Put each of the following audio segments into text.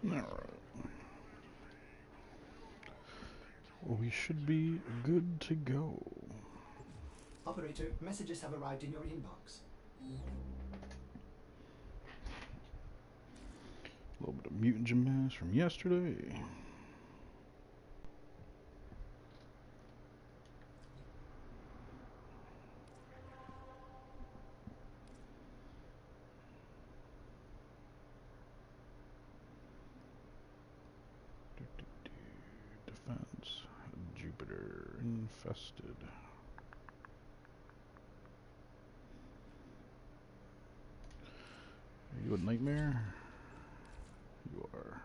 Alright. Well, we should be good to go. Operator, messages have arrived in your inbox. A little bit of mutant gymnast from yesterday. Defense. Jupiter infested. Are you a nightmare? You are.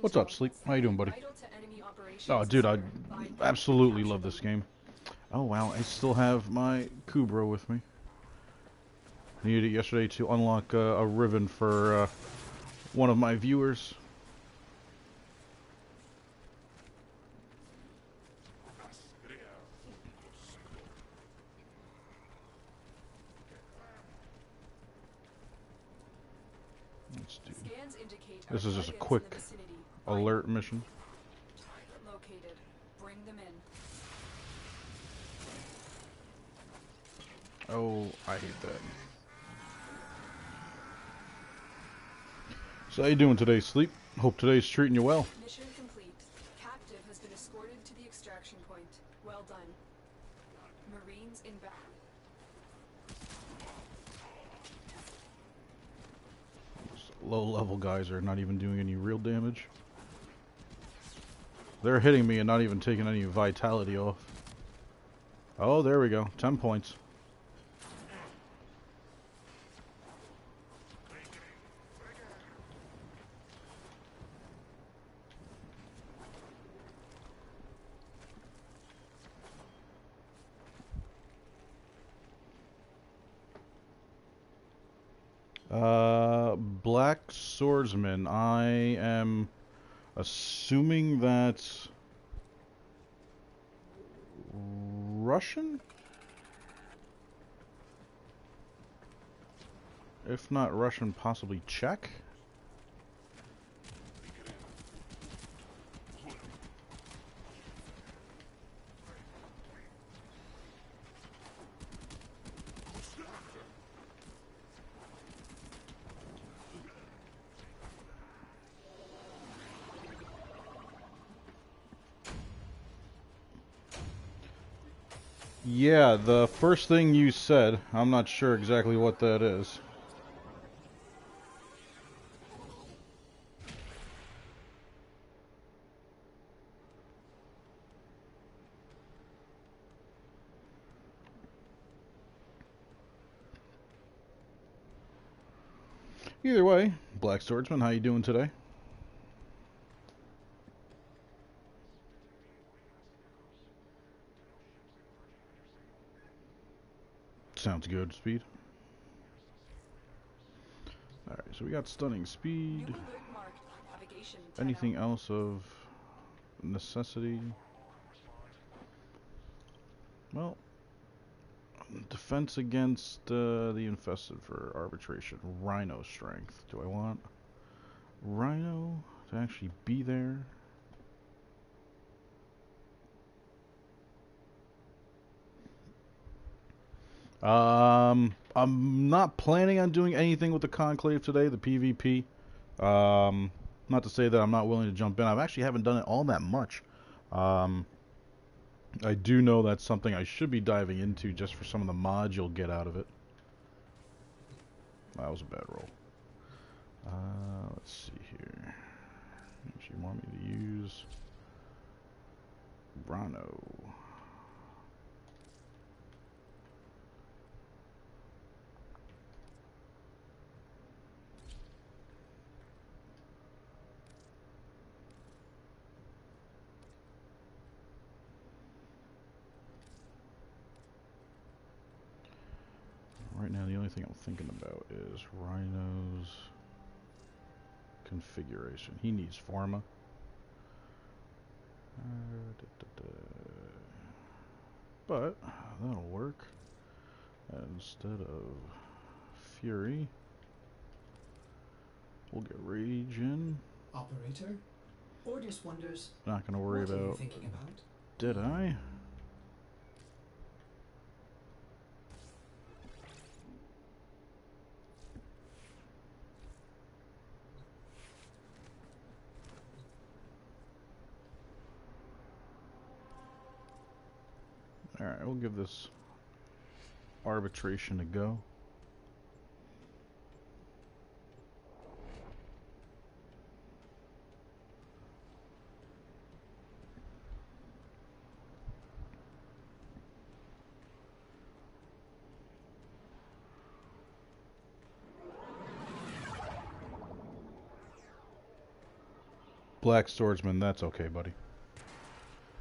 What's up, Sleep? How you doing, buddy? Oh, dude, I absolutely love this game. Oh, wow, I still have my Kubra with me. Needed it yesterday to unlock a ribbon for one of my viewers. Let's do. This is just a quick alert mission. Located. Bring them in. Oh, I hate that. So how you doing today, Sleep? Hope today's treating you well. Mission complete. Captive has been escorted to the extraction point. Well done. Marines inbound. Low-level guys are not even doing any real damage. They're hitting me and not even taking any vitality off. Oh, there we go. 10 points. Black Swordsman. I am assuming that's Russian? If not Russian, possibly Czech? Yeah, the first thing you said, I'm not sure exactly what that is. Either way, Black Swordsman, how you doing today? Sounds good, Speed. Alright, so we got Stunning Speed. Anything else of necessity? Well, defense against the infested for arbitration. Rhino strength. Do I want Rhino to actually be there? I'm not planning on doing anything with the Conclave today, the PvP. Not to say that I'm not willing to jump in. I actually haven't done it all that much. I do know that's something I should be diving into just for some of the mods you'll get out of it. That was a bad roll. Let's see here. If you want me to use Brano. Right now, the only thing I'm thinking about is Rhino's configuration. He needs Forma. But that'll work. Instead of Fury, we'll get Rage in. Operator? Ordis wonders, Not gonna worry what are you about thinking about? Deadeye. Alright, we'll give this arbitration a go. Black Swordsman, that's okay, buddy.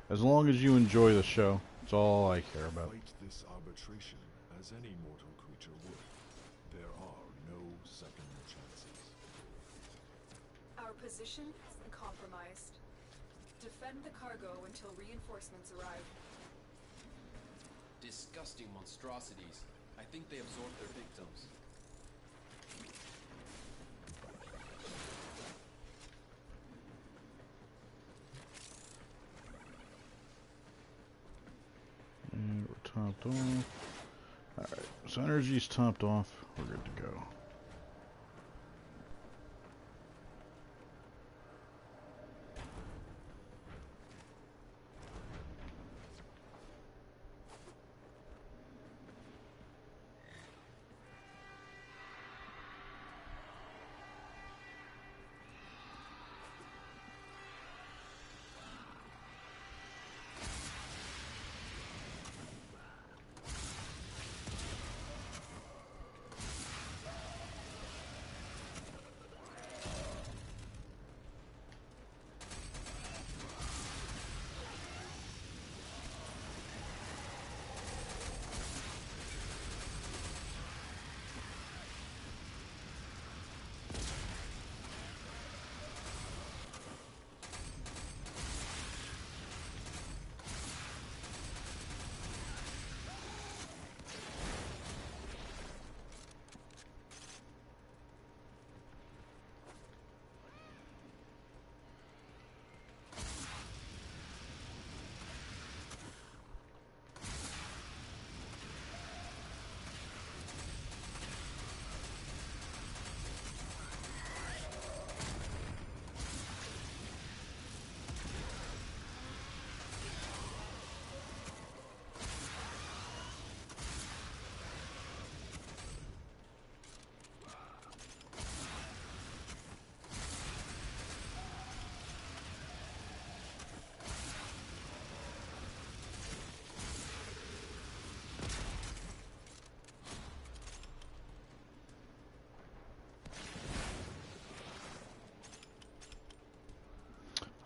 As long as you enjoy the show, that's all I care about. Fight this arbitration as any mortal creature would. There are no second chances. Our position has been compromised. Defend the cargo until reinforcements arrive. Disgusting monstrosities. I think they absorbed their victims. And we're topped off. Alright, so energy's topped off. We're good to go.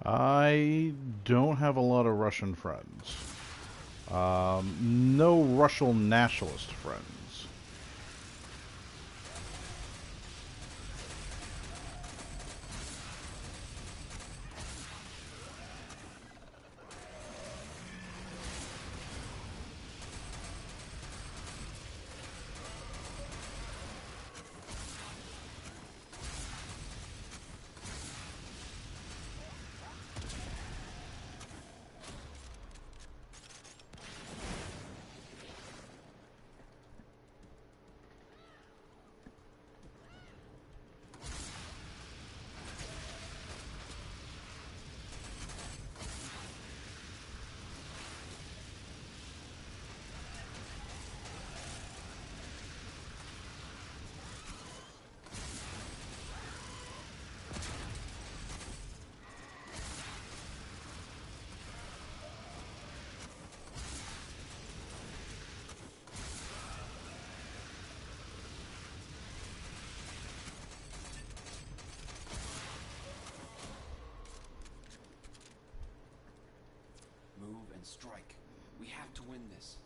I don't have a lot of Russian friends. No Russian nationalist friends. and strike. We have to win this.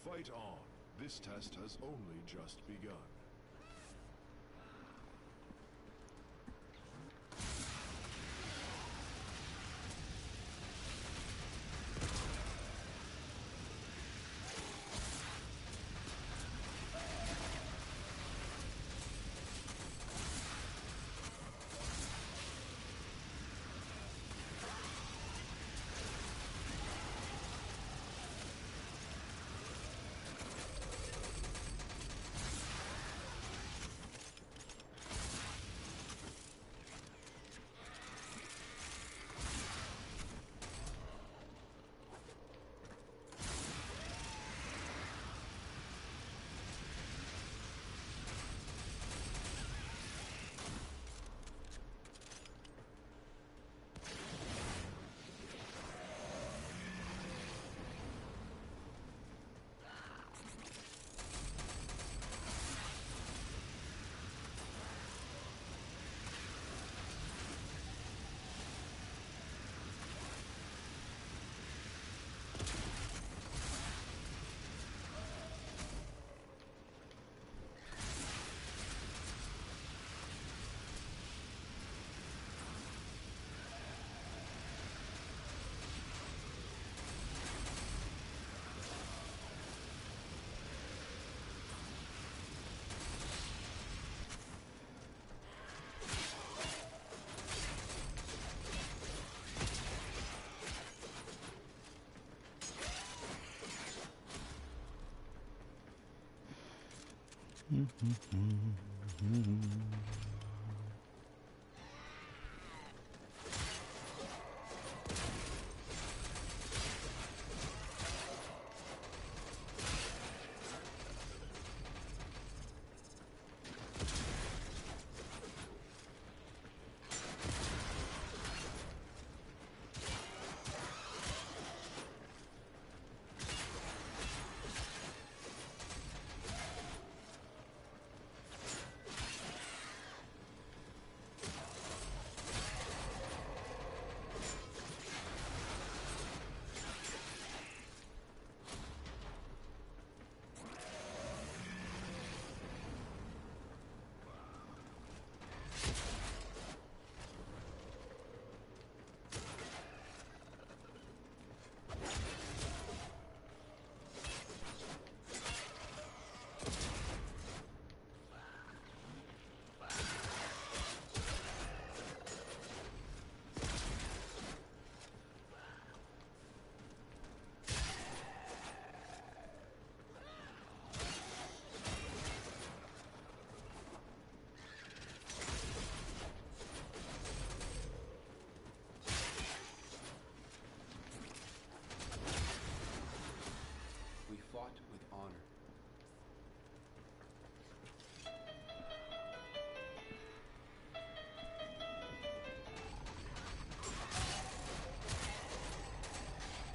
Fight on. This test has only just begun.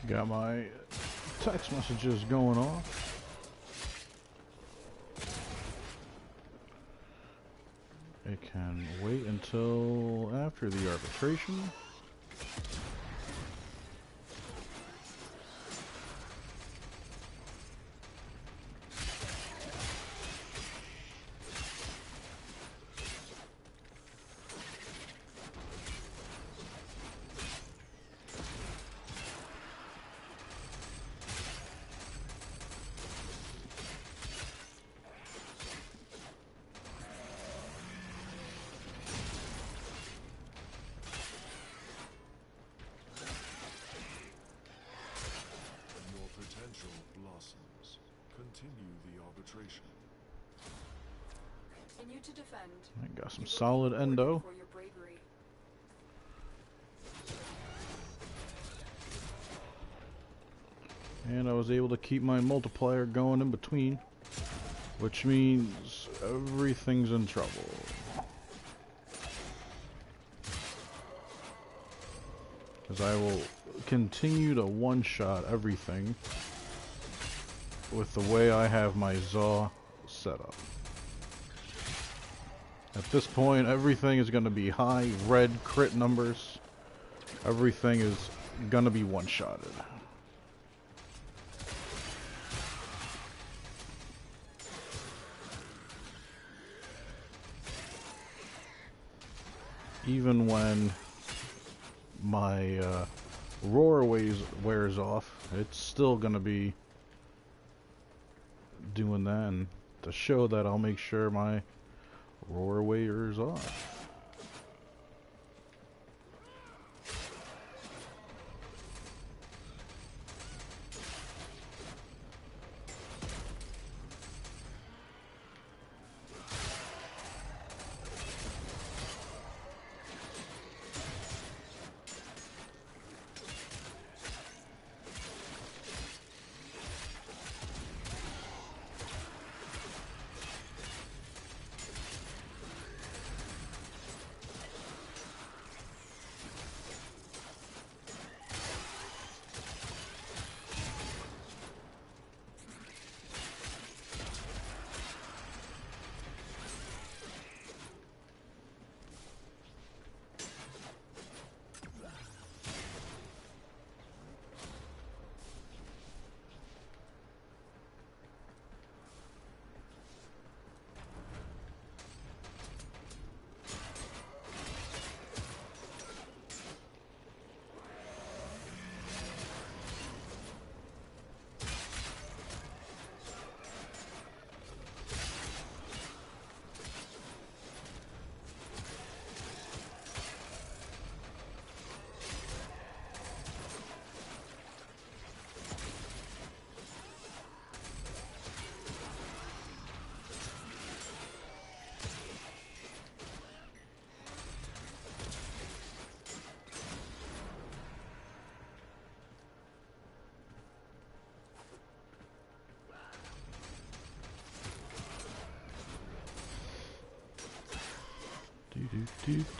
Got my text messages going off. It can wait until after the arbitration. Continue the arbitration. Continue to defend. I got some You will be solid rewarded endo. for your bravery. And I was able to keep my multiplier going in between, which means everything's in trouble. Because I will continue to one-shot everything with the way I have my Zaw set up. At this point, everything is going to be high red crit numbers. Everything is going to be one-shotted. Even when my roar wears off, it's still gonna be doing that, and to show that, I'll make sure my roar wears off.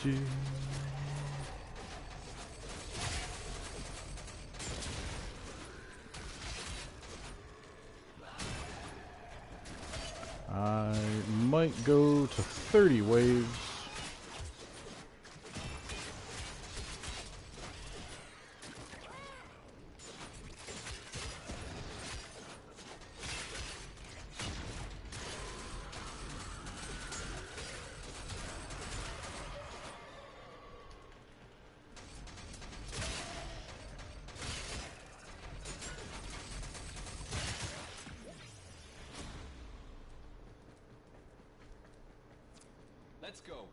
Do. I might go to 30 waves. Let's go.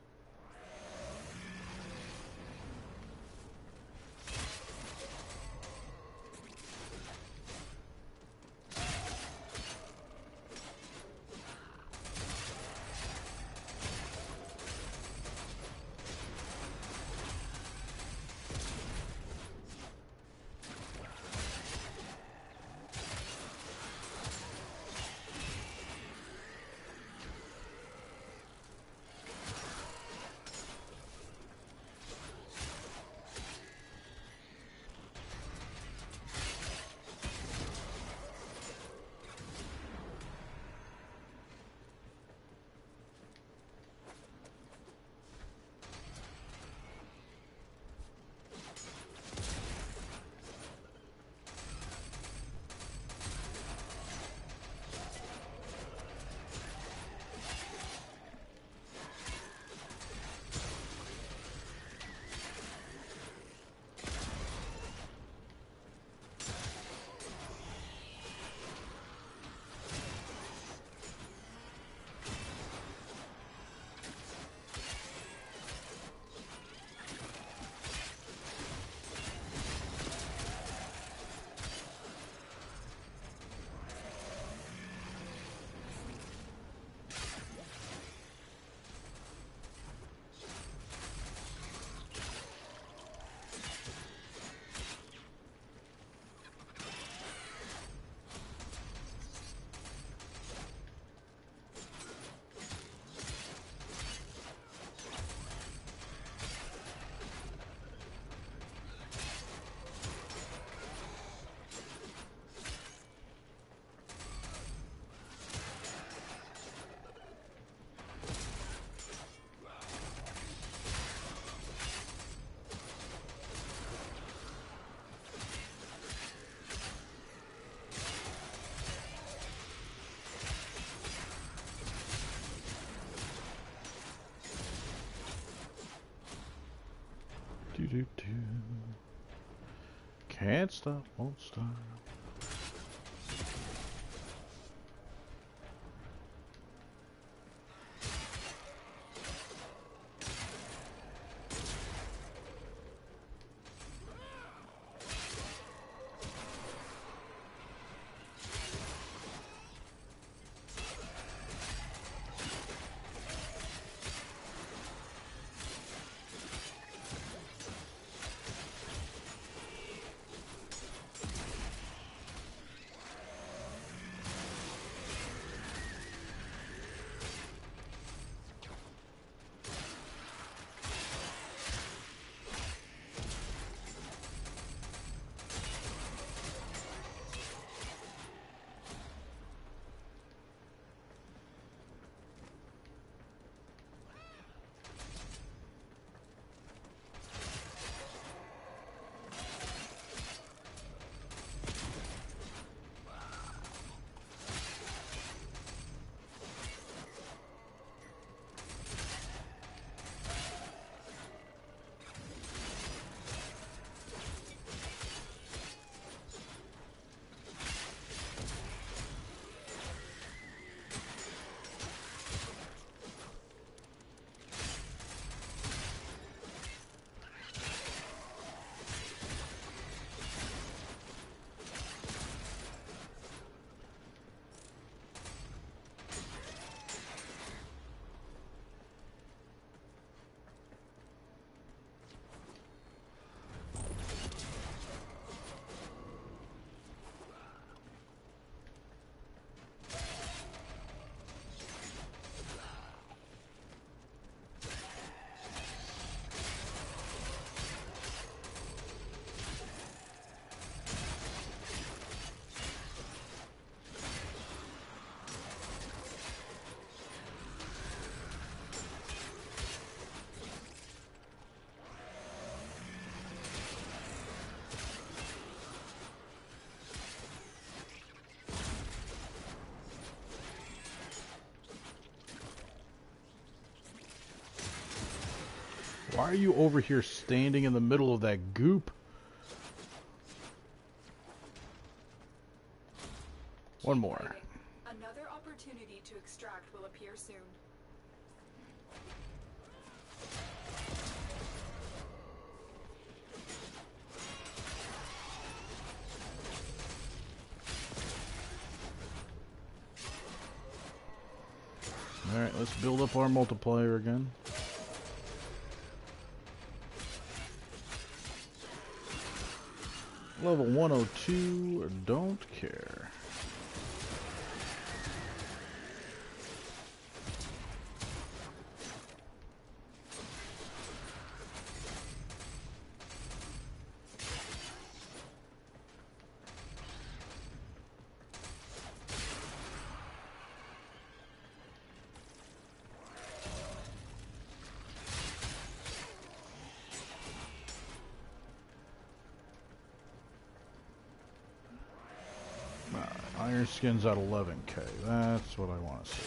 Can't stop, won't stop. Why are you over here standing in the middle of that goop? One more. Another opportunity to extract will appear soon. Alright, let's build up our multiplier again. Level 102, don't care. Iron Skin's at 11k. That's what I want to see.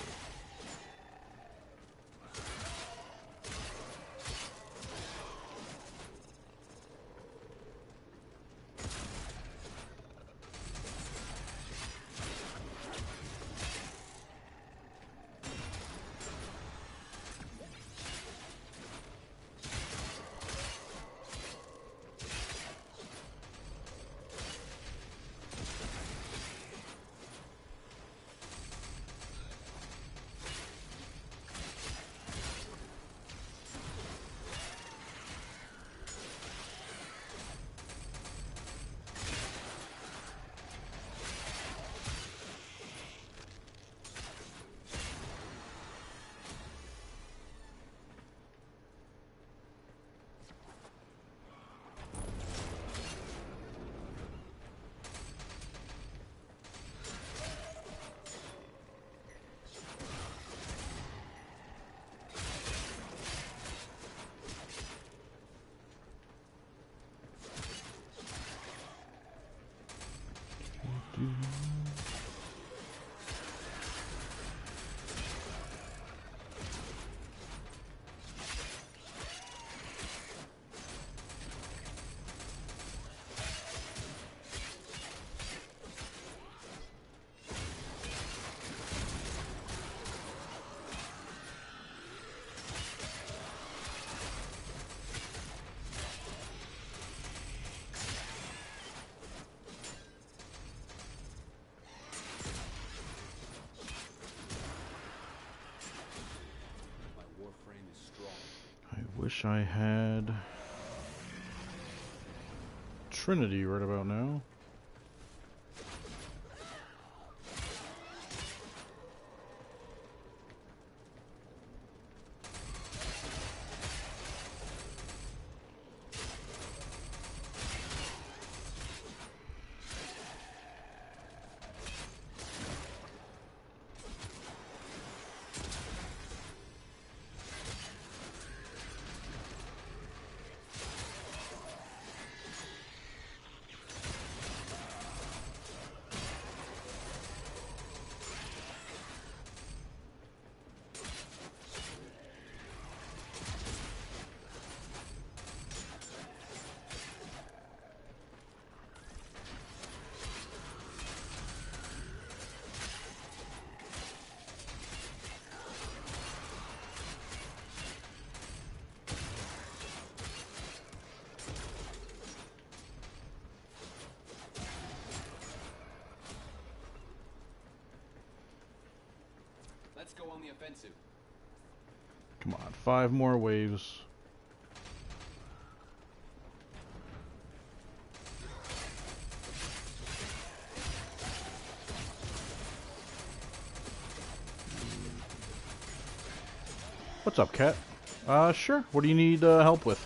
Wish I had Trinity right about now. Let's go on the offensive. Come on, 5 more waves. What's up, Cat? Sure. What do you need help with?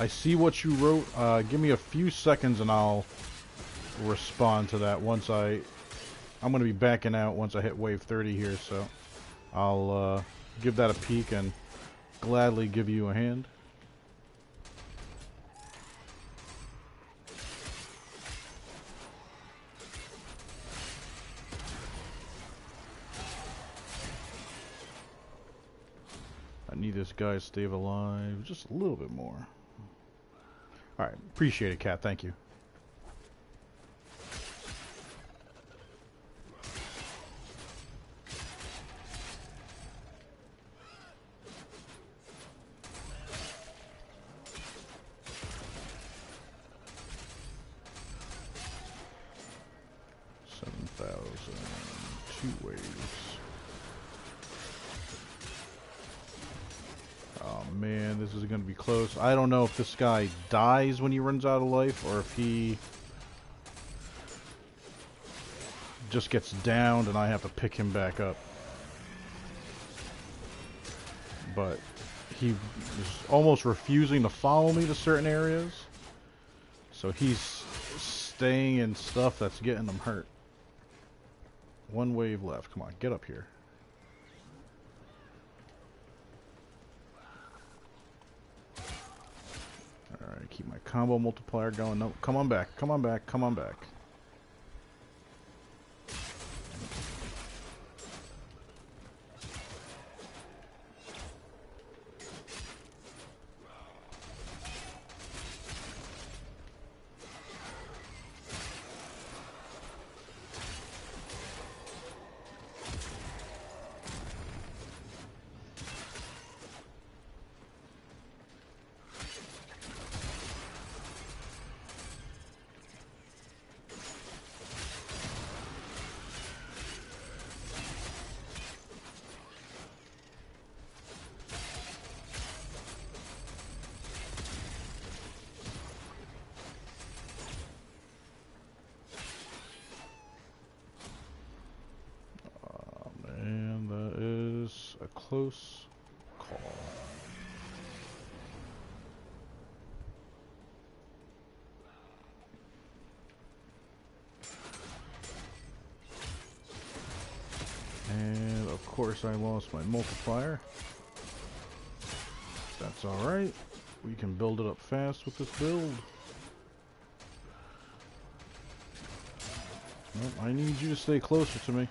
I see what you wrote. Give me a few seconds and I'll respond to that once I'm going to be backing out once I hit wave 30 here, so I'll give that a peek and gladly give you a hand. I need this guy to stay alive just a little bit more. Alright, appreciate it, Cat. Thank you. Two waves. Oh man, this is going to be close. I don't know if this guy dies when he runs out of life or if he just gets downed and I have to pick him back up. But he is almost refusing to follow me to certain areas. So he's staying in stuff that's getting him hurt. One wave left. Come on, get up here. Alright, keep my combo multiplier going. No, come on back, come on back, come on back. close call. And of course I lost my multiplier. That's alright. We can build it up fast with this build. Nope, I need you to stay closer to me.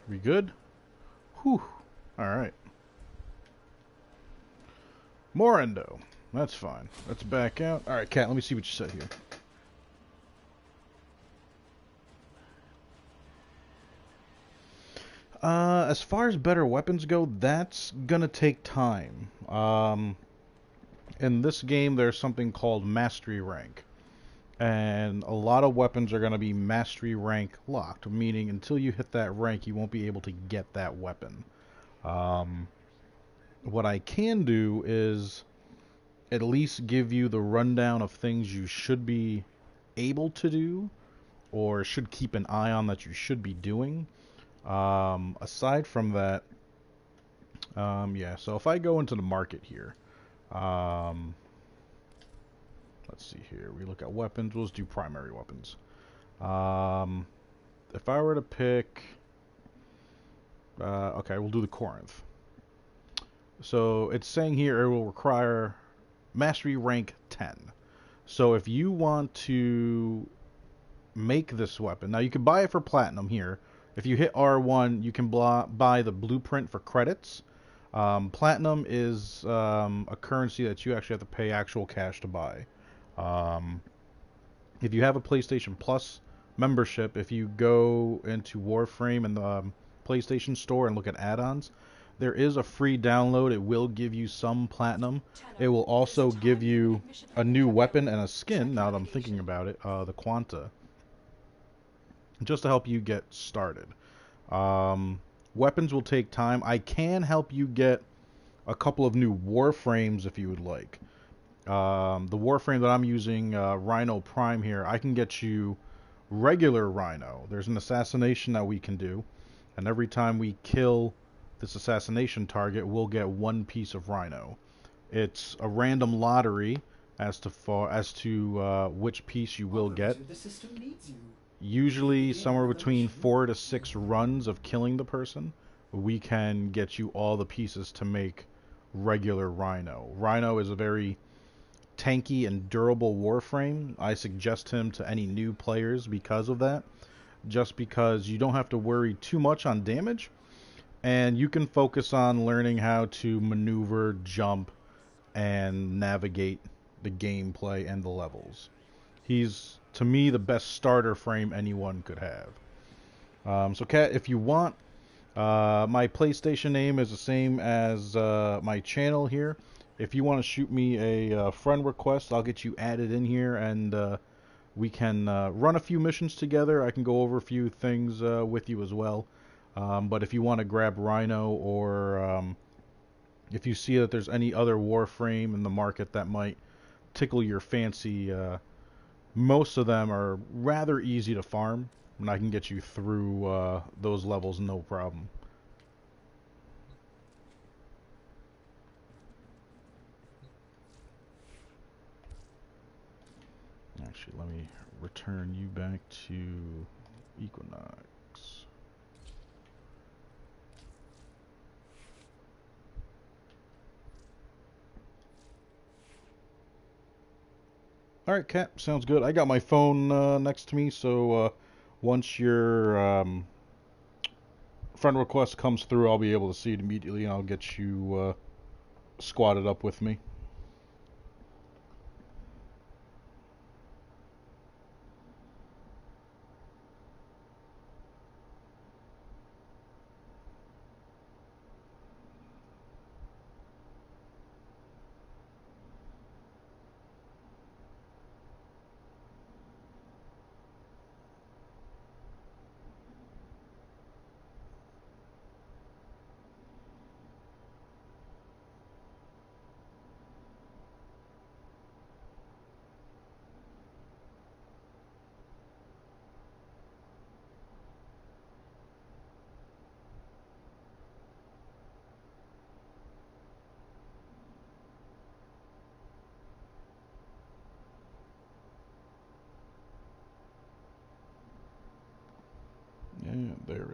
We good? Whew. Alright. More endo. That's fine. Let's back out. Alright, Cat, let me see what you said here. As far as better weapons go, that's gonna take time. In this game, there's something called Mastery Rank. And a lot of weapons are going to be Mastery Rank locked, meaning until you hit that rank, you won't be able to get that weapon. What I can do is at least give you the rundown of things you should be able to do, or should keep an eye on that you should be doing. Aside from that, yeah, so if I go into the market here, let's see here, we look at weapons, we'll just do primary weapons. If I were to pick, okay, we'll do the Corinth. So it's saying here it will require Mastery Rank 10. So if you want to make this weapon, now you can buy it for Platinum here. If you hit R1, you can buy the blueprint for credits. Platinum is a currency that you actually have to pay actual cash to buy. If you have a PlayStation Plus membership, if you go into Warframe in the PlayStation Store and look at add-ons, there is a free download. It will give you some platinum. It will also give you a new weapon and a skin, now that I'm thinking about it, the Quanta, just to help you get started. Weapons will take time. I can help you get a couple of new Warframes if you would like. The Warframe that I'm using, Rhino Prime here, I can get you regular Rhino. There's an assassination that we can do, and every time we kill this assassination target, we'll get one piece of Rhino. It's a random lottery as to which piece you will get. The system needs you. Usually somewhere between 4 to 6 runs of killing the person, we can get you all the pieces to make regular Rhino. Rhino is a very tanky and durable Warframe. I suggest him to any new players because of that. Just because you don't have to worry too much on damage, and you can focus on learning how to maneuver, jump, and navigate the gameplay and the levels. He's, to me, the best starter frame anyone could have. So, Kat, if you want, my PlayStation name is the same as my channel here. If you want to shoot me a friend request, I'll get you added in here, and we can run a few missions together. I can go over a few things with you as well. But if you want to grab Rhino, or if you see that there's any other Warframe in the market that might tickle your fancy, most of them are rather easy to farm, and I can get you through those levels no problem. Actually, let me return you back to Equinox. Alright, Cat, sounds good. I got my phone next to me, so once your friend request comes through, I'll be able to see it immediately, and I'll get you squatted up with me.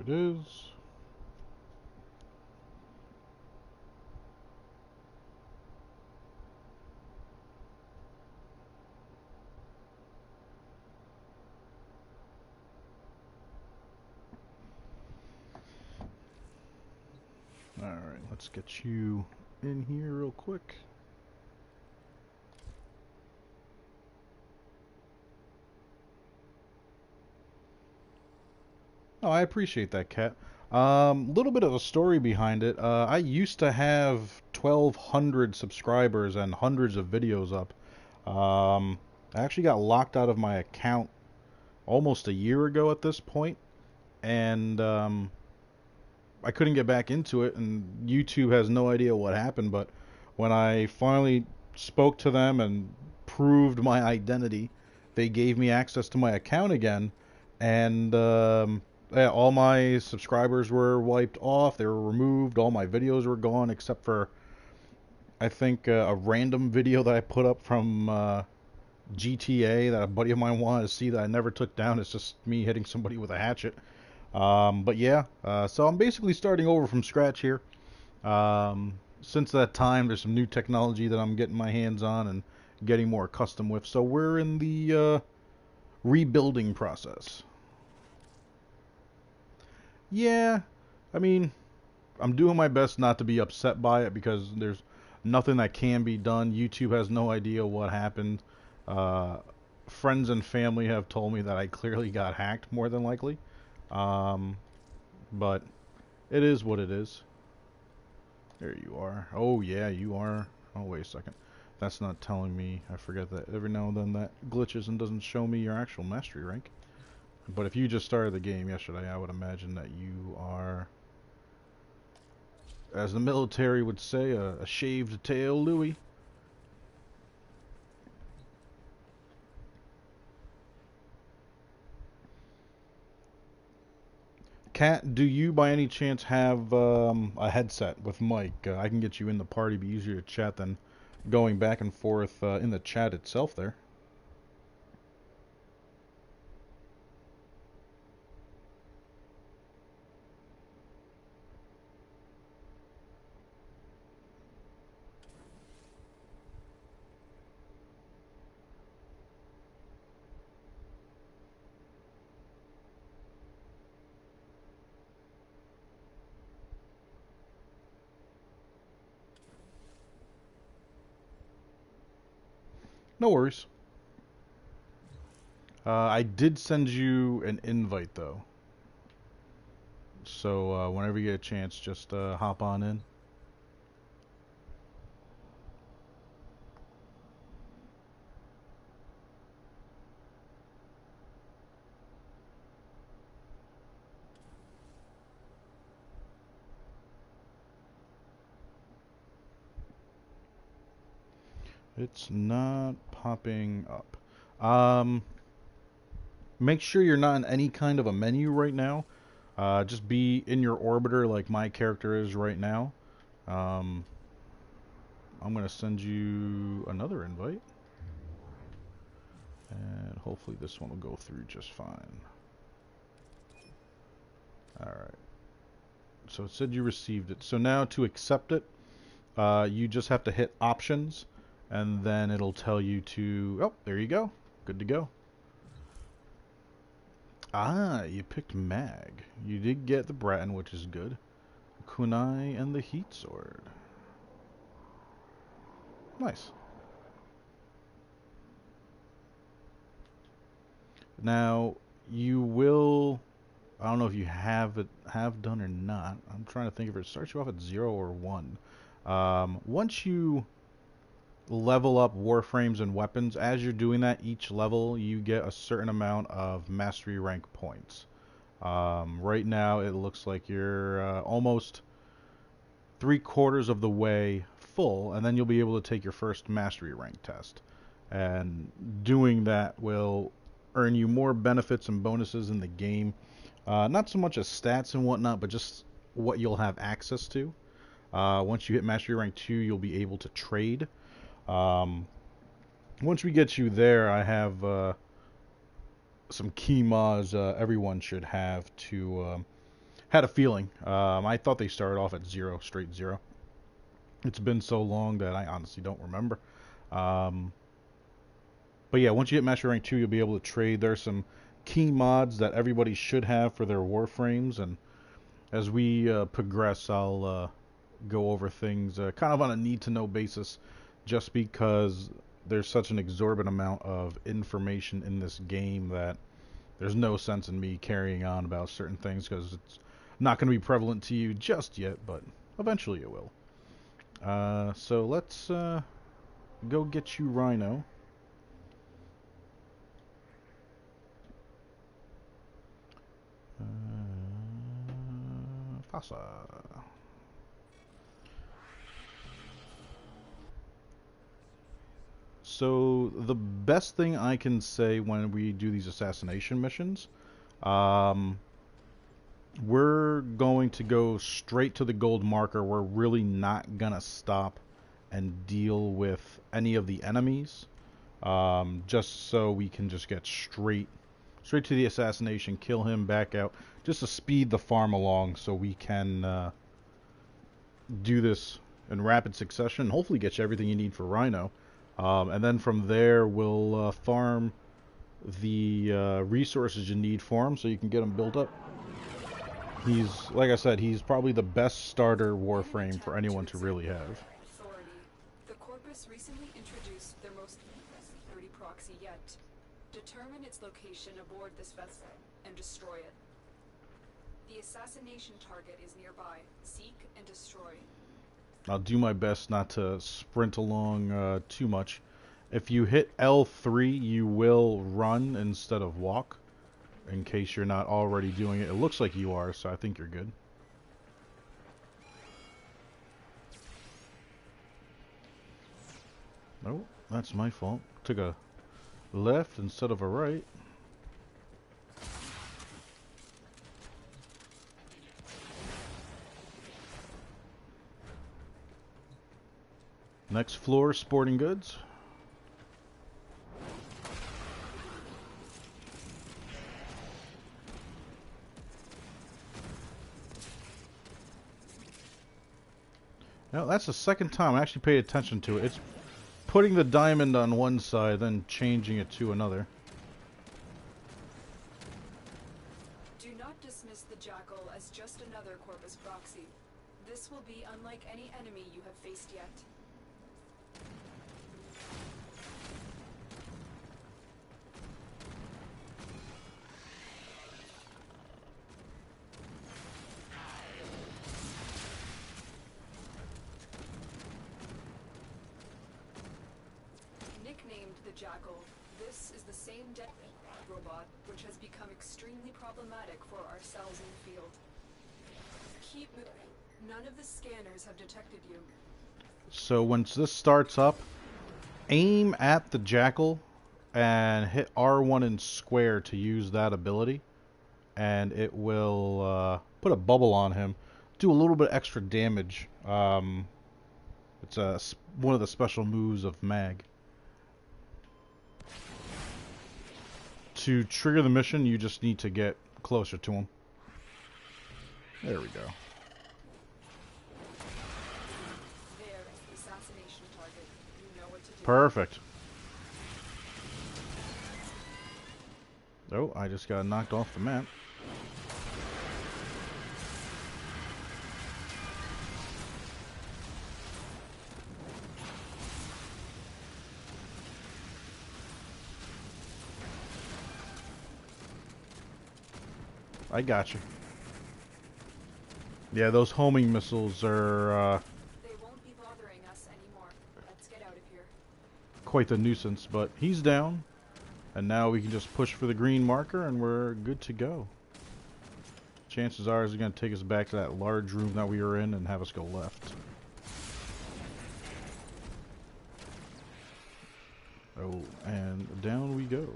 it is. Alright, let's get you in here real quick. Oh, I appreciate that, Kat. Little bit of a story behind it. I used to have 1,200 subscribers and hundreds of videos up. I actually got locked out of my account almost a year ago at this point, and I couldn't get back into it, and YouTube has no idea what happened, but when I finally spoke to them and proved my identity, they gave me access to my account again, and yeah, all my subscribers were wiped off, they were removed, all my videos were gone, except for, I think, a random video that I put up from GTA that a buddy of mine wanted to see that I never took down. It's just me hitting somebody with a hatchet. But yeah, so I'm basically starting over from scratch here. Since that time, there's some new technology that I'm getting my hands on and getting more accustomed with. So we're in the rebuilding process. Yeah, I mean, I'm doing my best not to be upset by it because there's nothing that can be done. YouTube has no idea what happened. Uh, Friends and family have told me that I clearly got hacked, more than likely. Um, but it is what it is. There you are. Oh, yeah, you are. Oh, wait a second. That's not telling me. I forget that every now and then that glitches and doesn't show me your actual mastery rank. But if you just started the game yesterday, I would imagine that you are, as the military would say, a shaved tail Louis. Kat, do you by any chance have a headset with mic? I can get you in the party, be easier to chat than going back and forth in the chat itself there. No worries. I did send you an invite though. So whenever you get a chance, just hop on in. It's not popping up. Make sure you're not in any kind of a menu right now. Just be in your orbiter like my character is right now. Um, I'm going to send you another invite. And hopefully this one will go through just fine. Alright. So it said you received it. So now to accept it, you just have to hit options. And then it'll tell you to... Oh, there you go. Good to go. Ah, you picked Mag. You did get the Bratton, which is good. Kunai and the Heat Sword. Nice. Now, you will... I don't know if you have done or not. I'm trying to think if it starts you off at 0 or 1. Once you level up Warframes and weapons, as you're doing that, each level you get a certain amount of mastery rank points. Right now it looks like you're almost 3/4 of the way full, and then you'll be able to take your first mastery rank test. And doing that will earn you more benefits and bonuses in the game. Not so much as stats and whatnot, but just what you'll have access to. Once you hit mastery rank 2, you'll be able to trade. Once we get you there, I have some key mods everyone should have to Had a feeling. I thought they started off at 0, straight 0. It's been so long that I honestly don't remember. But yeah, once you hit Master Rank 2, you'll be able to trade. There's some key mods that everybody should have for their Warframes, and as we progress, I'll go over things kind of on a need-to-know basis, just because there's such an exorbitant amount of information in this game that there's no sense in me carrying on about certain things, because it's not going to be prevalent to you just yet, but eventually it will. So let's go get you Rhino. Fasa. So the best thing I can say when we do these assassination missions, we're going to go straight to the gold marker. We're really not gonna stop and deal with any of the enemies, just so we can just get straight to the assassination, kill him, back out, just to speed the farm along, so we can do this in rapid succession. Hopefully, get you everything you need for Rhino, and then from there we'll farm the resources you need for him, so you can get him built up. He's, like I said, he's probably the best starter Warframe for anyone to really have. Authority. The Corpus recently introduced their most security proxy yet. Determine its location aboard this vessel and destroy it. The assassination target is nearby. Seek and destroy. I'll do my best not to sprint along too much. If you hit L3, you will run instead of walk, in case you're not already doing it. It looks like you are, so I think you're good. Oh, that's my fault. Took a left instead of a right. Next floor, sporting goods. Now, that's the second time I actually paid attention to it. It's putting the diamond on one side, then changing it to another. Do not dismiss the Jackal as just another Corpus proxy. This will be unlike any enemy you have faced yet. Nicknamed the Jackal, this is the same death robot which has become extremely problematic for our cells in the field. Keep moving. None of the scanners have detected you. So once this starts up, aim at the Jackal and hit R1 and square to use that ability, and it will put a bubble on him, do a little bit extra damage. It's one of the special moves of Mag. To trigger the mission, you just need to get closer to him. There we go. There is the assassination target. You know what to do. Perfect. Oh, I just got knocked off the map. I got you. Yeah, those homing missiles are They won't be bothering us anymore. Let's get out of here. quite the nuisance, but he's down. And now we can just push for the green marker and we're good to go. Chances are it's going to take us back to that large room that we were in and have us go left. Oh, and down we go.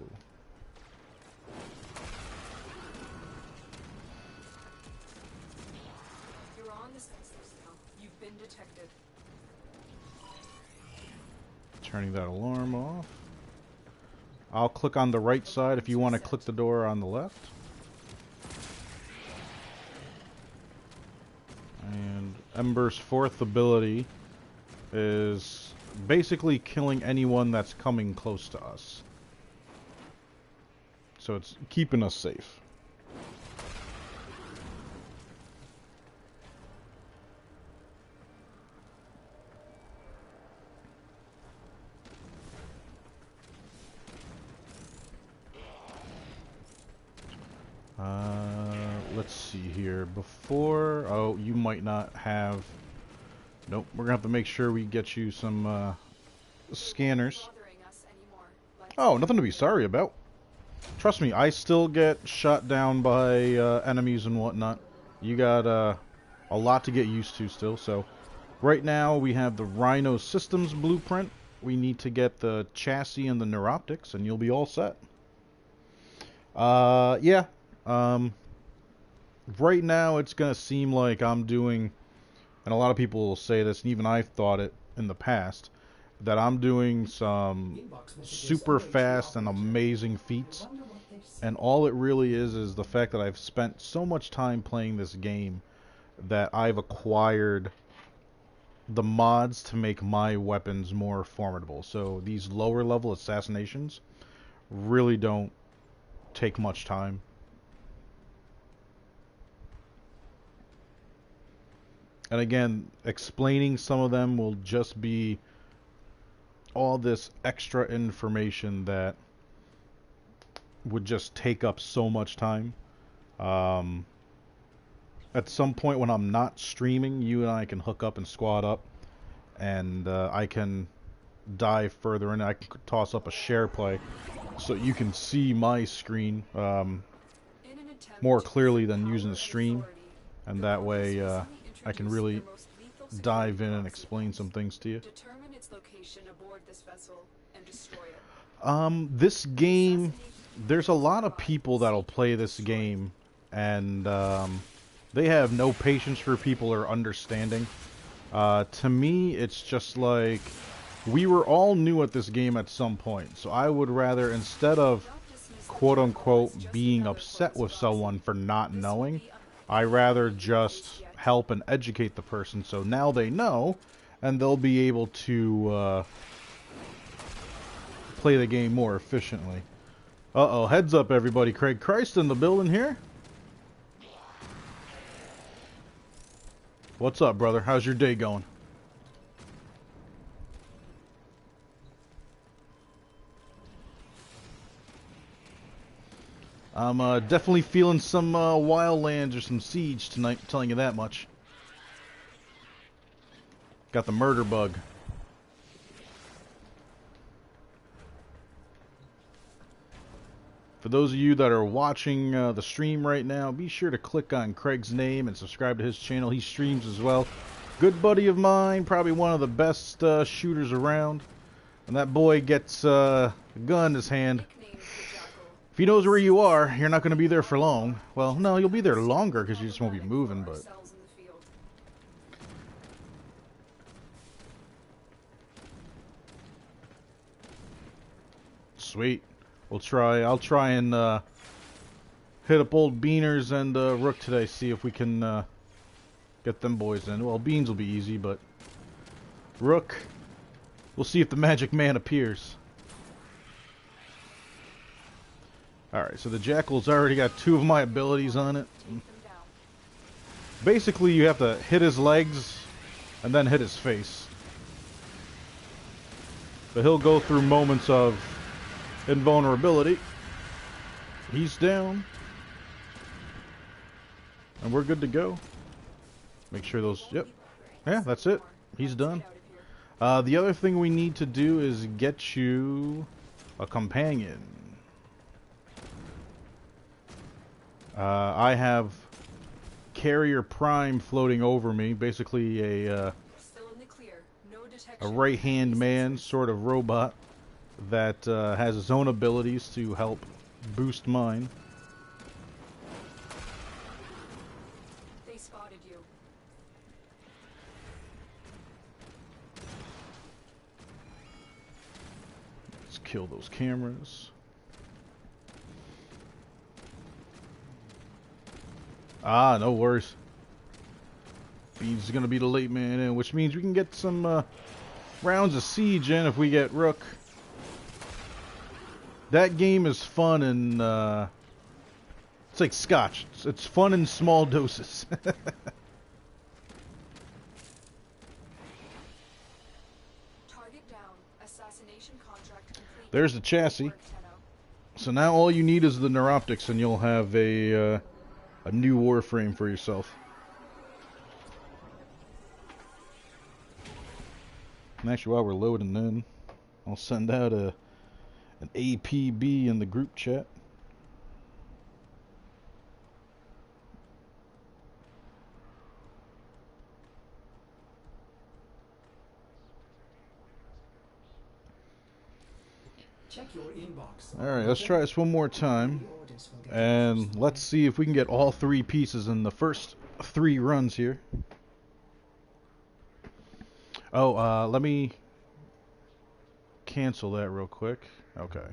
You're on the sensors now. You've been detected. Turning that alarm off. I'll click on the right side if you want to click the door on the left. Ember's fourth ability is basically killing anyone that's coming close to us. So it's keeping us safe. Let's see here. Before... Oh, you might not have... Nope, we're gonna have to make sure we get you some scanners. Oh, nothing to be sorry about. Trust me, I still get shot down by enemies and whatnot. You got a lot to get used to still. So right now we have the Rhino Systems blueprint. We need to get the chassis and the neuroptics, and you'll be all set. Yeah. Right now it's gonna seem like I'm doing, and a lot of people will say this, and even I've thought it in the past, that I'm doing some super fast and amazing feats. And all it really is the fact that I've spent so much time playing this game that I've acquired the mods to make my weapons more formidable. So these lower level assassinations really don't take much time. And again, explaining some of them will just be all this extra information that would just take up so much time. At some point when I'm not streaming, you and I can hook up and squad up, and I can dive further in. I can toss up a share play so you can see my screen more clearly than using the stream, and that way I can really dive in and explain some things to you. Determine its location aboard this vessel and destroy it. This game, there's a lot of people that'll play this game, and they have no patience for people or understanding. To me, it's just like, we were all new at this game at some point, so I would rather, instead of quote-unquote being upset with someone for not knowing, I rather just help and educate the person, so now they know, and they'll be able to play the game more efficiently. Uh-oh, heads up everybody, Craig Christ in the building here. What's up, brother? How's your day going? I'm definitely feeling some Wildlands or some Siege tonight, telling you that much. Got the murder bug. For those of you that are watching the stream right now, be sure to click on Craig's name and subscribe to his channel. He streams as well. Good buddy of mine, probably one of the best shooters around. And that boy gets a gun in his hand. If he knows where you are, you're not going to be there for long. Well, no, you'll be there longer because you just won't be moving, but... Sweet. I'll try and hit up old Beaners and Rook today, see if we can get them boys in. Well, Beans will be easy, but Rook, we'll see if the magic man appears. Alright, so the Jackal's already got 2 of my abilities on it. Basically, you have to hit his legs and then hit his face. But he'll go through moments of invulnerability. He's down. And we're good to go. Make sure those... Yep. Yeah, that's it. He's done. The other thing we need to do is get you a companion. I have Carrier Prime floating over me, basically a right-hand man sort of robot that has his own abilities to help boost mine. They spotted you. Let's kill those cameras. Ah, no worries. He's going to be the late man in, which means we can get some rounds of siege in if we get Rook. That game is fun and it's like scotch. It's fun in small doses. Target down. Assassination contract complete. There's the chassis. Work 10-0. So now all you need is the neuroptics, and you'll have a new Warframe for yourself. And actually, while we're loading in, I'll send out an APB in the group chat. Check your inbox. Alright, let's try this one more time. The orders will get And inboxed. let's see if we can get all 3 pieces in the first 3 runs here. Oh, let me cancel that real quick. Okay.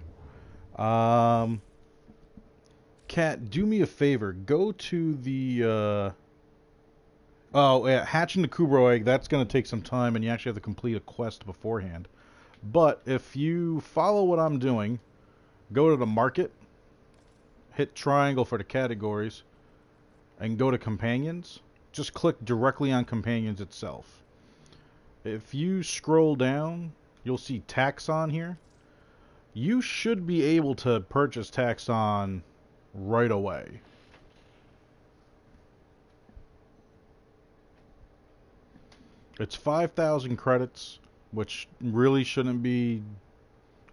Kat, do me a favor. Go to the, oh, yeah, hatching the Kubro egg, that's going to take some time, and you actually have to complete a quest beforehand. But if you follow what I'm doing, go to the market, hit triangle for the categories, and go to companions. Just click directly on companions itself. If you scroll down, you'll see Taxon here. You should be able to purchase Taxon right away. It's 5,000 credits, which really shouldn't be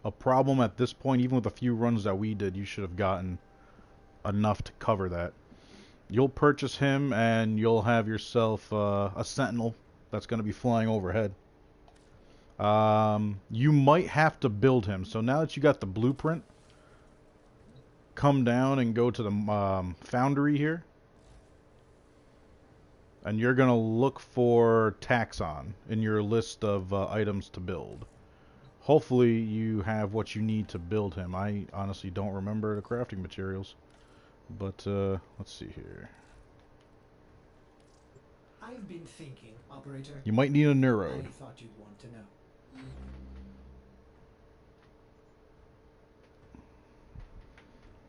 a problem at this point. Even with a few runs that we did, you should have gotten enough to cover that. You'll purchase him, and you'll have yourself a Sentinel that's going to be flying overhead. You might have to build him. So now that you got the blueprint, come down and go to the foundry here. And you're going to look for Taxon in your list of items to build. Hopefully you have what you need to build him. I honestly don't remember the crafting materials. But let's see here. I've been thinking, operator. You might need a I Neurode. thought you'd want to know.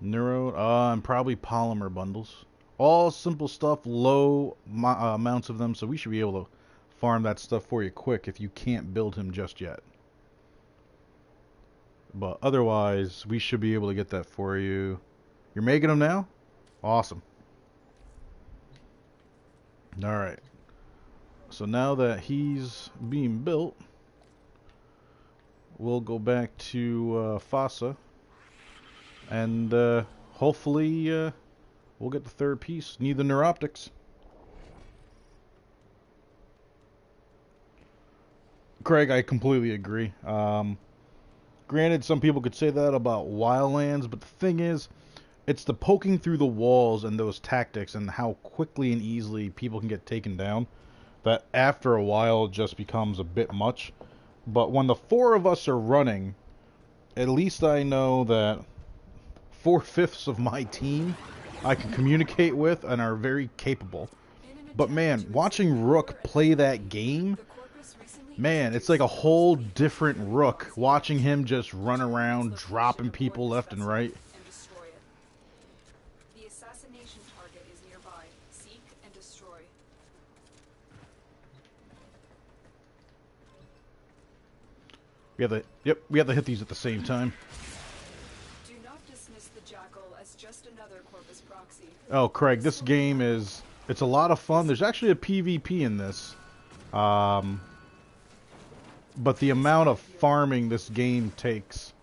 Neurode, and probably polymer bundles. All simple stuff, low amounts of them, so we should be able to farm that stuff for you quick if you can't build him just yet. But otherwise, we should be able to get that for you. You're making them now? Awesome. Alright. So now that he's being built, we'll go back to Fossa. And hopefully we'll get the third piece. Need the neuroptics. Craig, I completely agree. Granted, some people could say that about Wildlands, but the thing is, it's the poking through the walls and those tactics and how quickly and easily people can get taken down that after a while it just becomes a bit much. But when the 4 of us are running, at least I know that 4/5 of my team I can communicate with and are very capable. But man, watching Rook play that game, man, it's like a whole different Rook. Watching him just run around, dropping people left and right. And destroy it. The assassination target is nearby. Seek and destroy. We have to hit these at the same time. Do not dismiss the Jackal as just another Corpus proxy. Oh, Craig, this game it's a lot of fun. There's actually a PvP in this. But the amount of farming this game takes,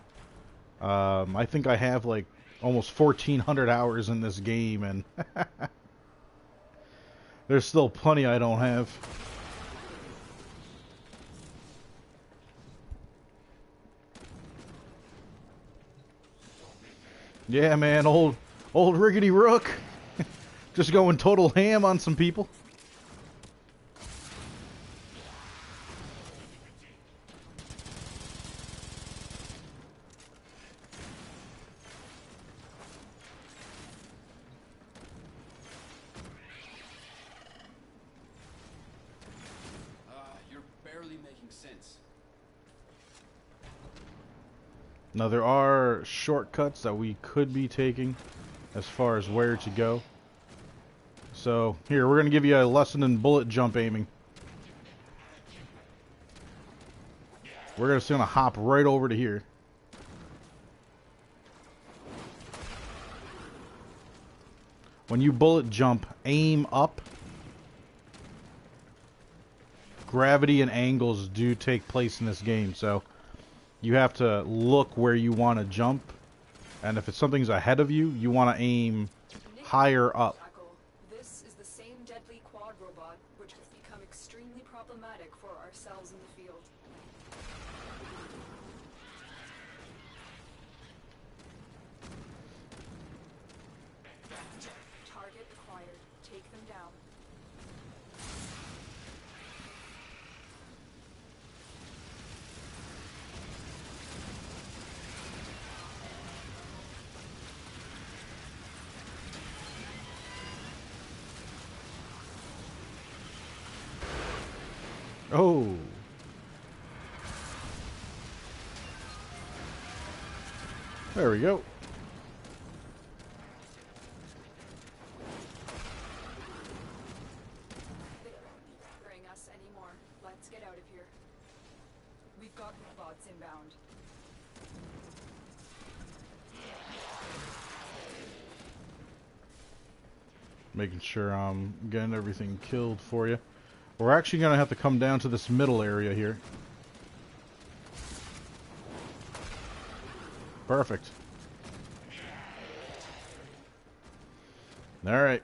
I think I have like almost 1,400 hours in this game, and there's still plenty I don't have. Yeah, man, old Rickety Rook. Just going total ham on some people. since. Now there are shortcuts that we could be taking as far as where to go. So here, we're going to give you a lesson in bullet jump aiming. We're just going to hop right over to here. When you bullet jump, aim up. Gravity and angles do take place in this game, so you have to look where you want to jump. And if it's something's ahead of you, you want to aim higher up. This is the same deadly quad robot, which has become extremely problematic for ourselves in the field. Target acquired. Take them down. Oh. There we go. Bring us anymore. Let's get out of here. We've got bots inbound. Making sure I'm getting everything killed for you. We're actually going to have to come down to this middle area here. Perfect. Alright.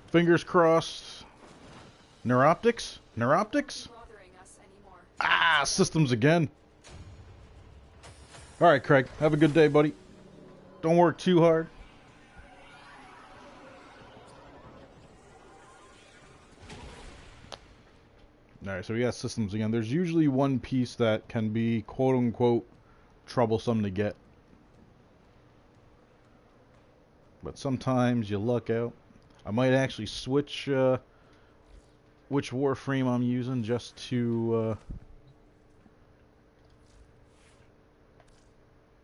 Fingers crossed. Neuroptics? Neuroptics? Bothering us anymore. Ah, systems again. Alright, Craig. Have a good day, buddy. Don't work too hard. Alright, so we got systems again. There's usually one piece that can be quote-unquote troublesome to get. But sometimes you luck out. I might actually switch which Warframe I'm using just to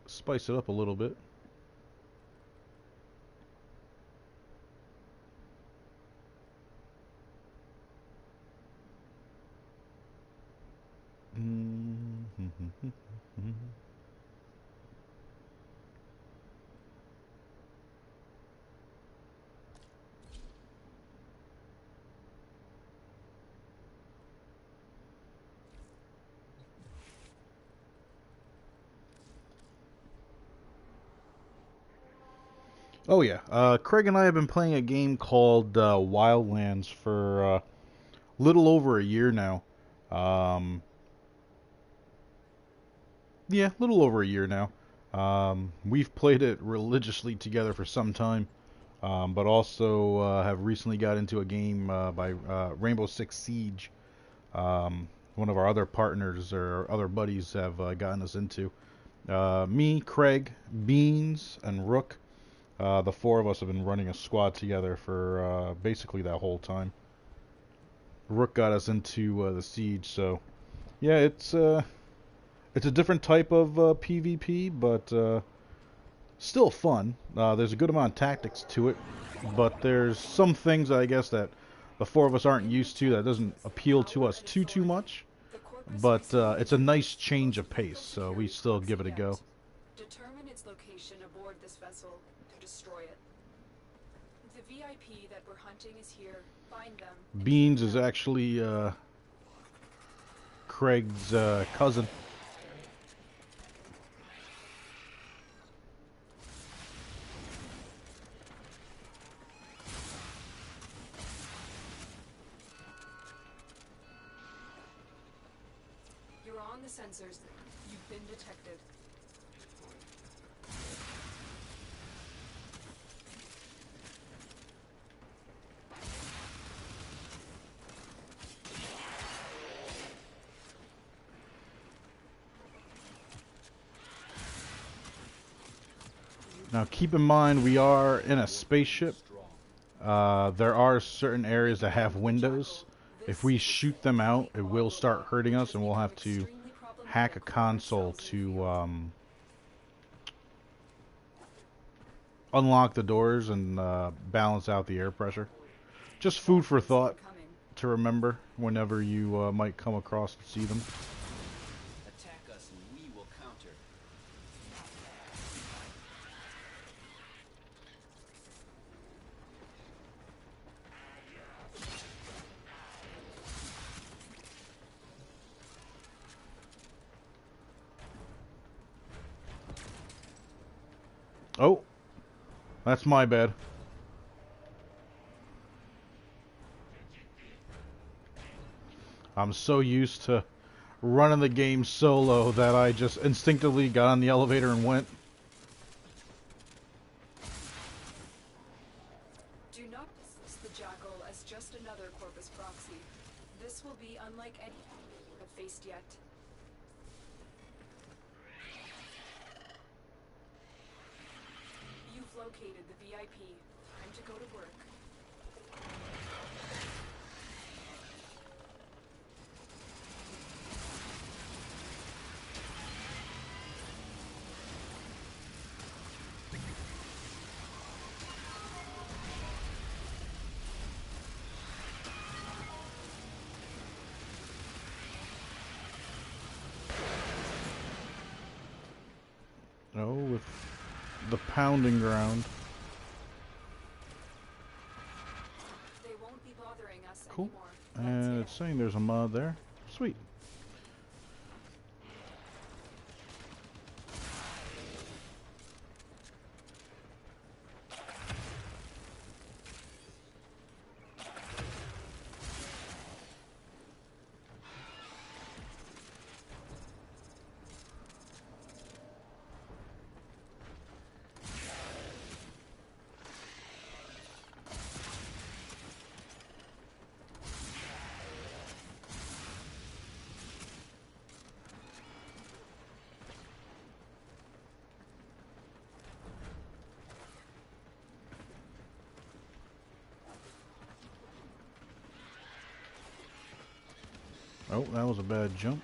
spice it up a little bit. Oh yeah, Craig and I have been playing a game called Wildlands for little over a year now. Yeah, little over a year now. We've played it religiously together for some time, but also have recently got into a game by Rainbow Six Siege. One of our other partners or other buddies have gotten us into. Me, Craig, Beans, and Rook. The four of us have been running a squad together for basically that whole time. Rook got us into the Siege, so yeah, it's a different type of PvP, but still fun. There's a good amount of tactics to it, but there's some things I guess that the four of us aren't used to that doesn't appeal to us too much. But it's a nice change of pace, so we still give it a go. Determine its location aboard this vessel to destroy it. The VIP that we're hunting is here. Find them. Beans is actually Craig's cousin. You're on the sensors. You've been detected. Now keep in mind we are in a spaceship. There are certain areas that have windows, if we shoot them out, it will start hurting us, and we'll have to hack a console to unlock the doors and balance out the air pressure. Just food for thought to remember whenever you might come across and see them. Attack us and we will counter. Oh, that's my bad. I'm so used to running the game solo that I just instinctively got on the elevator and went. Do not dismiss the Jackal as just another Corpus proxy. This will be unlike any you have faced yet. You've located the VIP. Time to go to work. Oh, with the pounding ground. They won't be bothering us Cool. anymore. And Let's it's saying there's a mod there. Sweet. Oh, that was a bad jump.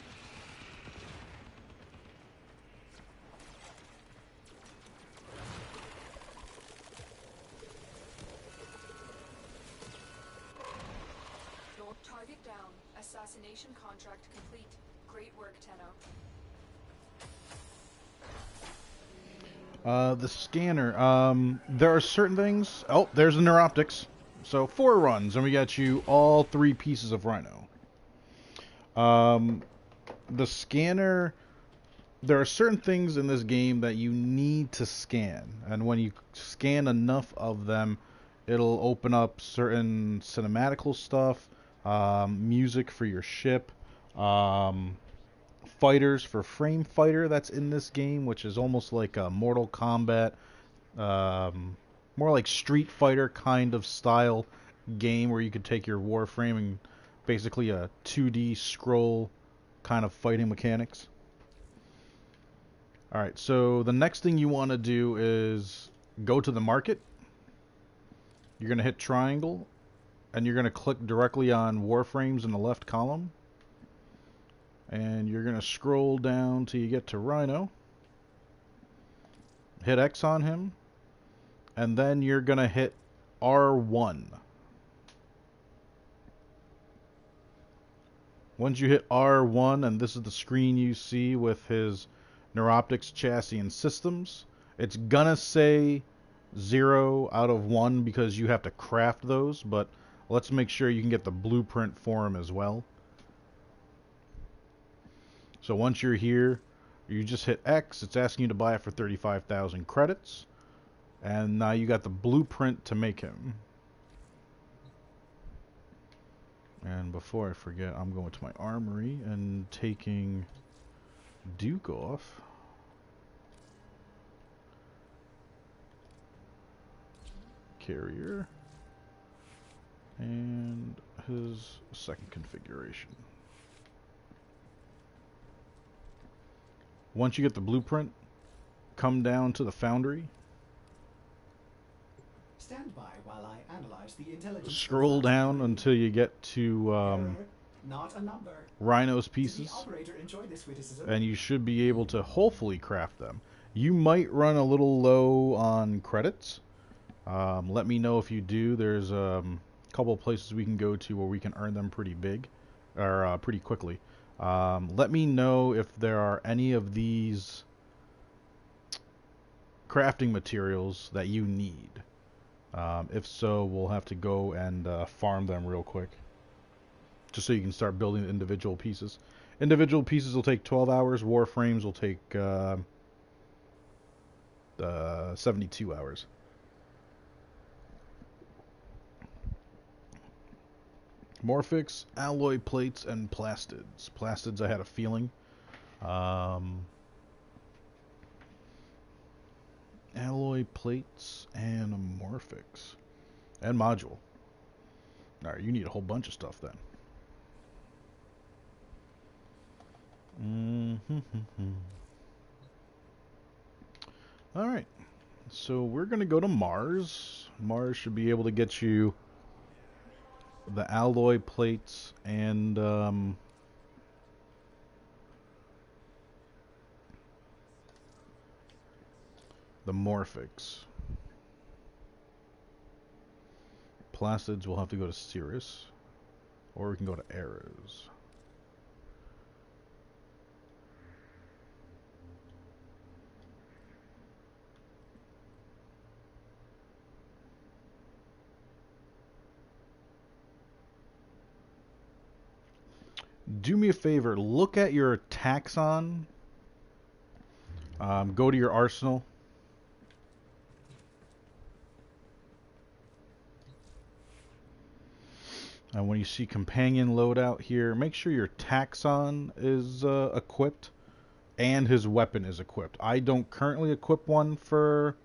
target down. Assassination contract complete. Great work, Tenno. The scanner. There are certain things. Oh, there's the neuroptics. So 4 runs, and we got you all 3 pieces of Rhino. The scanner. There are certain things in this game that you need to scan, and when you scan enough of them, it'll open up certain cinematical stuff, music for your ship, fighters for Frame Fighter that's in this game, which is almost like a Mortal Kombat, more like Street Fighter kind of style game where you could take your Warframe and basically a 2D scroll kind of fighting mechanics. Alright, so the next thing you want to do is go to the market. You're going to hit triangle, and you're going to click directly on Warframes in the left column. And you're going to scroll down till you get to Rhino. Hit X on him. And then you're going to hit R1. Once you hit R1, and this is the screen you see with his Neuroptics, Chassis, and Systems, it's gonna say 0 out of 1 because you have to craft those, but let's make sure you can get the blueprint for them as well. So once you're here, you just hit X. It's asking you to buy it for 35,000 credits, and now you got the blueprint to make him. And before I forget, I'm going to my armory and taking Duke off. Carrier. And his second configuration. Once you get the blueprint, come down to the foundry. Stand by while I analyze analyze the intelligence. scroll down until you get to Not a number. Rhino's Did the pieces, operator enjoy this witticism? and you should be able to hopefully craft them. You might run a little low on credits. Let me know if you do. There's a couple of places we can go to where we can earn them pretty big, or pretty quickly. Let me know if there are any of these crafting materials that you need. If so, we'll have to go and farm them real quick, just so you can start building the individual pieces. Individual pieces will take 12 hours. Warframes will take 72 hours. Morphics, alloy plates, and plastids. Plastids, I had a feeling. Alloy plates and morphics. And module. Alright, you need a whole bunch of stuff then. Alright. So we're going to go to Mars. Mars should be able to get you the alloy plates and the morphics. Plastids will have to go to Cirrus, or we can go to Eras. Do me a favor, look at your taxon. Go to your arsenal. And when you see companion loadout here, make sure your taxon is equipped and his weapon is equipped. I don't currently equip one for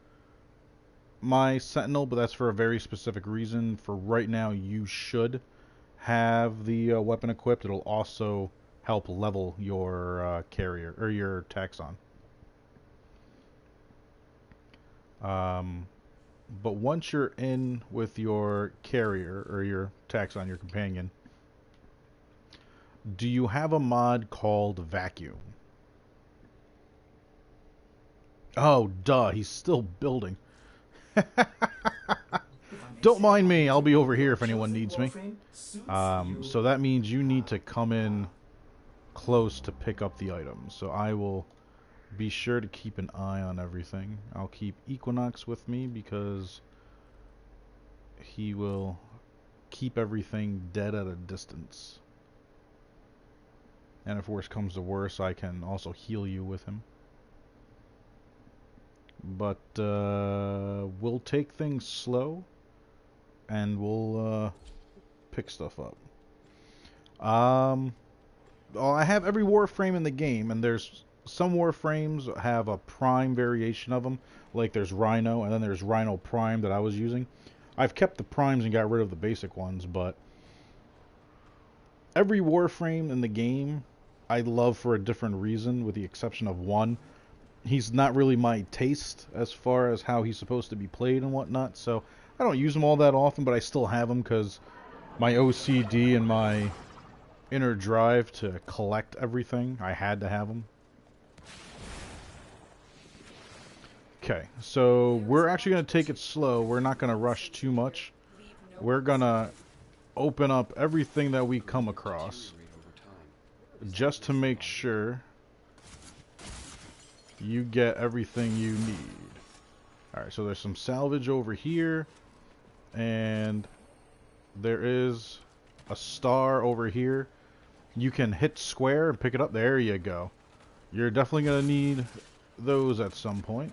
my sentinel, but that's for a very specific reason. For right now, you should have the weapon equipped. It'll also help level your carrier or your taxon. But once you're in with your carrier or your taxon, your companion, do you have a mod called vacuum? Oh, duh, he's still building. Don't mind me, I'll be over here if anyone needs me. So that means you need to come in close to pick up the items. So I will be sure to keep an eye on everything. I'll keep Equinox with me because he will keep everything dead at a distance. And if worse comes to worse, I can also heal you with him. But we'll take things slow and we'll pick stuff up. Well, I have every Warframe in the game, and there's some Warframes have a Prime variation of them. Like there's Rhino, and then there's Rhino Prime that I was using. I've kept the Primes and got rid of the basic ones, but every Warframe in the game I love for a different reason, with the exception of one. He's not really my taste as far as how he's supposed to be played and whatnot, so I don't use him all that often, but I still have him because my OCD and my inner drive to collect everything, I had to have him. Okay, so we're actually going to take it slow. We're not going to rush too much. We're going to open up everything that we come across just to make sure you get everything you need. Alright, so there's some salvage over here, and there is a star over here. You can hit square and pick it up. There you go. You're definitely going to need those at some point.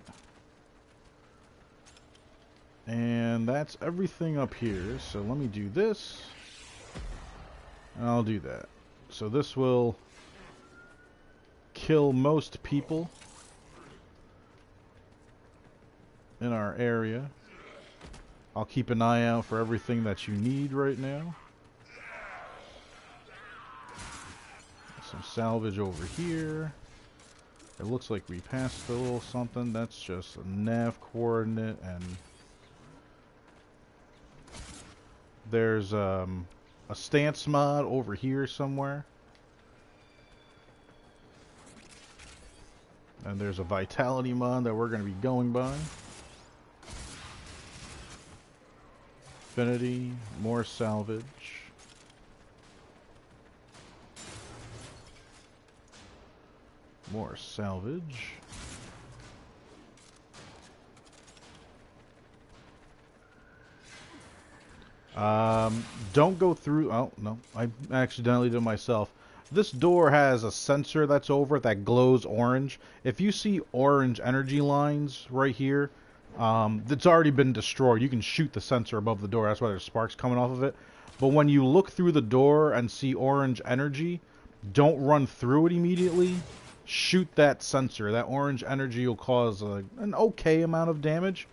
And that's everything up here. So let me do this. And I'll do that. So this will kill most people in our area. I'll keep an eye out for everything that you need right now. Some salvage over here. It looks like we passed a little something. That's just a nav coordinate and There's a stance mod over here somewhere. And there's a vitality mod that we're going to be going by. Affinity, more salvage. More salvage. Don't go through. Oh, no. I accidentally did it myself. This door has a sensor that's over it that glows orange. If you see orange energy lines right here, it's already been destroyed. You can shoot the sensor above the door. That's why there's sparks coming off of it. But when you look through the door and see orange energy, don't run through it immediately. Shoot that sensor. That orange energy will cause an okay amount of damage,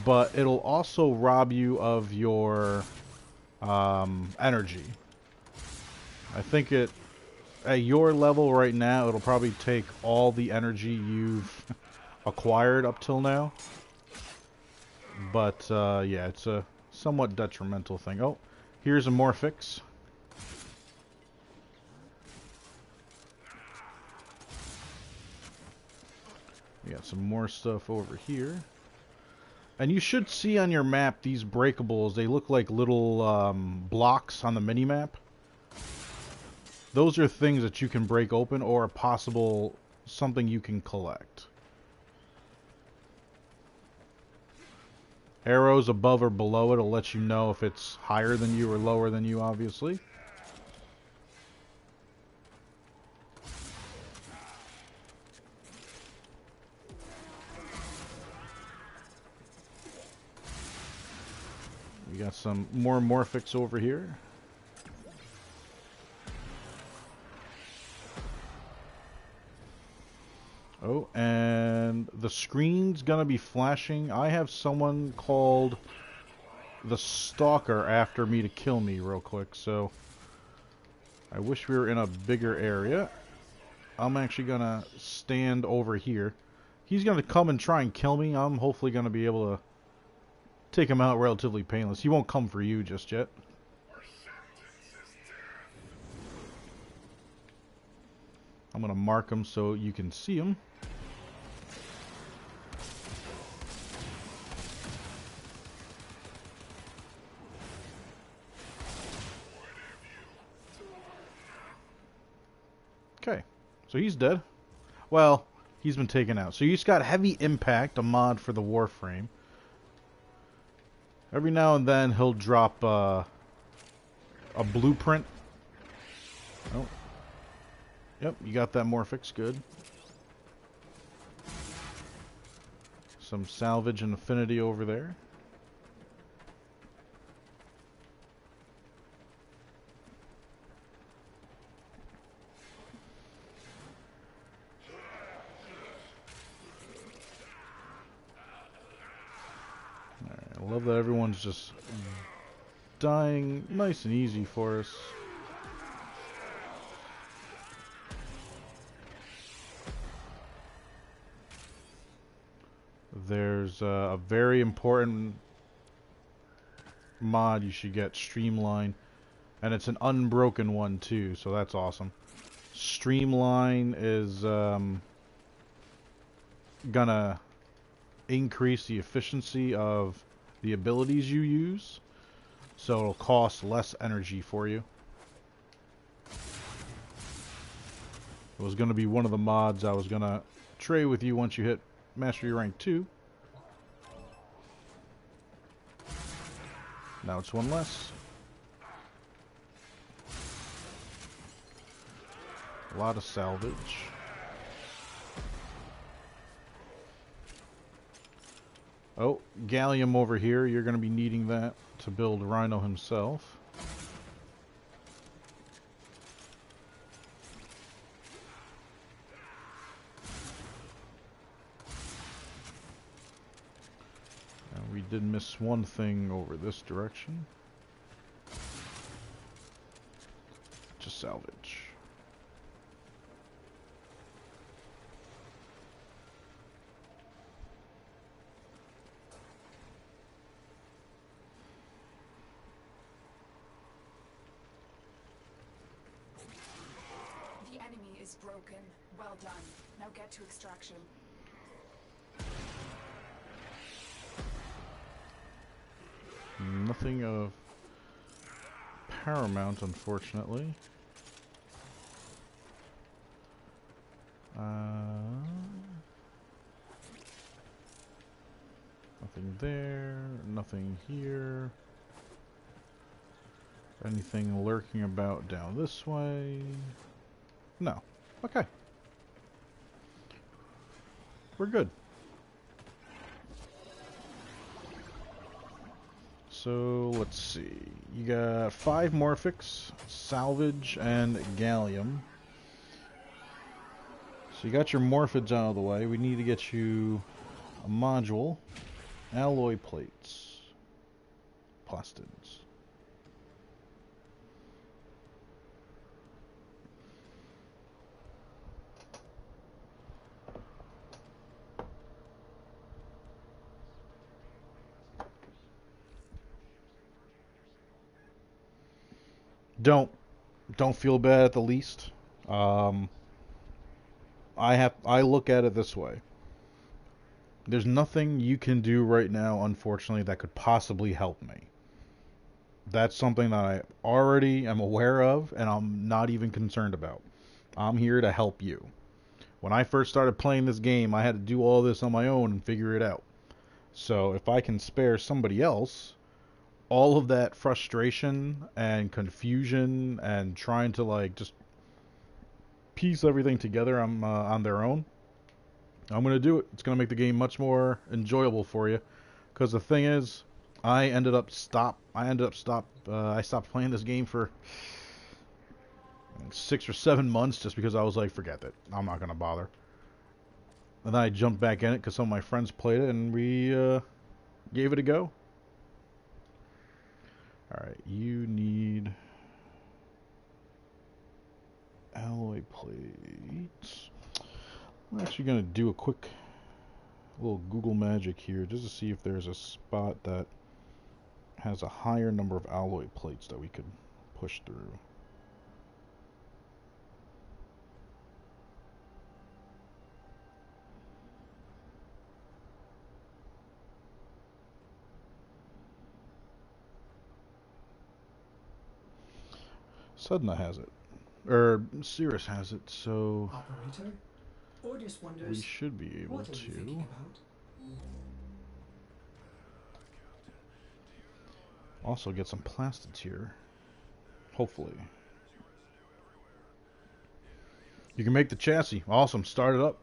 but it'll also rob you of your energy. I think at your level right now, it'll probably take all the energy you've acquired up till now. But yeah, it's a somewhat detrimental thing. Oh, here's a Morphix. We got some more stuff over here. And you should see on your map these breakables. They look like little blocks on the mini-map. Those are things that you can break open or possible something you can collect. Arrows above or below it will let you know if it's higher than you or lower than you, obviously. We got some more Morphix over here. Oh, and the screen's gonna be flashing. I have someone called the Stalker after me to kill me real quick, so I wish we were in a bigger area. I'm actually gonna stand over here. He's gonna come and try and kill me. I'm hopefully gonna be able to take him out relatively painless. He won't come for you just yet. I'm gonna mark him so you can see him. Okay, so he's dead. Well, he's been taken out. So you just got Heavy Impact, a mod for the Warframe. Every now and then he'll drop a blueprint. Oh. Yep, you got that Morphix, good. Some salvage and affinity over there. I love that everyone's just dying nice and easy for us. There's a very important mod you should get, Streamline. And it's an unbroken one too, so that's awesome. Streamline is gonna increase the efficiency of the abilities you use, so it'll cost less energy for you. It was going to be one of the mods I was going to trade with you once you hit Mastery Rank 2. Now it's one less. A lot of salvage. Oh, gallium over here. You're going to be needing that to build Rhino himself. And we did miss one thing over this direction. Just salvage. is broken. Well done. Now get to extraction. Nothing of paramount, unfortunately. Nothing there, nothing here. Anything lurking about down this way? No. Okay. We're good. So, let's see. You got 5 Morphics, Salvage, and Gallium. So you got your Morphids out of the way. We need to get you a module, alloy plates, plastids. Don't feel bad at the least. I look at it this way. There's nothing you can do right now, unfortunately, that could possibly help me. That's something that I already am aware of, and I'm not even concerned about. I'm here to help you. When I first started playing this game, I had to do all this on my own and figure it out. So if I can spare somebody else all of that frustration and confusion and trying to like just piece everything together on their own, I'm going to do it. It's going to make the game much more enjoyable for you. Because the thing is, I stopped playing this game for 6 or 7 months just because I was like, forget it. I'm not going to bother. And then I jumped back in it because some of my friends played it and we gave it a go. Alright, you need alloy plates. I'm actually going to do a quick little Google magic here just to see if there's a spot that has a higher number of alloy plates that we could push through. Sudna has it. Or Cirrus has it, so Operator? Ordis wonders, we should be able what are you thinking to. about? Also get some plastids here. Hopefully. You can make the chassis. Awesome. Start it up.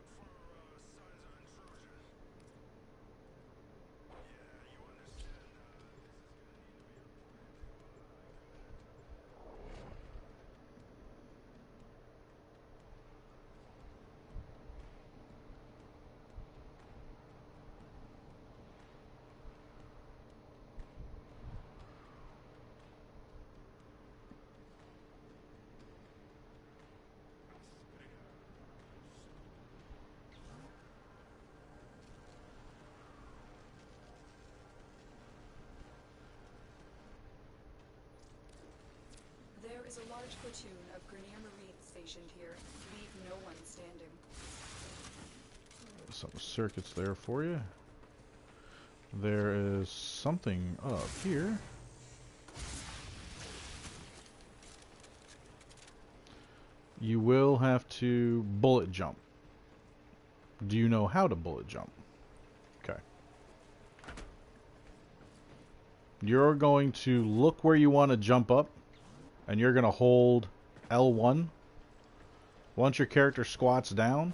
There is a large platoon of Grenier Marines stationed here. Leave no one standing. Some circuits there for you. There is something up here. You will have to bullet jump. Do you know how to bullet jump? Okay. You're going to look where you want to jump up, and you're going to hold L1. Once your character squats down,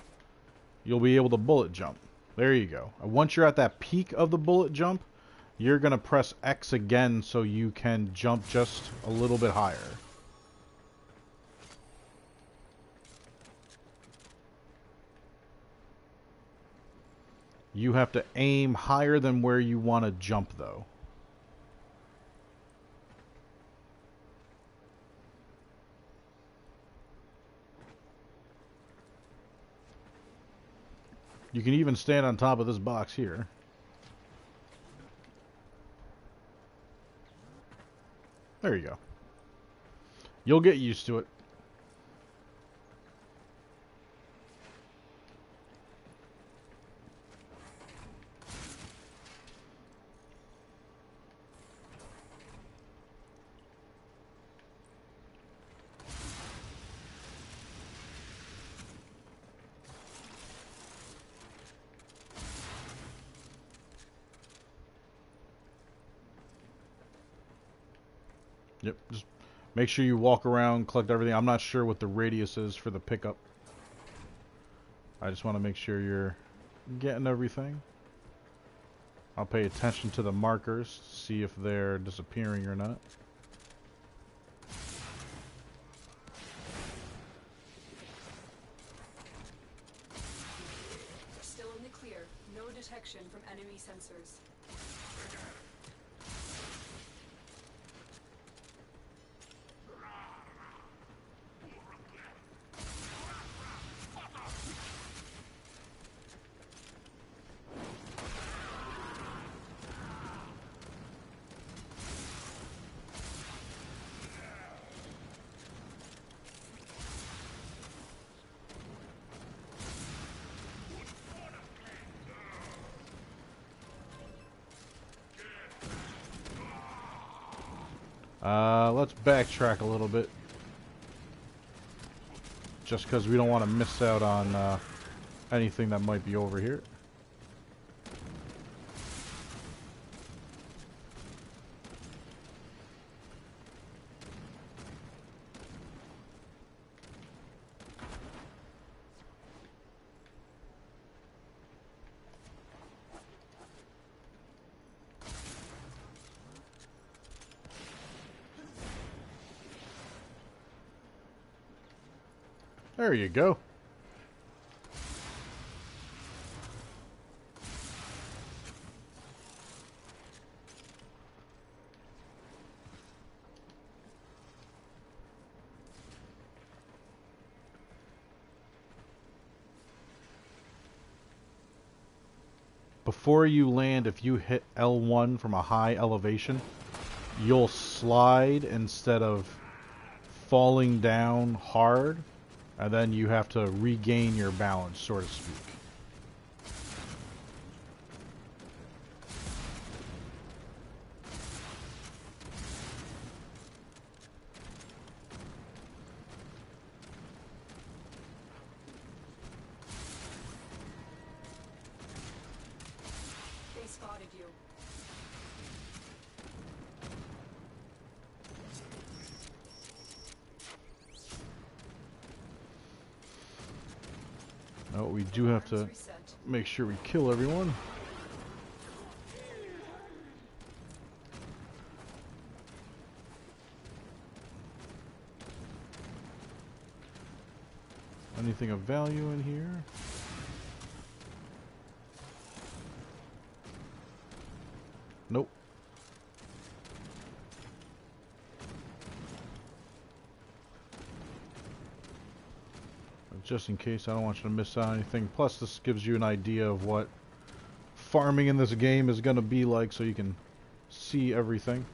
you'll be able to bullet jump. There you go. And once you're at that peak of the bullet jump, you're going to press X again so you can jump just a little bit higher. You have to aim higher than where you want to jump, though. You can even stand on top of this box here. There you go. You'll get used to it. Yep. Just make sure you walk around, collect everything. I'm not sure what the radius is for the pickup. I just want to make sure you're getting everything. I'll pay attention to the markers, see if they're disappearing or not. We're still in the clear. No detection from enemy sensors. Let's backtrack a little bit. Just because we don't want to miss out on anything that might be over here. There you go. Before you land, if you hit L1 from a high elevation, you'll slide instead of falling down hard. And then you have to regain your balance, so to speak. They spotted you. Oh, we do have to make sure we kill everyone. Anything of value in here? Nope. Just in case, I don't want you to miss out on anything. Plus, this gives you an idea of what farming in this game is going to be like, so you can see everything.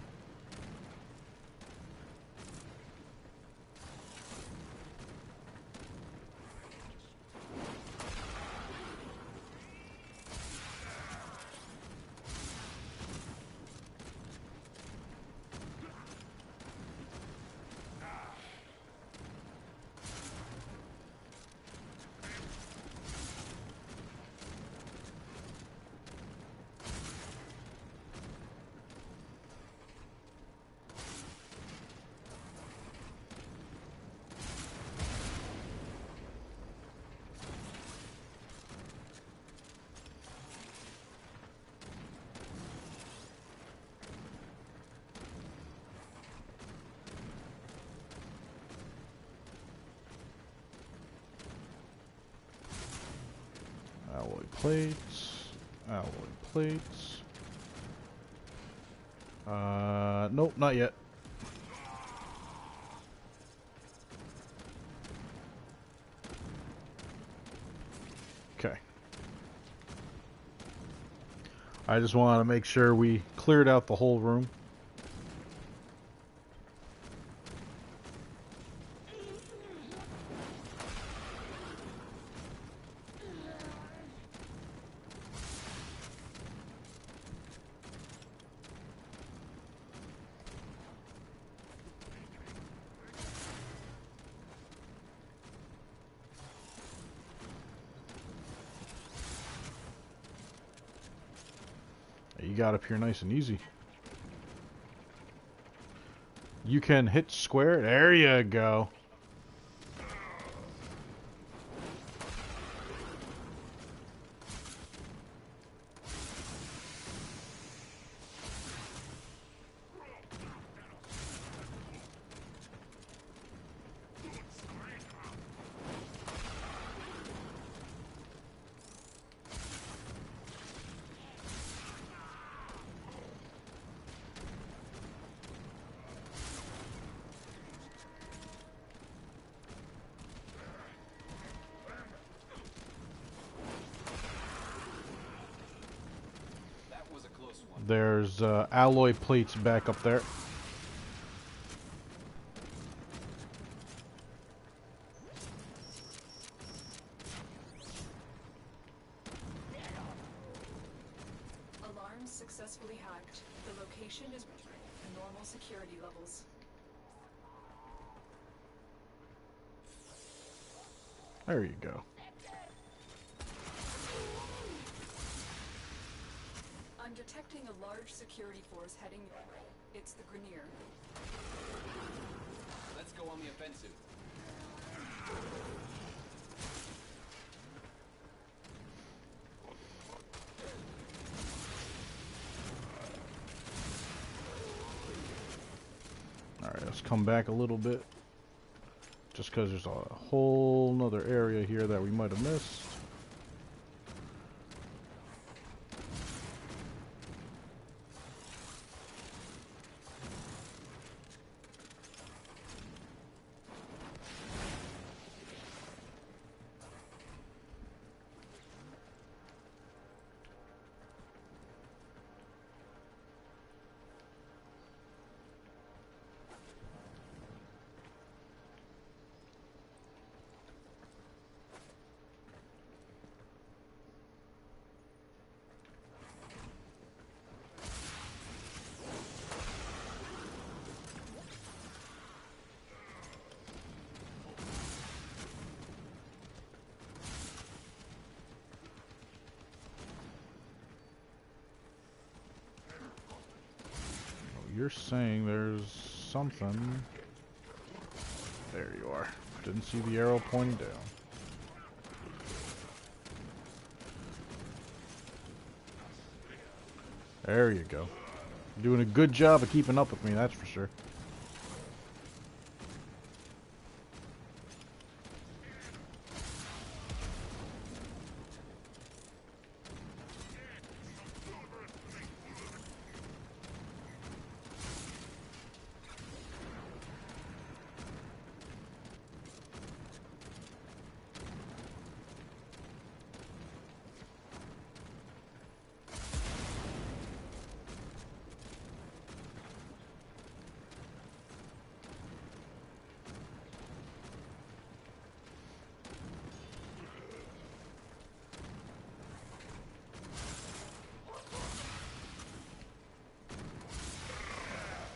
Alloy plates. Alloy plates. Nope, not yet. Okay. I just want to make sure we cleared out the whole room. You got up here nice and easy. You can hit square. There you go. That was a close one. There's alloy plates back up there. Alarms successfully hacked. The location is normal security levels. There you go. I'm detecting a large security force heading your way. It's the Grenier. Let's go on the offensive. Alright, let's come back a little bit. Just because there's a whole nother area here that we might have missed. You're saying there's something. There you are. Didn't see the arrow pointing down. There you go. You're doing a good job of keeping up with me, that's for sure.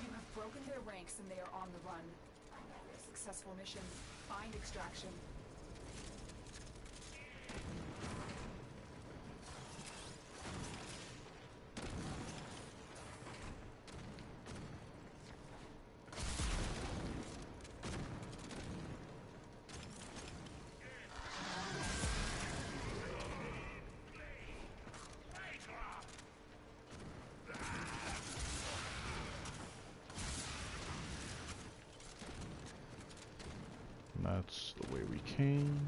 You have broken their ranks and they are on the run. Successful mission. Find extraction. That's the way we came.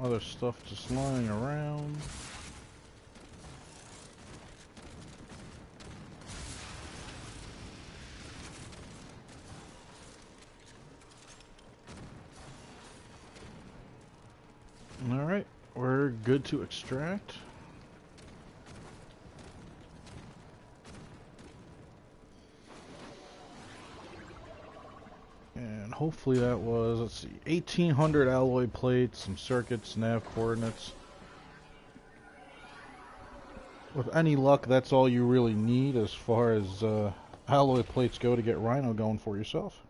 other stuff just lying around. Alright, we're good to extract. And hopefully that was, let's see, 1800 alloy plates, some circuits, nav coordinates. With any luck, that's all you really need as far as alloy plates go to get Rhino going for yourself.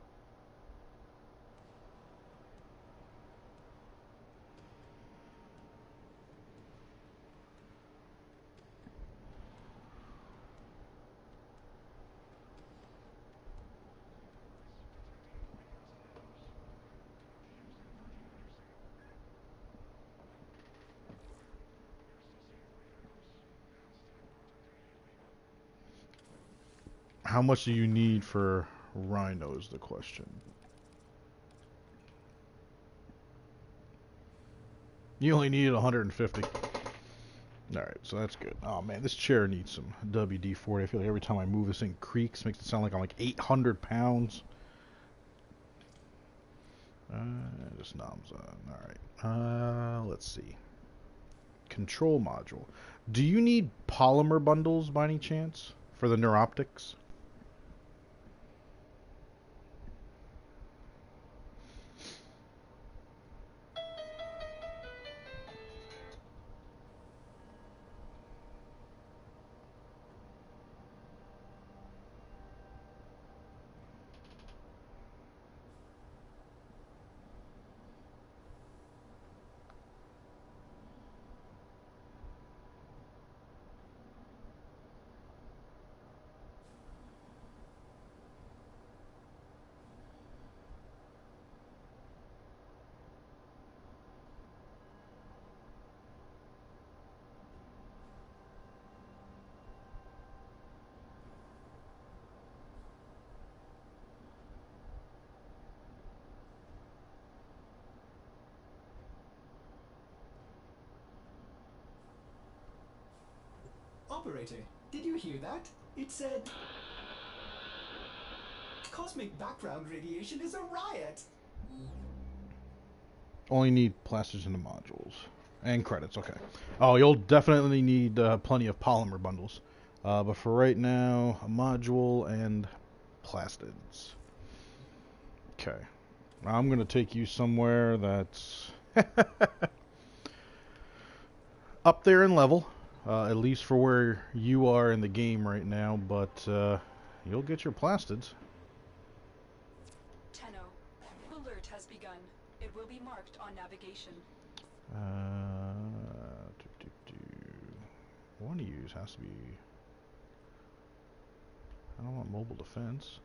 How much do you need for Rhino is the question. You only needed 150. Alright, so that's good. Oh man, this chair needs some WD-40. I feel like every time I move this thing creaks, makes it sound like I'm like 800 pounds. Just noms on. Alright. Let's see. Control module. Do you need polymer bundles by any chance for the neuroptics? Operator, did you hear that? It said... Cosmic background radiation is a riot! Only need plastics in the modules. And credits, okay. Oh, you'll definitely need plenty of polymer bundles. But for right now, a module and plastids. Okay. I'm going to take you somewhere that's up there in level. At least for where you are in the game right now. But you'll get your plastids. Tenno, alert has begun. It will be marked on navigation. One to use has to be... I don't want mobile defense.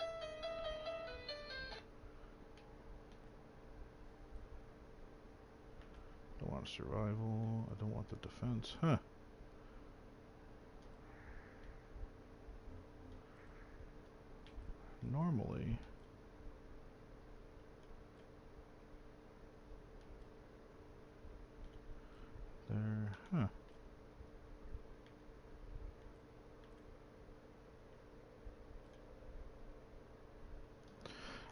Don't want survival. I don't want the defense. Huh. Normally... There... Huh.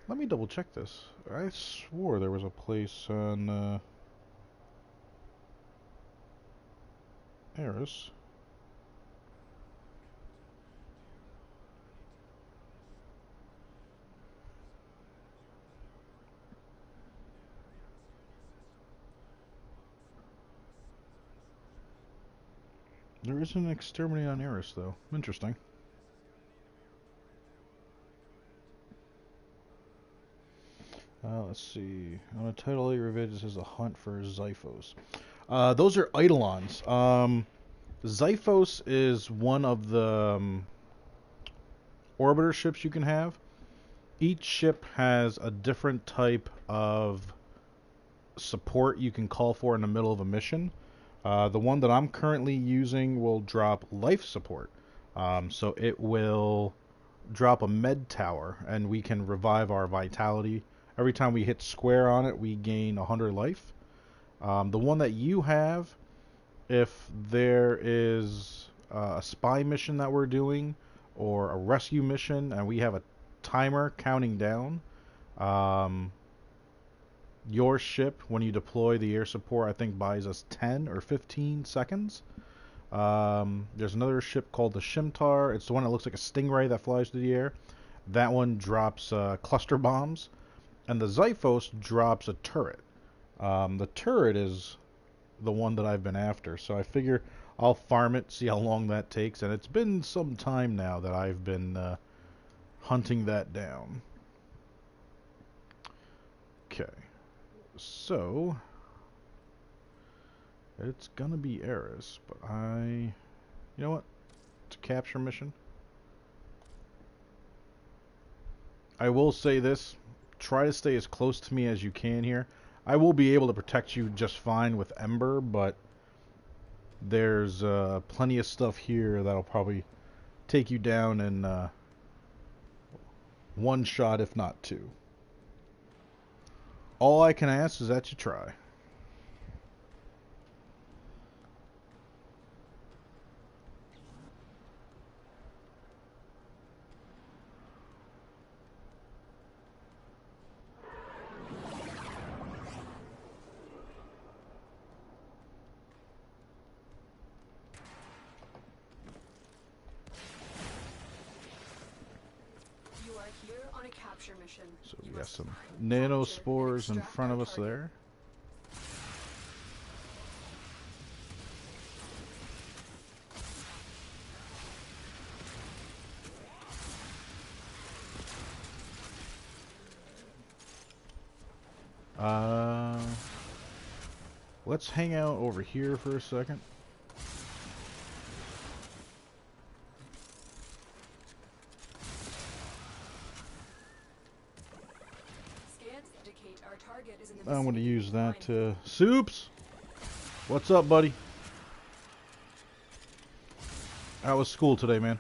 Let me double check this. I swore there was a place on Eris. There isn't an exterminate on Eris, though. Interesting. Let's see. On a title, your revision says a hunt for Xiphos. Those are Eidolons. Xiphos is one of the orbiter ships you can have. Each ship has a different type of support you can call for in the middle of a mission. The one that I'm currently using will drop life support. So it will drop a med tower, and we can revive our vitality. Every time we hit square on it, we gain 100 life. The one that you have, if there is a spy mission that we're doing or a rescue mission and we have a timer counting down, your ship, when you deploy the air support, I think buys us 10 or 15 seconds. There's another ship called the Shimtar. It's the one that looks like a stingray that flies through the air. That one drops cluster bombs. And the Xiphos drops a turret. The turret is the one that I've been after. So I figure I'll farm it, see how long that takes. And it's been some time now that I've been hunting that down. Okay. So it's gonna be Eris, but you know what? It's a capture mission. I will say this, try to stay as close to me as you can here. I will be able to protect you just fine with Ember, but there's plenty of stuff here that'll probably take you down in one shot, if not two. All I can ask is that you try. Mission. So we got some nanospores in front of us there. Let's hang out over here for a second. I'm going to use that to... Soups! What's up, buddy? How was school today, man?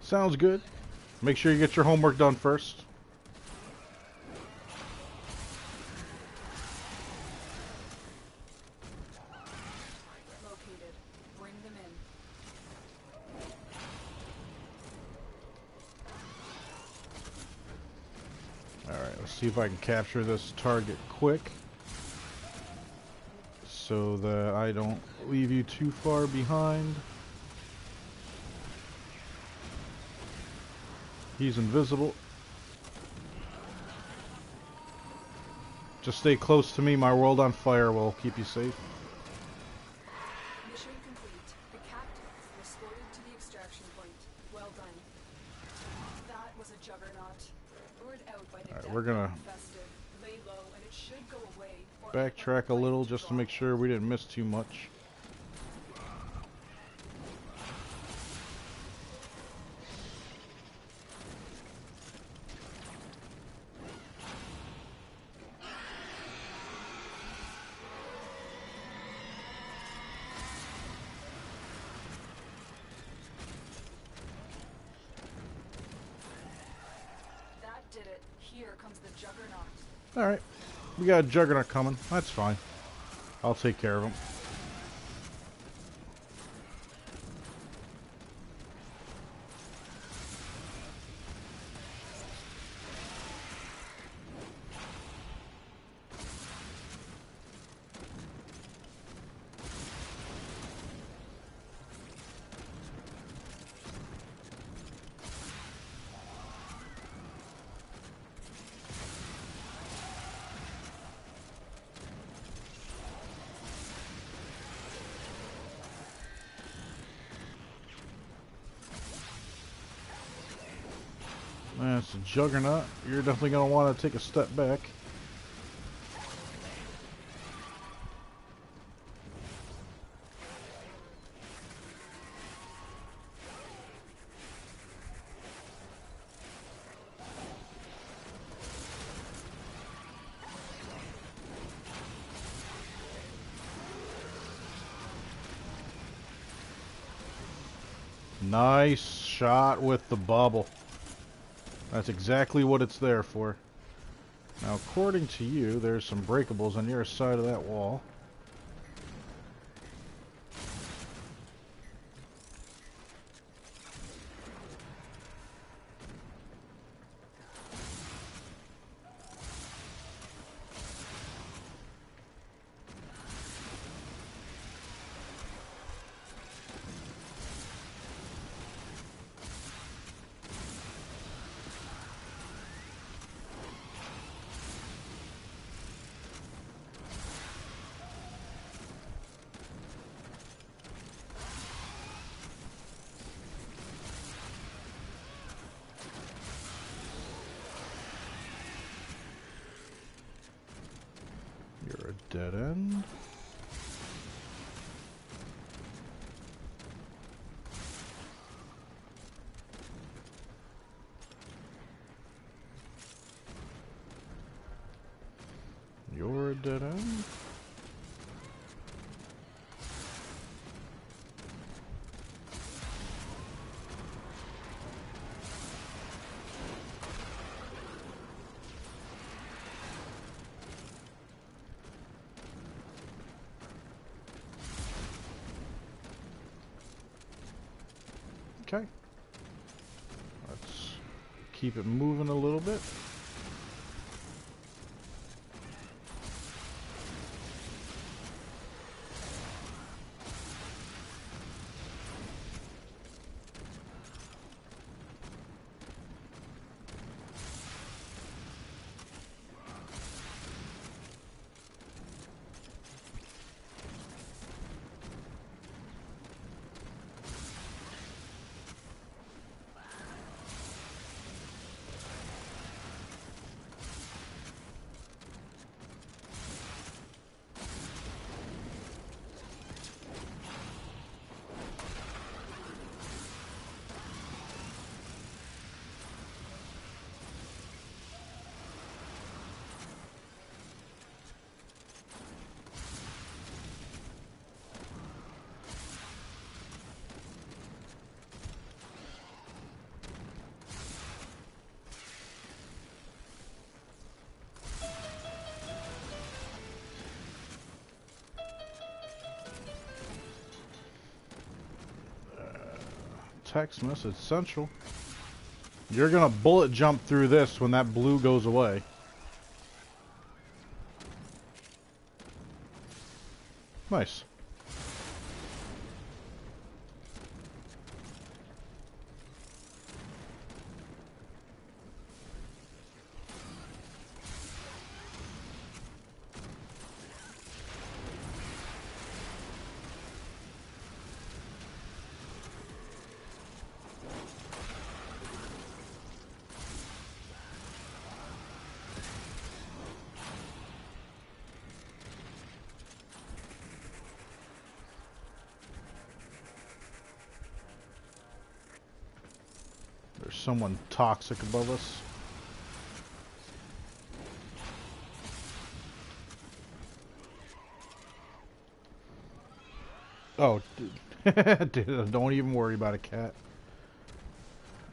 Sounds good. Make sure you get your homework done first. Located. Bring them in. Alright, let's see if I can capture this target quick, so that I don't leave you too far behind. He's invisible. Just stay close to me. My world on fire will keep you safe. Mission complete. The captives escorted to the extraction point. Well done. That was a juggernaut. Lured out by the Alright, we're gonna lay low and it should go away. backtrack a little just to make sure we didn't miss too much. Did it. Here comes the juggernaut. Alright, we got a juggernaut coming. That's fine. I'll take care of him. That's a juggernaut. You're definitely going to want to take a step back. Nice shot with the bubble. That's exactly what it's there for. Now, according to you, there's some breakables on your side of that wall. You're a dead end. You're a dead end. Okay. Let's keep it moving a little bit. Text message central. You're gonna bullet jump through this when that blue goes away. Nice. There's someone toxic above us. Oh, dude, don't even worry about a cat.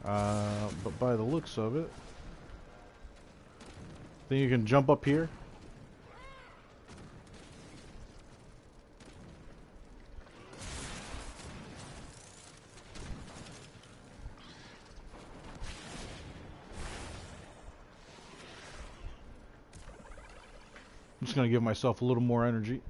But by the looks of it, think you can jump up here? I'm just gonna give myself a little more energy.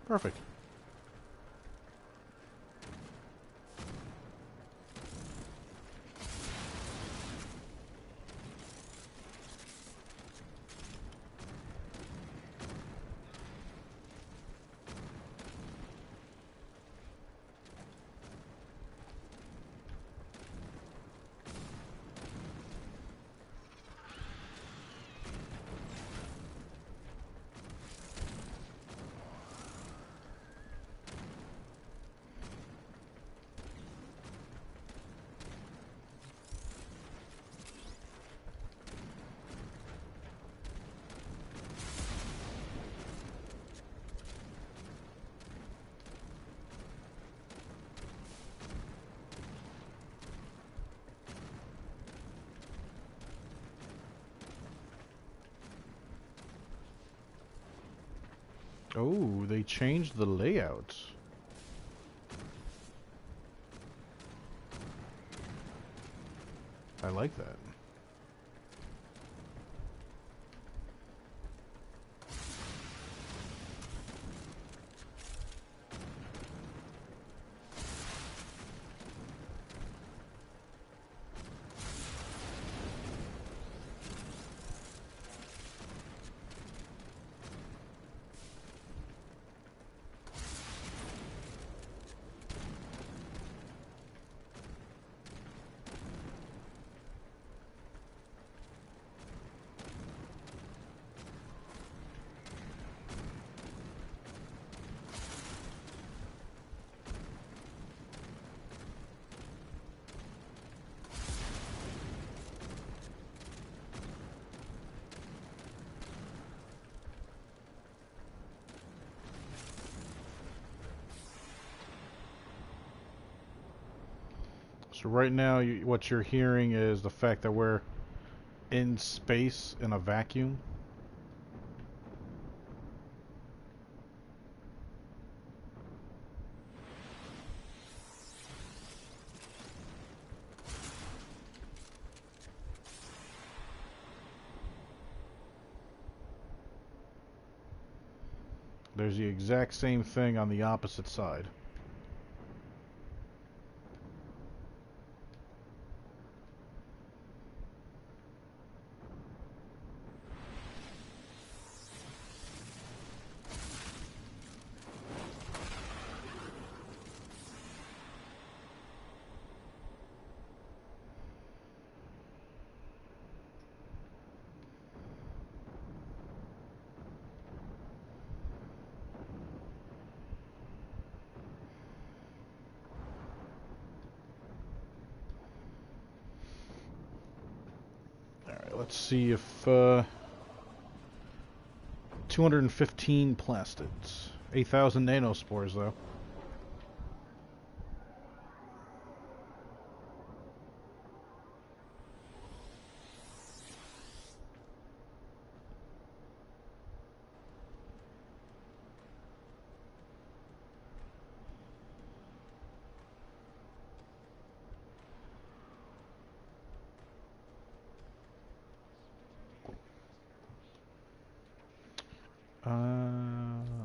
Perfect. Oh, they changed the layout. I like that. So right now, what you're hearing is the fact that we're in space in a vacuum. There's the exact same thing on the opposite side. Alright, let's see if 215 plastids. 8,000 nanospores though.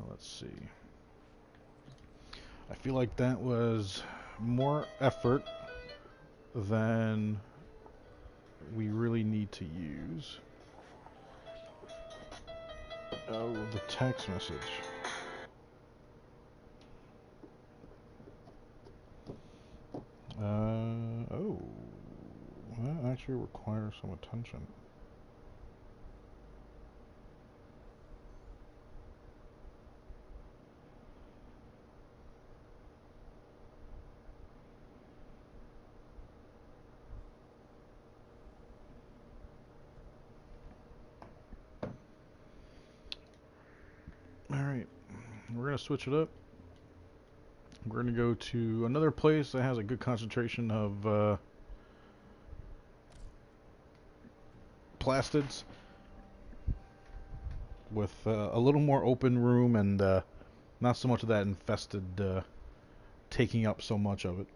Let's see. I feel like that was more effort than we really need to use. Oh, the text message. Oh. That actually requires some attention. Alright, we're going to switch it up. We're going to go to another place that has a good concentration of plastids with a little more open room and not so much of that infested taking up so much of it.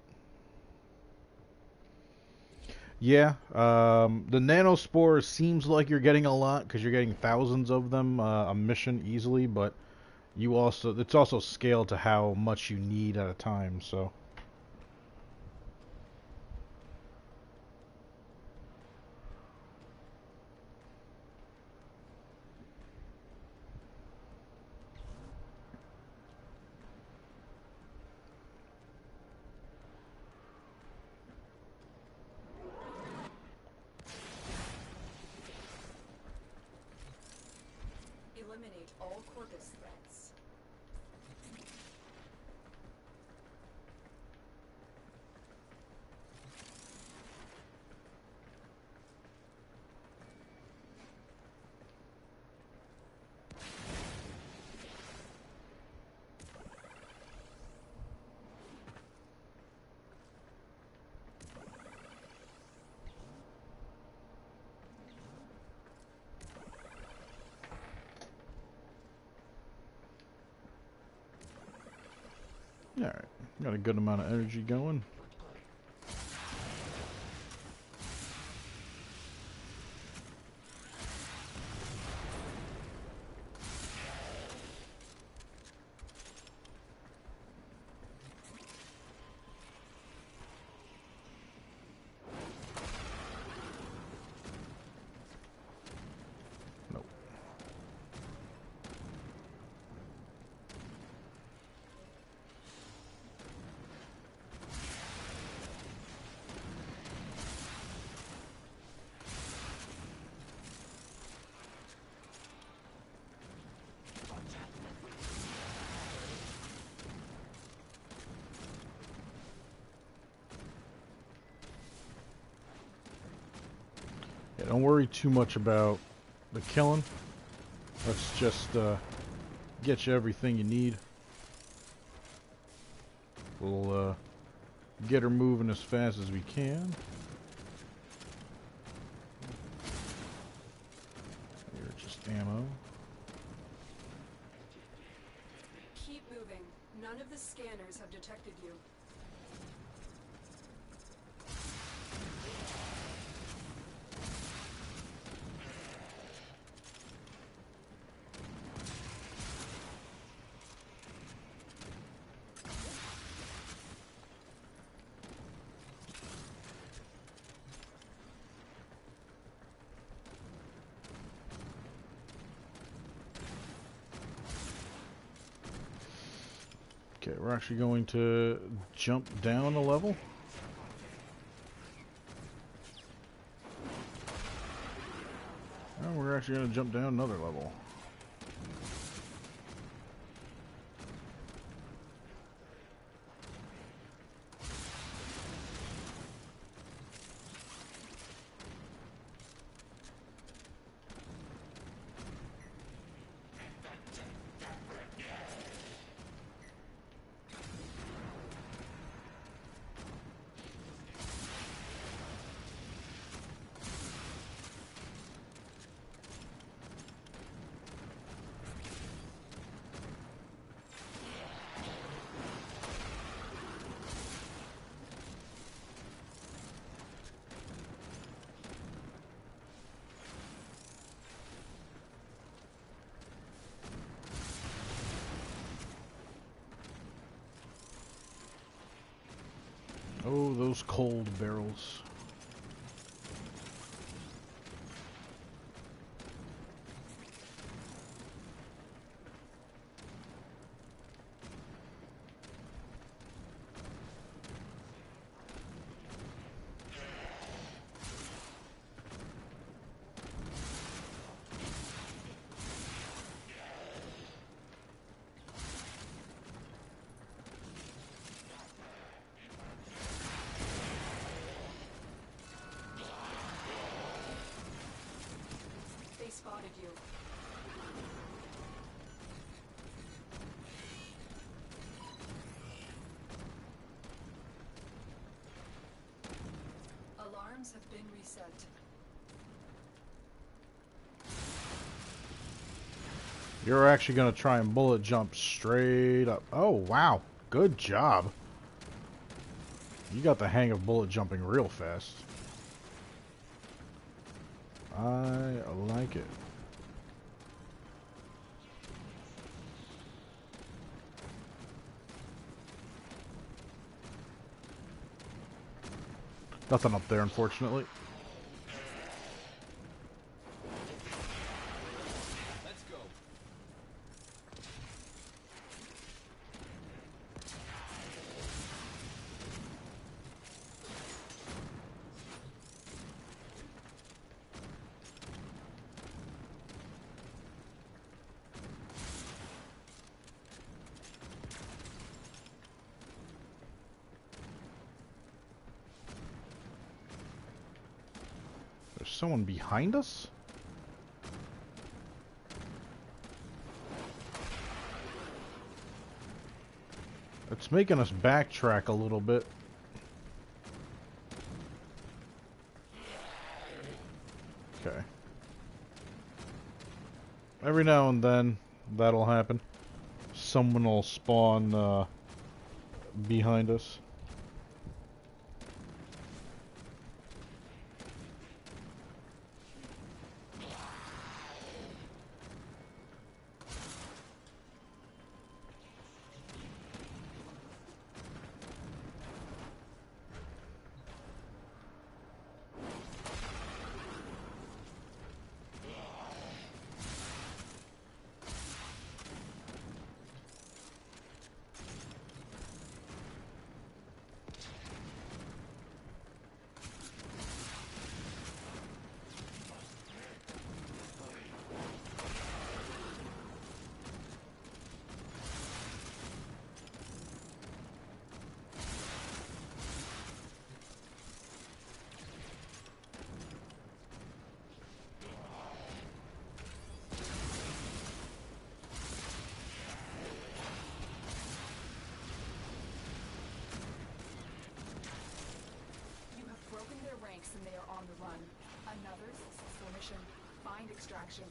Yeah, the nanospore seems like you're getting a lot because you're getting thousands of them a mission easily, but it's also scaled to how much you need at a time, so. Eliminate all Corvus threats. Alright, got a good amount of energy going. Yeah, don't worry too much about the killing. Let's just get you everything you need. We'll get her moving as fast as we can. Here's just ammo. Keep moving. None of the scanners have detected you. Okay, we're actually going to jump down a level. And we're actually going to jump down another level. Oh, those cold barrels. They spotted you. Alarms have been reset. You're actually going to try and bullet jump straight up. Oh, wow. Good job. You got the hang of bullet jumping real fast. I like it. Nothing up there, unfortunately. Let's go. There's someone behind us? It's making us backtrack a little bit. Okay. Every now and then, that'll happen. Someone will spawn behind us. And they are on the run. Another successful mission. Find extraction.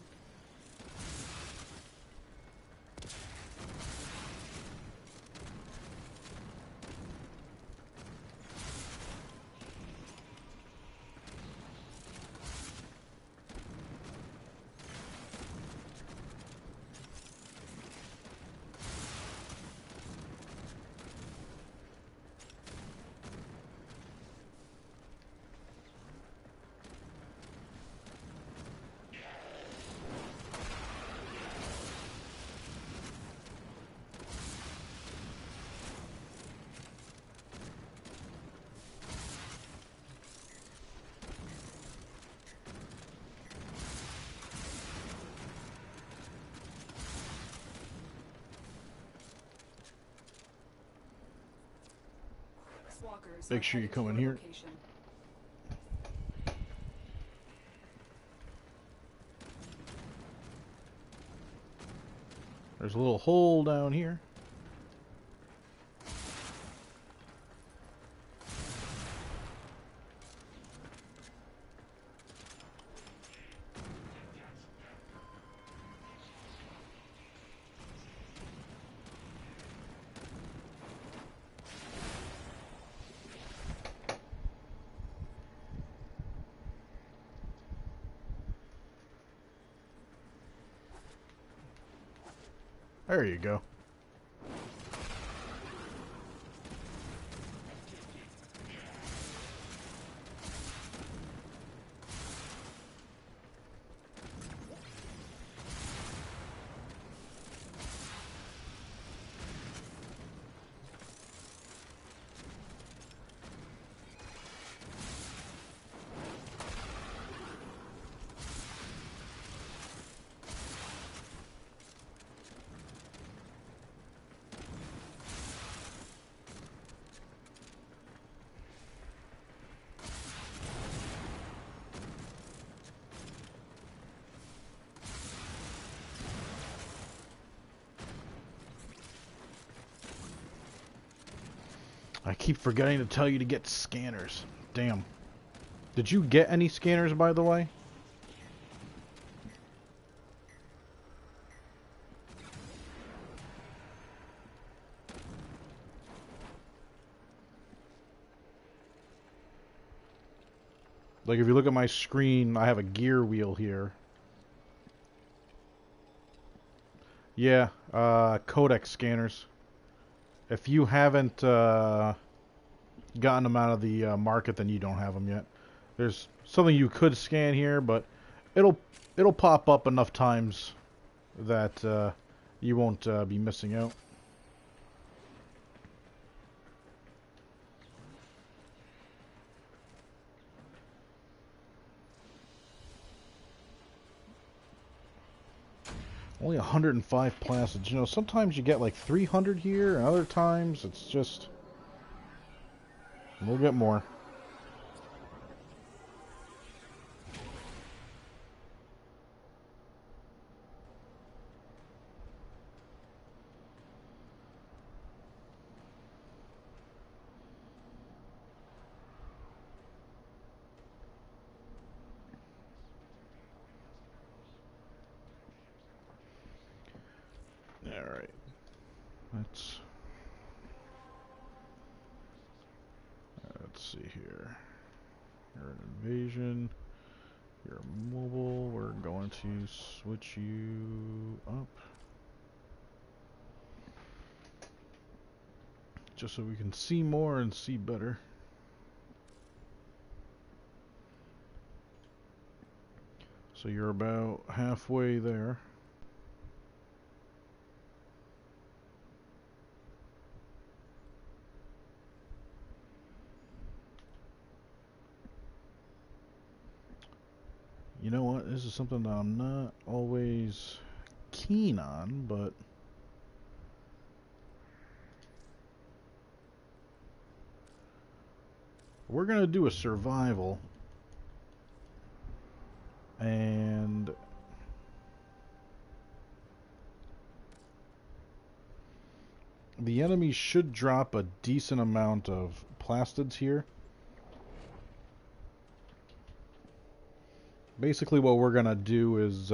Make sure you come in here. There's a little hole down here. There you go. I keep forgetting to tell you to get scanners. Damn. Did you get any scanners, by the way? Like, if you look at my screen, I have a gear wheel here. Yeah, codec scanners. If you haven't gotten them out of the market, then you don't have them yet. There's something you could scan here, but it'll pop up enough times that you won't be missing out. Only 105 plastids. You know, sometimes you get like 300 here, and other times it's just... We'll get more. Alright. Let's... You're an invasion. You're mobile. We're going to switch you up. Just so we can see more and see better. So you're about halfway there. You know what? This is something that I'm not always keen on, but we're going to do a survival. And the enemy should drop a decent amount of plastids here. Basically what we're going to do is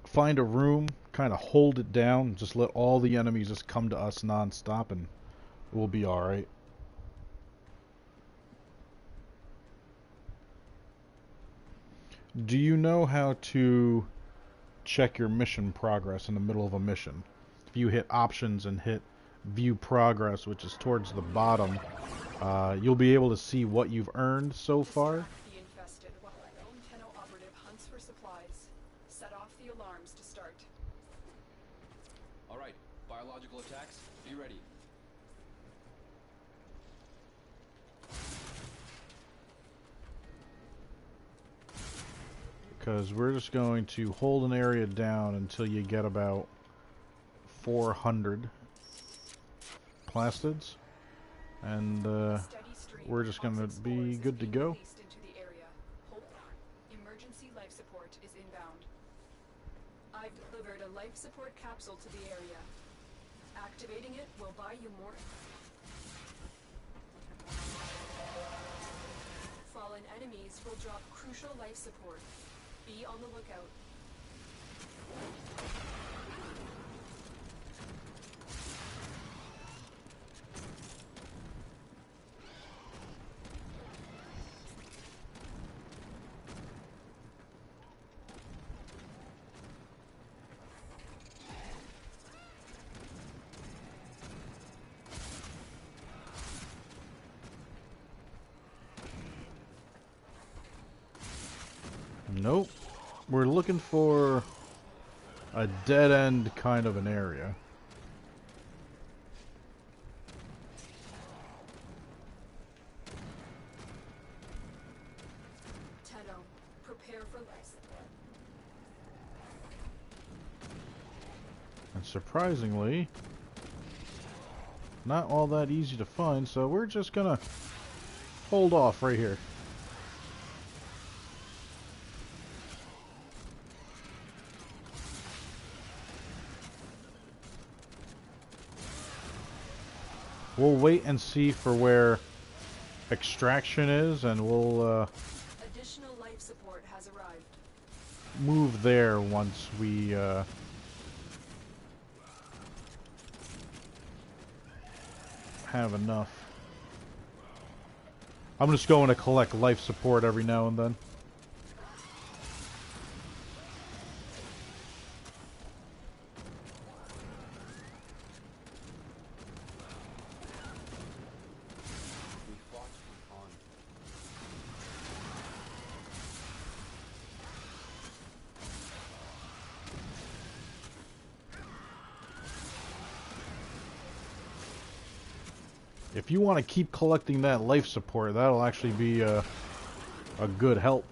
find a room, kind of hold it down, just let all the enemies just come to us non-stop, and we'll be alright. Do you know how to check your mission progress in the middle of a mission? If you hit options and hit view progress, which is towards the bottom, you'll be able to see what you've earned so far. The infested while our own Tenno operative hunts for supplies. Set off the alarms to start. All right, biological attacks, be ready. Because we're just going to hold an area down until you get about 400 plastids, and we're just going to be good to go. Emergency life support is inbound. I've delivered a life support capsule to the area. Activating it will buy you more. Fallen enemies will drop crucial life support. Be on the lookout. Nope. We're looking for a dead end kind of an area. Tenno, prepare for life. And surprisingly, not all that easy to find, so we're just gonna hold off right here. We'll wait and see for where extraction is, and we'll Additional life support has arrived. move there once we have enough. I'm just going to collect life support every now and then. We fought on. If you want to keep collecting that life support, that'll actually be a good help.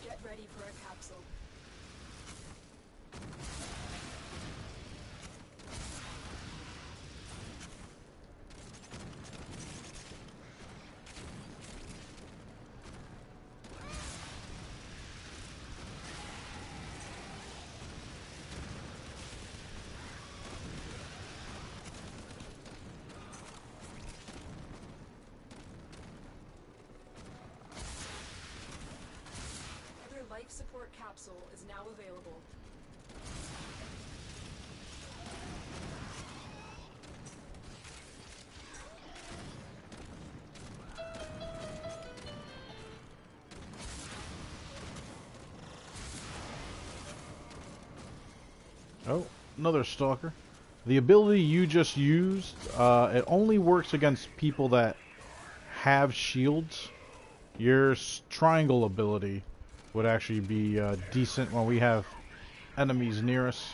Get ready for a capsule. life support capsule is now available. Oh, another stalker. The ability you just used, it only works against people that have shields. Your triangle ability would actually be decent when we have enemies near us.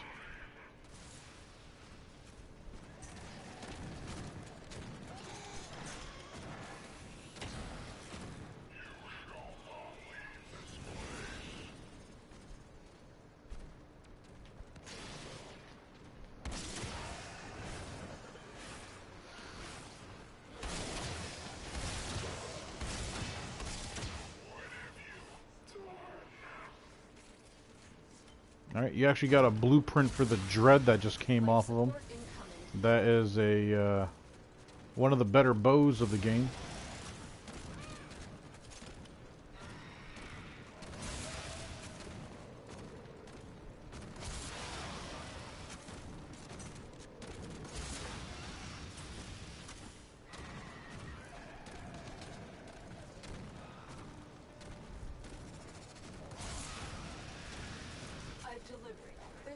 Alright, you actually got a blueprint for the dread that just came off of him. That is a one of the better bows of the game.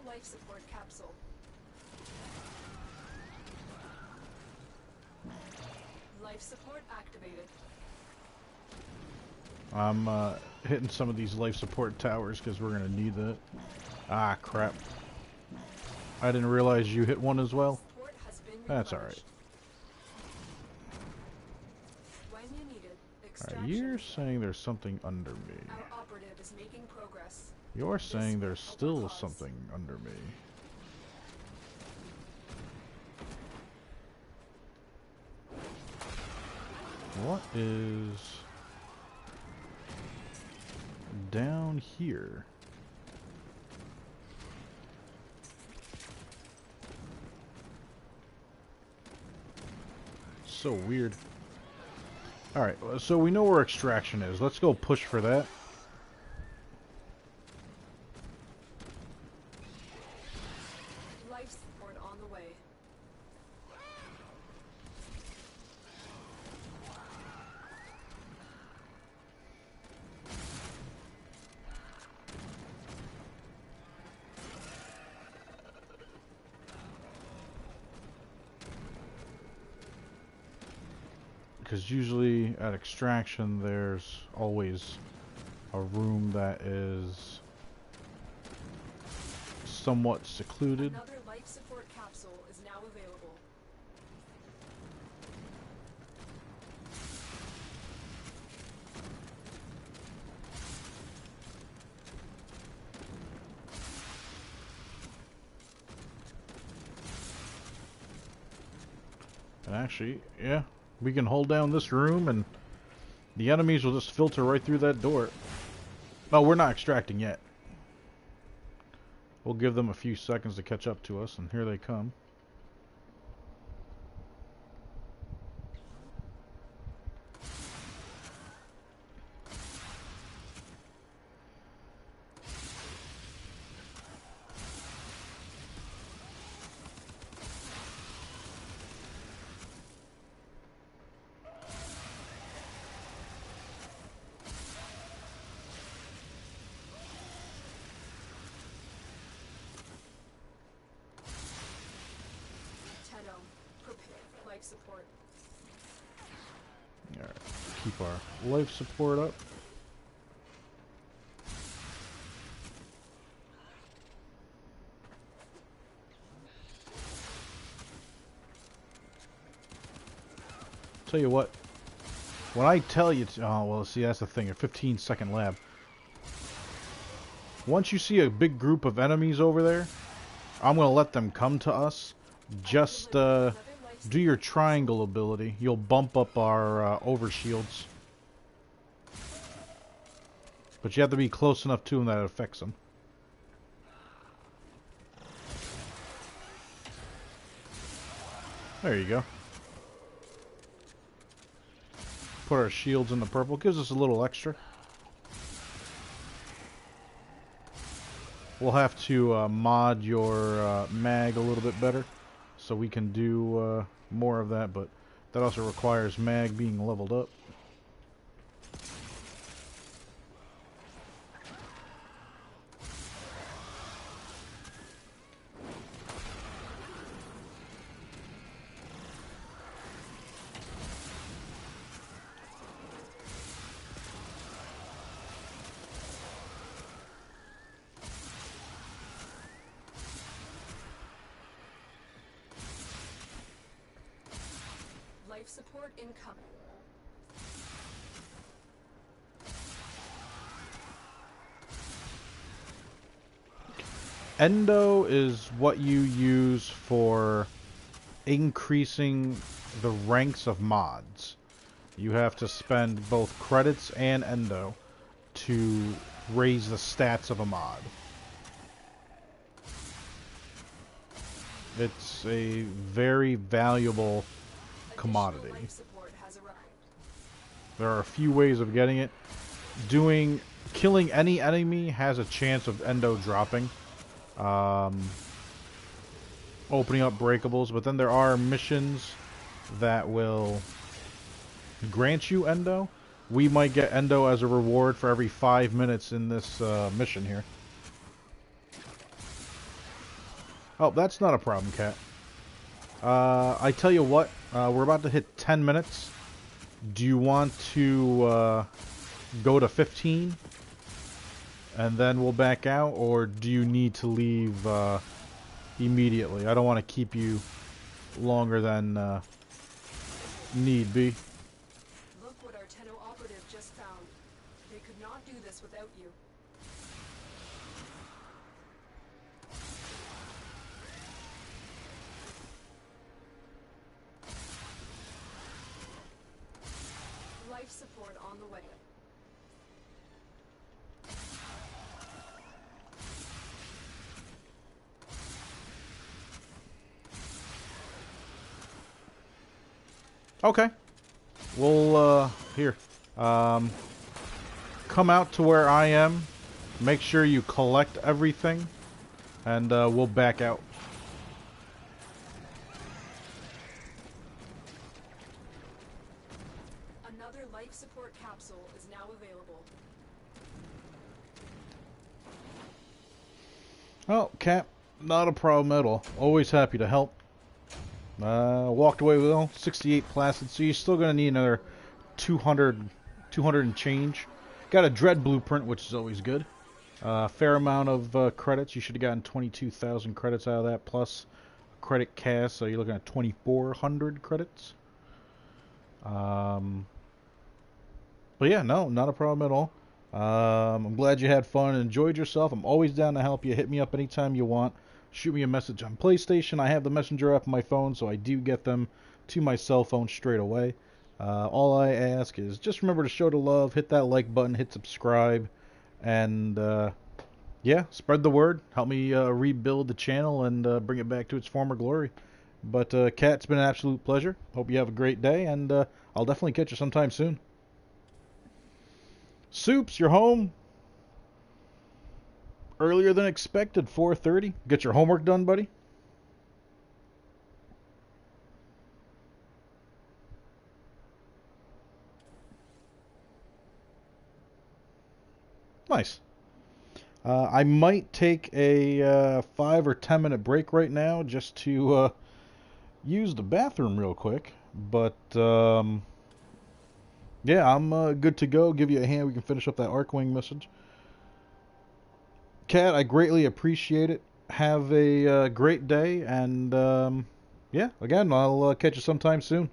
Life support capsule. Life support activated. I'm hitting some of these life support towers because we're going to need that. Ah, crap. I didn't realize you hit one as well. That's alright. When you need it, Alright, you're saying there's something under me. Our operative is making progress. You're saying there's still something under me. What is down here? So weird. Alright, so we know where extraction is. Let's go push for that. Life support on the way. Because usually at extraction there's always a room that is somewhat secluded. Another life support capsule is now available. And actually, yeah, we can hold down this room and the enemies will just filter right through that door. No, we're not extracting yet. We'll give them a few seconds to catch up to us, and here they come. Support. Alright, keep our life support up. Tell you what, when I tell you to, oh well, see, that's the thing, a 15-second lab. Once you see a big group of enemies over there, I'm gonna let them come to us. Just do your triangle ability. You'll bump up our overshields. But you have to be close enough to them that it affects them. There you go. Put our shields in the purple. Gives us a little extra. we'll have to mod your mag a little bit better, so we can do more of that. But that also requires mag being leveled up. Life support incoming. Endo is what you use for increasing the ranks of mods. You have to spend both credits and endo to raise the stats of a mod. It's a very valuable commodity. Additional life support has arrived. There are a few ways of getting it. Killing any enemy has a chance of endo dropping. Opening up breakables, but then there are missions that will grant you endo. We might get endo as a reward for every 5 minutes in this mission here. Oh, that's not a problem, Cat. I tell you what, we're about to hit 10 minutes. Do you want to go to 15? And then we'll back out, or do you need to leave immediately? I don't want to keep you longer than need be. Look what our Tenno operative just found. They could not do this without you. Life support on the way. Okay. We'll, here. Come out to where I am. Make sure you collect everything. And, we'll back out. Another life support capsule is now available. Oh, Cap, not a problem at all. Always happy to help. Walked away with 68 placid, so you're still going to need another 200 and change. Got a Dread blueprint, which is always good. Fair amount of credits. You should have gotten 22,000 credits out of that, plus credit cast, so you're looking at 2,400 credits. But yeah, no, not a problem at all. I'm glad you had fun and enjoyed yourself. I'm always down to help you. Hit me up anytime you want. Shoot me a message on PlayStation. I have the Messenger app on my phone, so I do get them to my cell phone straight away. All I ask is just remember to show the love, hit that like button, hit subscribe, and yeah, spread the word. Help me rebuild the channel and bring it back to its former glory. But Kat, it's been an absolute pleasure. Hope you have a great day, and I'll definitely catch you sometime soon. Soups, you're home. Earlier than expected, 4:30. Get your homework done, buddy? Nice. I might take a 5 or 10 minute break right now just to use the bathroom real quick. But yeah, I'm good to go. Give you a hand. We can finish up that Arcwing message. Kat, I greatly appreciate it. Have a great day, and yeah, again, I'll catch you sometime soon.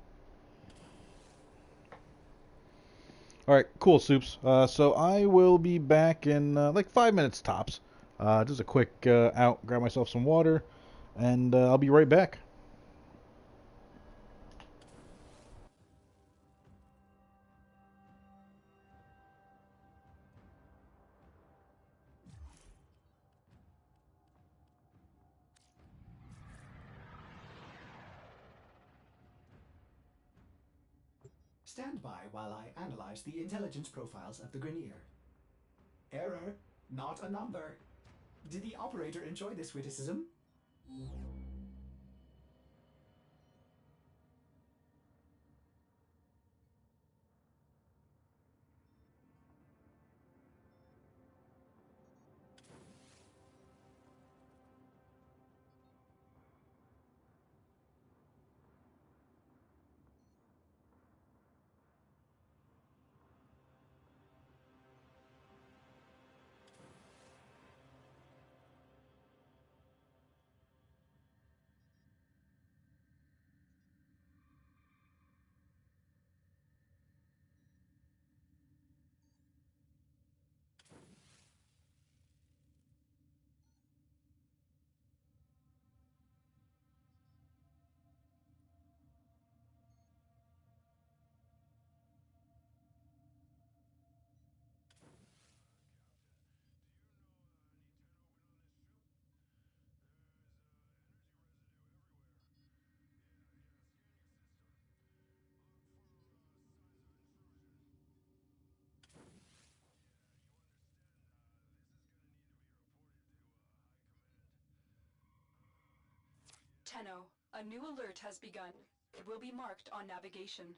Alright, cool, Soups. So I will be back in like 5 minutes tops. Just a quick out, grab myself some water, and I'll be right back. Stand by while I analyze the intelligence profiles of the Grineer. Error, not a number. Did the operator enjoy this witticism? Tenno, a new alert has begun. It will be marked on navigation.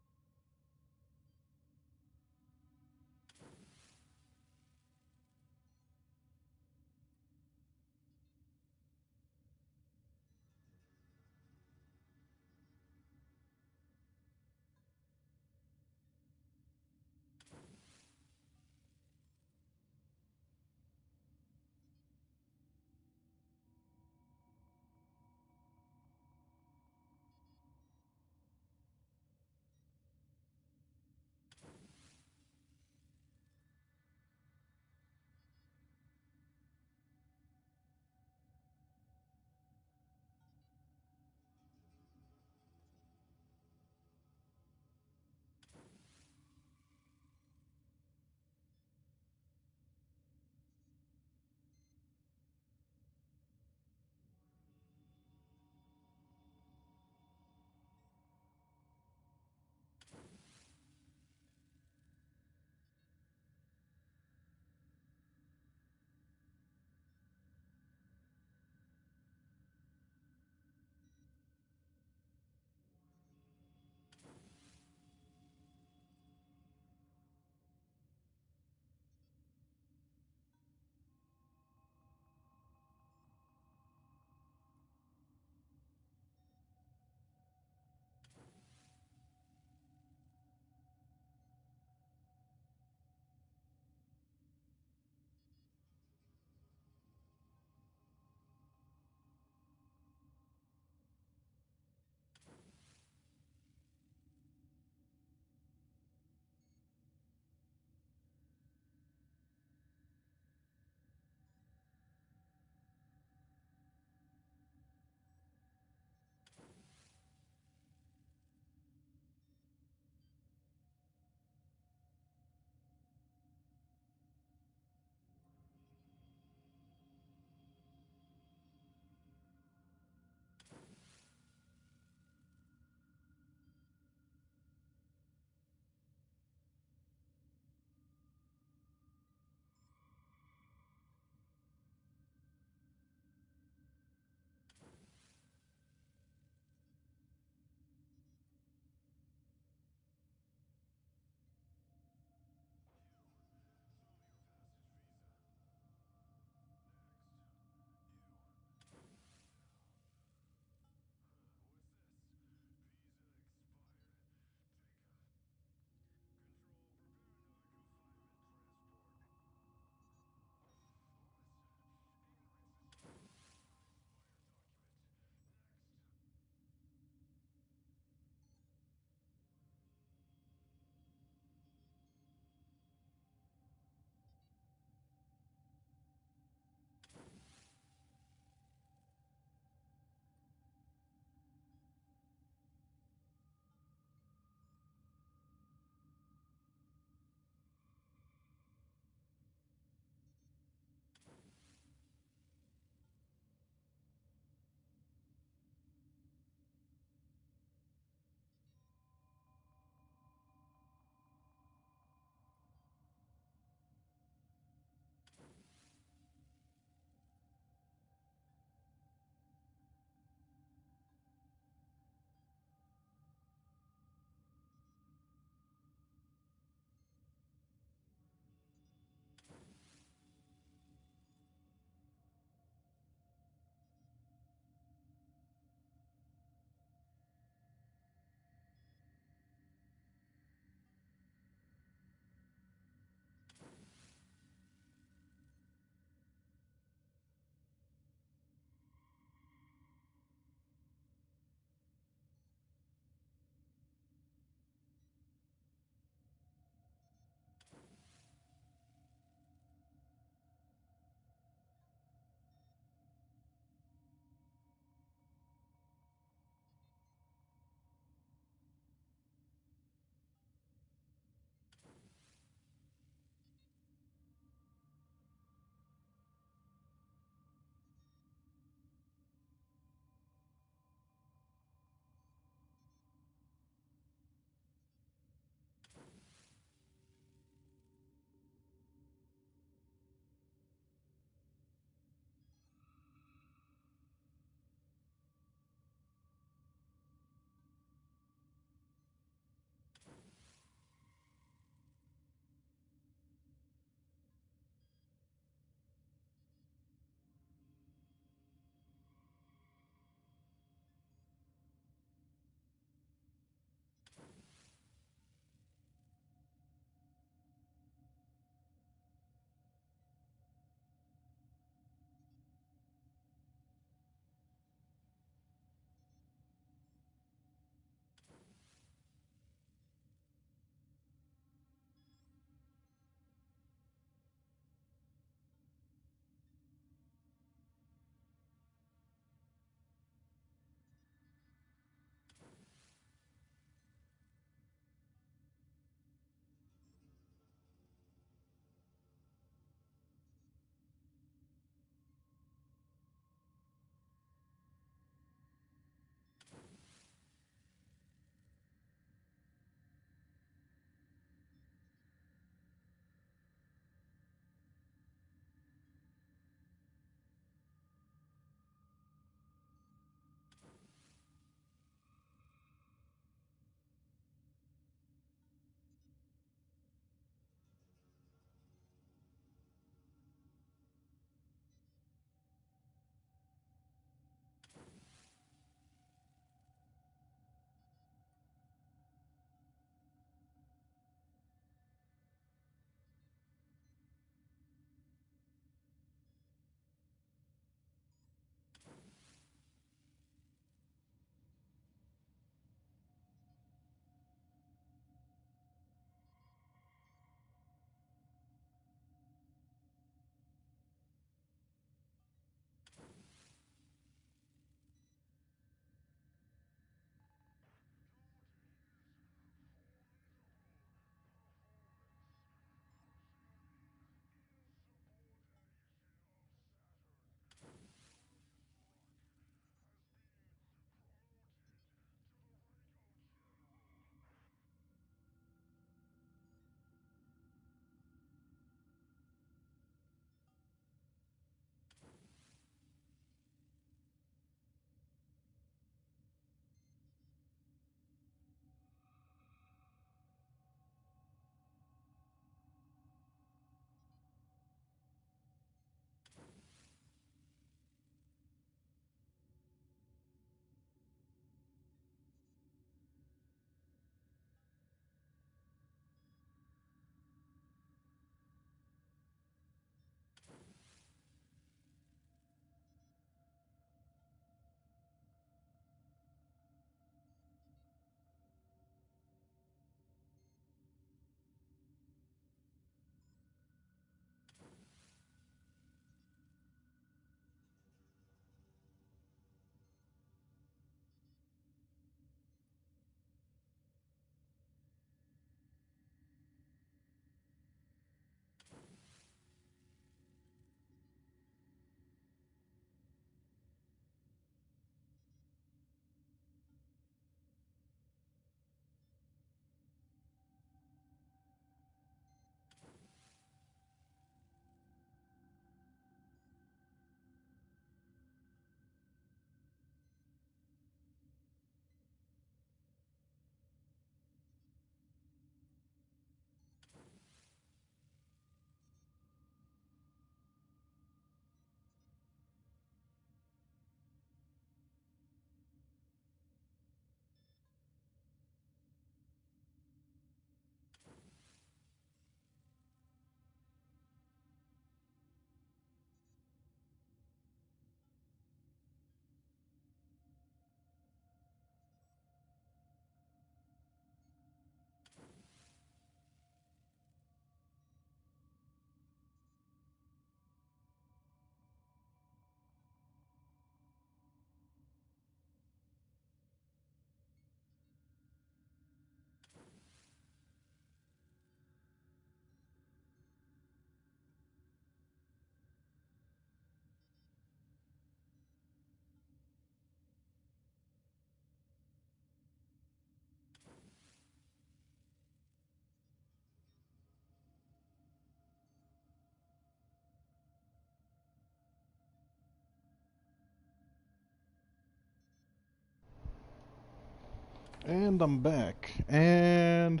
And I'm back. And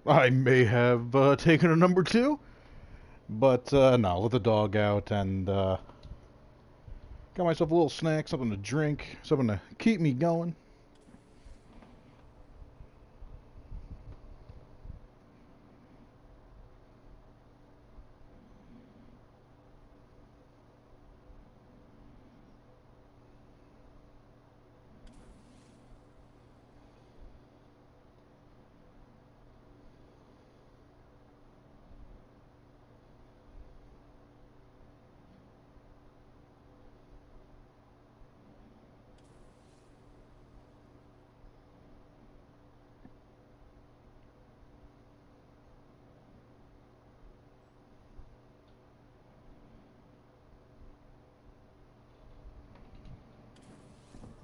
I may have taken a number 2. But no, let the dog out and got myself a little snack, something to drink, something to keep me going.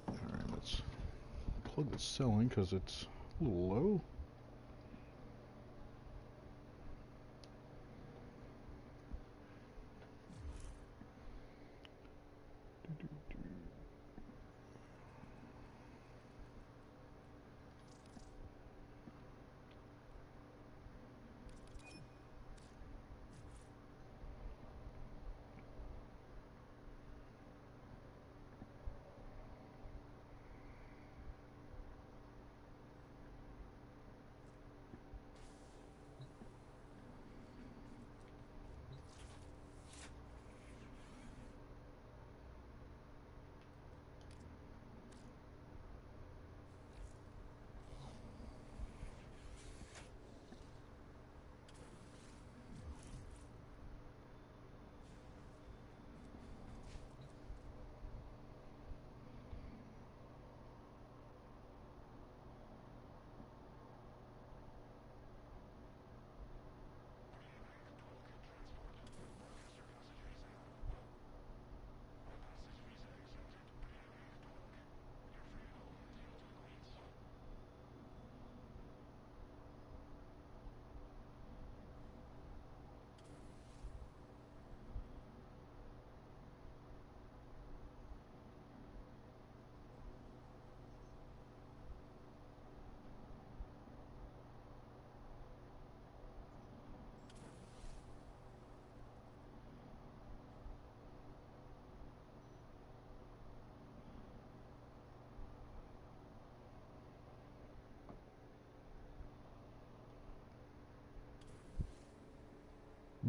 Alright, let's plug the selling because it's a little low.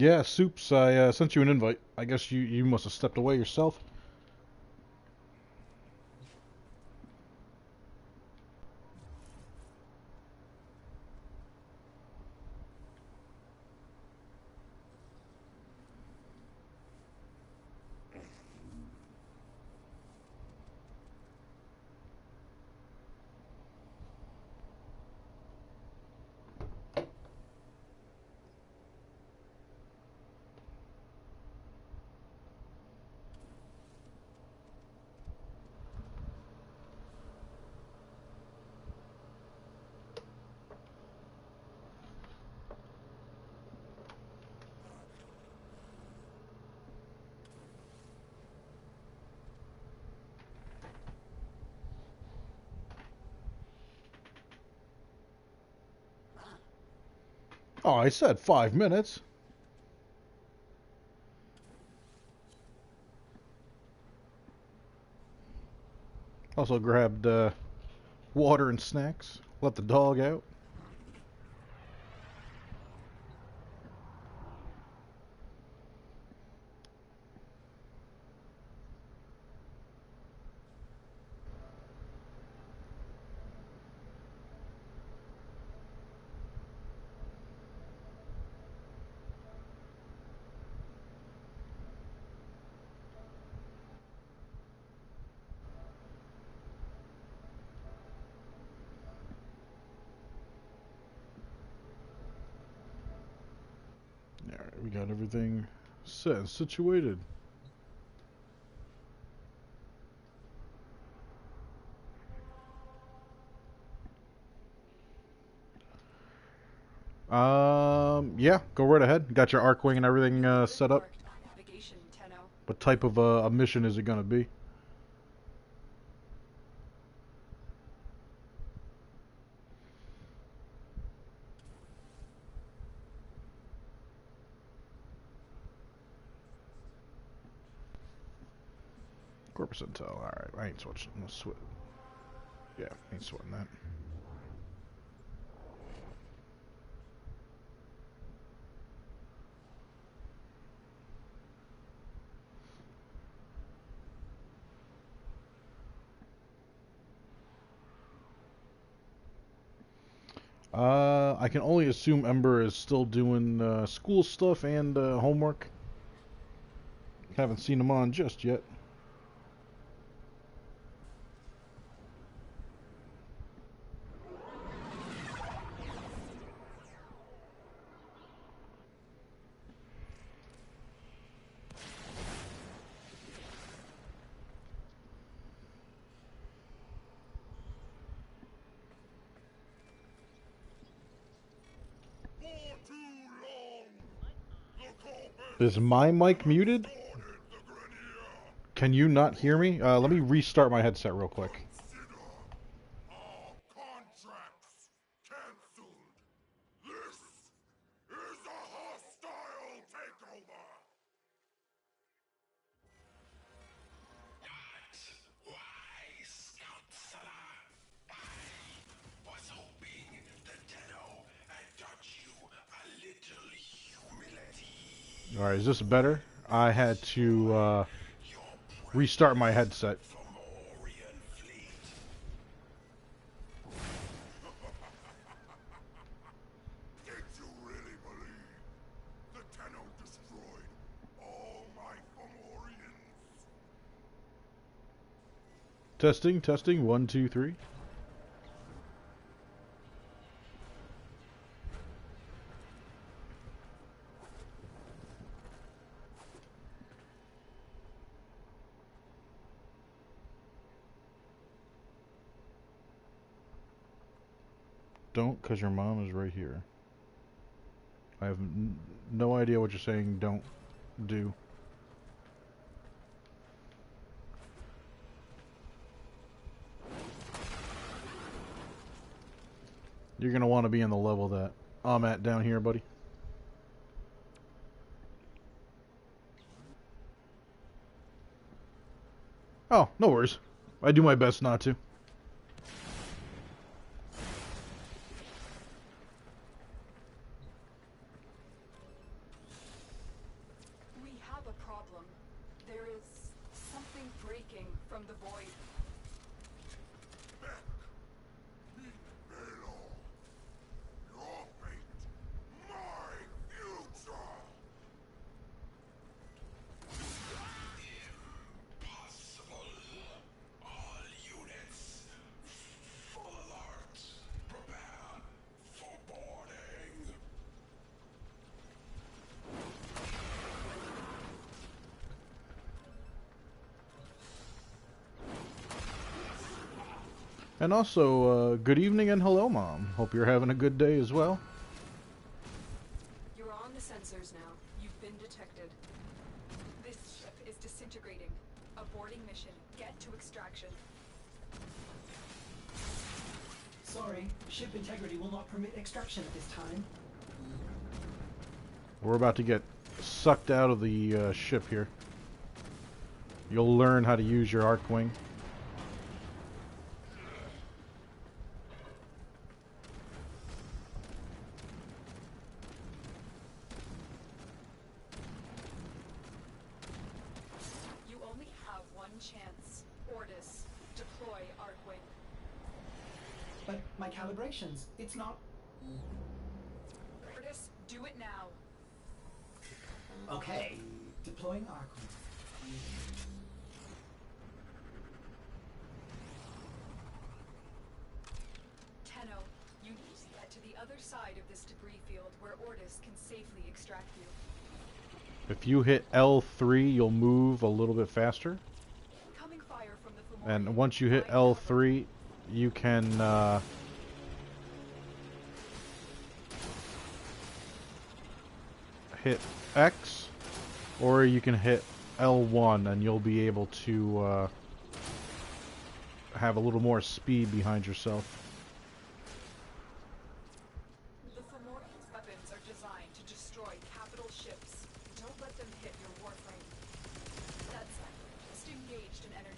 Yeah, Soups, I sent you an invite. I guess you must have stepped away yourself. Oh, I said 5 minutes. Also grabbed water and snacks. Let the dog out. Alright, we got everything set and situated. Yeah, go right ahead. Got your arc wing and everything set up. Navigation, Tenno. What type of a mission is it gonna be? Corpus intel. Alright, I ain't switching. I'm gonna switch. Yeah, ain't sweating that. I can only assume Ember is still doing school stuff and homework. Haven't seen him on just yet. Is my mic muted? Can you not hear me? Let me restart my headset real quick. All contracts cancelled. This is a hostile takeover. Why, Scout I was hoping the Tenno had taught you a little humility. Alright, is this better? I had to restart my headset. Did you really believe the Tenno destroyed all my Fomorians? Testing, testing, 1, 2, 3. Don't, because your mom is right here. I have no idea what you're saying. Don't do. You're going to want to be in the level that I'm at down here, buddy. Oh, no worries. I do my best not to. We have a problem. There is something breaking from the void. Halo, your fate, my future. Impossible. All units, full alert. Prepare for boarding. And also, good evening and hello, Mom. Hope you're having a good day as well. You're on the sensors now. You've been detected. This ship is disintegrating. Aborting mission. Get to extraction. Sorry, ship integrity will not permit extraction at this time. We're about to get sucked out of the ship here. You'll learn how to use your arc wing. You only have one chance. Ordis, deploy Arcwing. But my calibrations, it's not... Ordis, do it now. Okay. Deploying Arcwing. Tenno, you need to get to the other side of this debris field where Ordis can safely extract you. If you hit L3, you'll move a little bit faster. Incoming fire from the Fomorian. And once you hit L3, you can hit X, or you can hit L1 and you'll be able to have a little more speed behind yourself. The Fomorian's weapons are designed to destroy capital ships. Don't let them hit your Warframe. That's just engaged in energy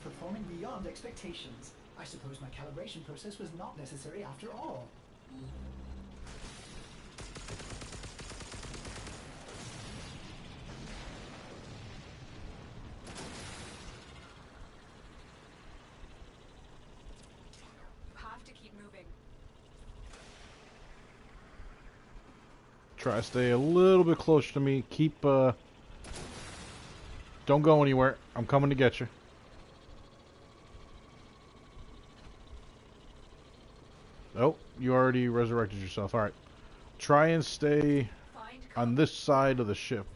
performing beyond expectations. I suppose my calibration process was not necessary after all. You have to keep moving. Try to stay a little bit closer to me. Keep, don't go anywhere. I'm coming to get you. Oh, you already resurrected yourself. Alright. Try and stay on this side of the ship.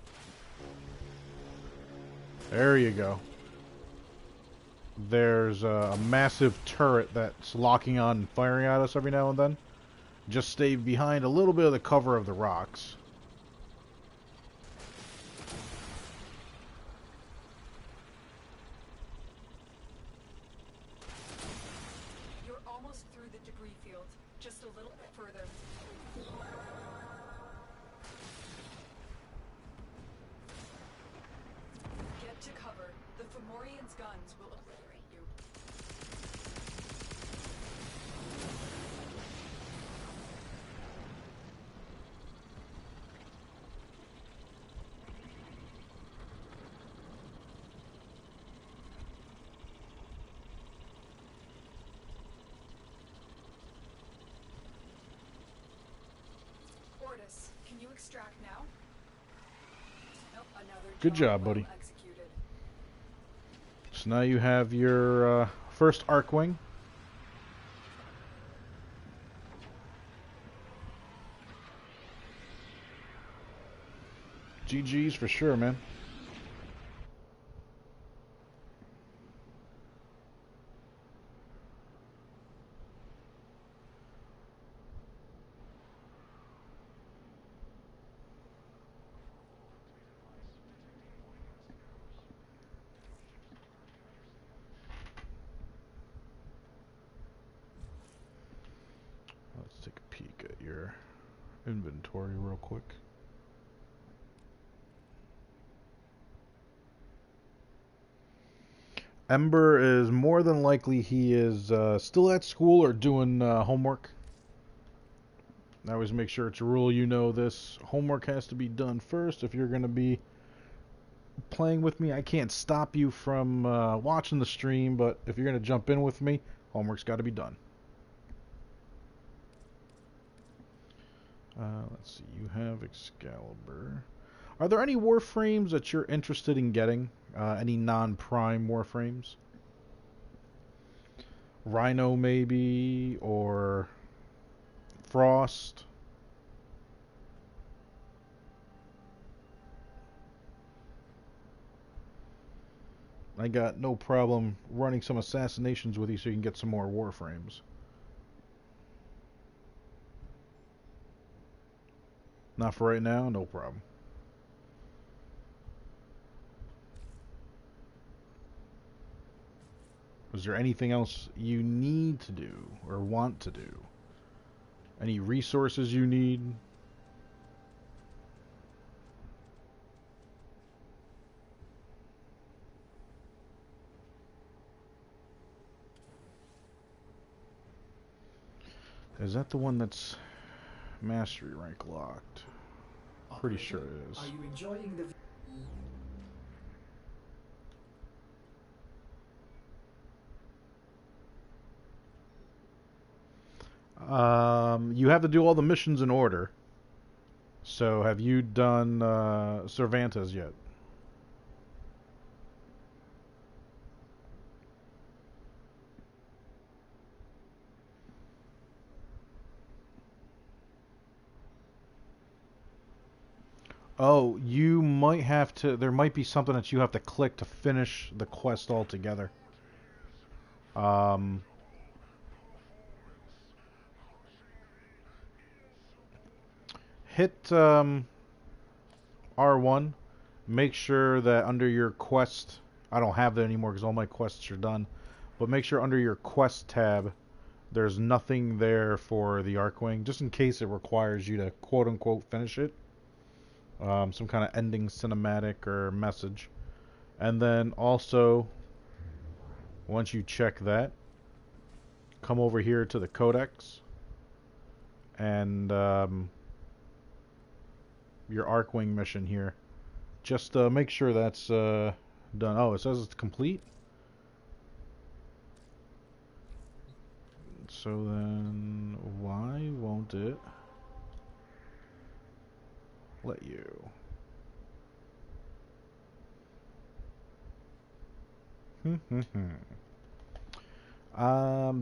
There you go. There's a massive turret that's locking on and firing at us every now and then. Just stay behind a little bit of the cover of the rocks. You're almost through the debris field. Just a little bit further. Get to cover. The Fomorian's guns will obliterate you. Ordis, can you extract now? Nope, another Good job, well buddy. executed. So now you have your first Arcwing. GG's for sure, man. Let's take a peek at your inventory real quick. Ember is more than likely he is still at school or doing homework. I always make sure it's a rule, you know this. Homework has to be done first if you're going to be playing with me. I can't stop you from watching the stream, but if you're going to jump in with me, homework's got to be done. Let's see, you have Excalibur. Are there any Warframes that you're interested in getting? Any non-prime Warframes? Rhino maybe, or Frost? I got no problem running some assassinations with you so you can get some more Warframes. Not for right now? No problem. Is there anything else you need to do or want to do? Any resources you need? Is that the one that's mastery rank locked? Pretty sure it is. Are you enjoying the... You have to do all the missions in order. So, have you done Cervantes yet? Oh, you might have to... There might be something that you have to click to finish the quest altogether. Hit R1. Make sure that under your quest... I don't have that anymore because all my quests are done. But make sure under your quest tab, there's nothing there for the Arcwing, just in case it requires you to quote-unquote finish it. Some kind of ending cinematic or message. And then also Once you check that, come over here to the codex, and your Arcwing mission here. Just make sure that's done. Oh, it says it's complete. So then, why won't it let you?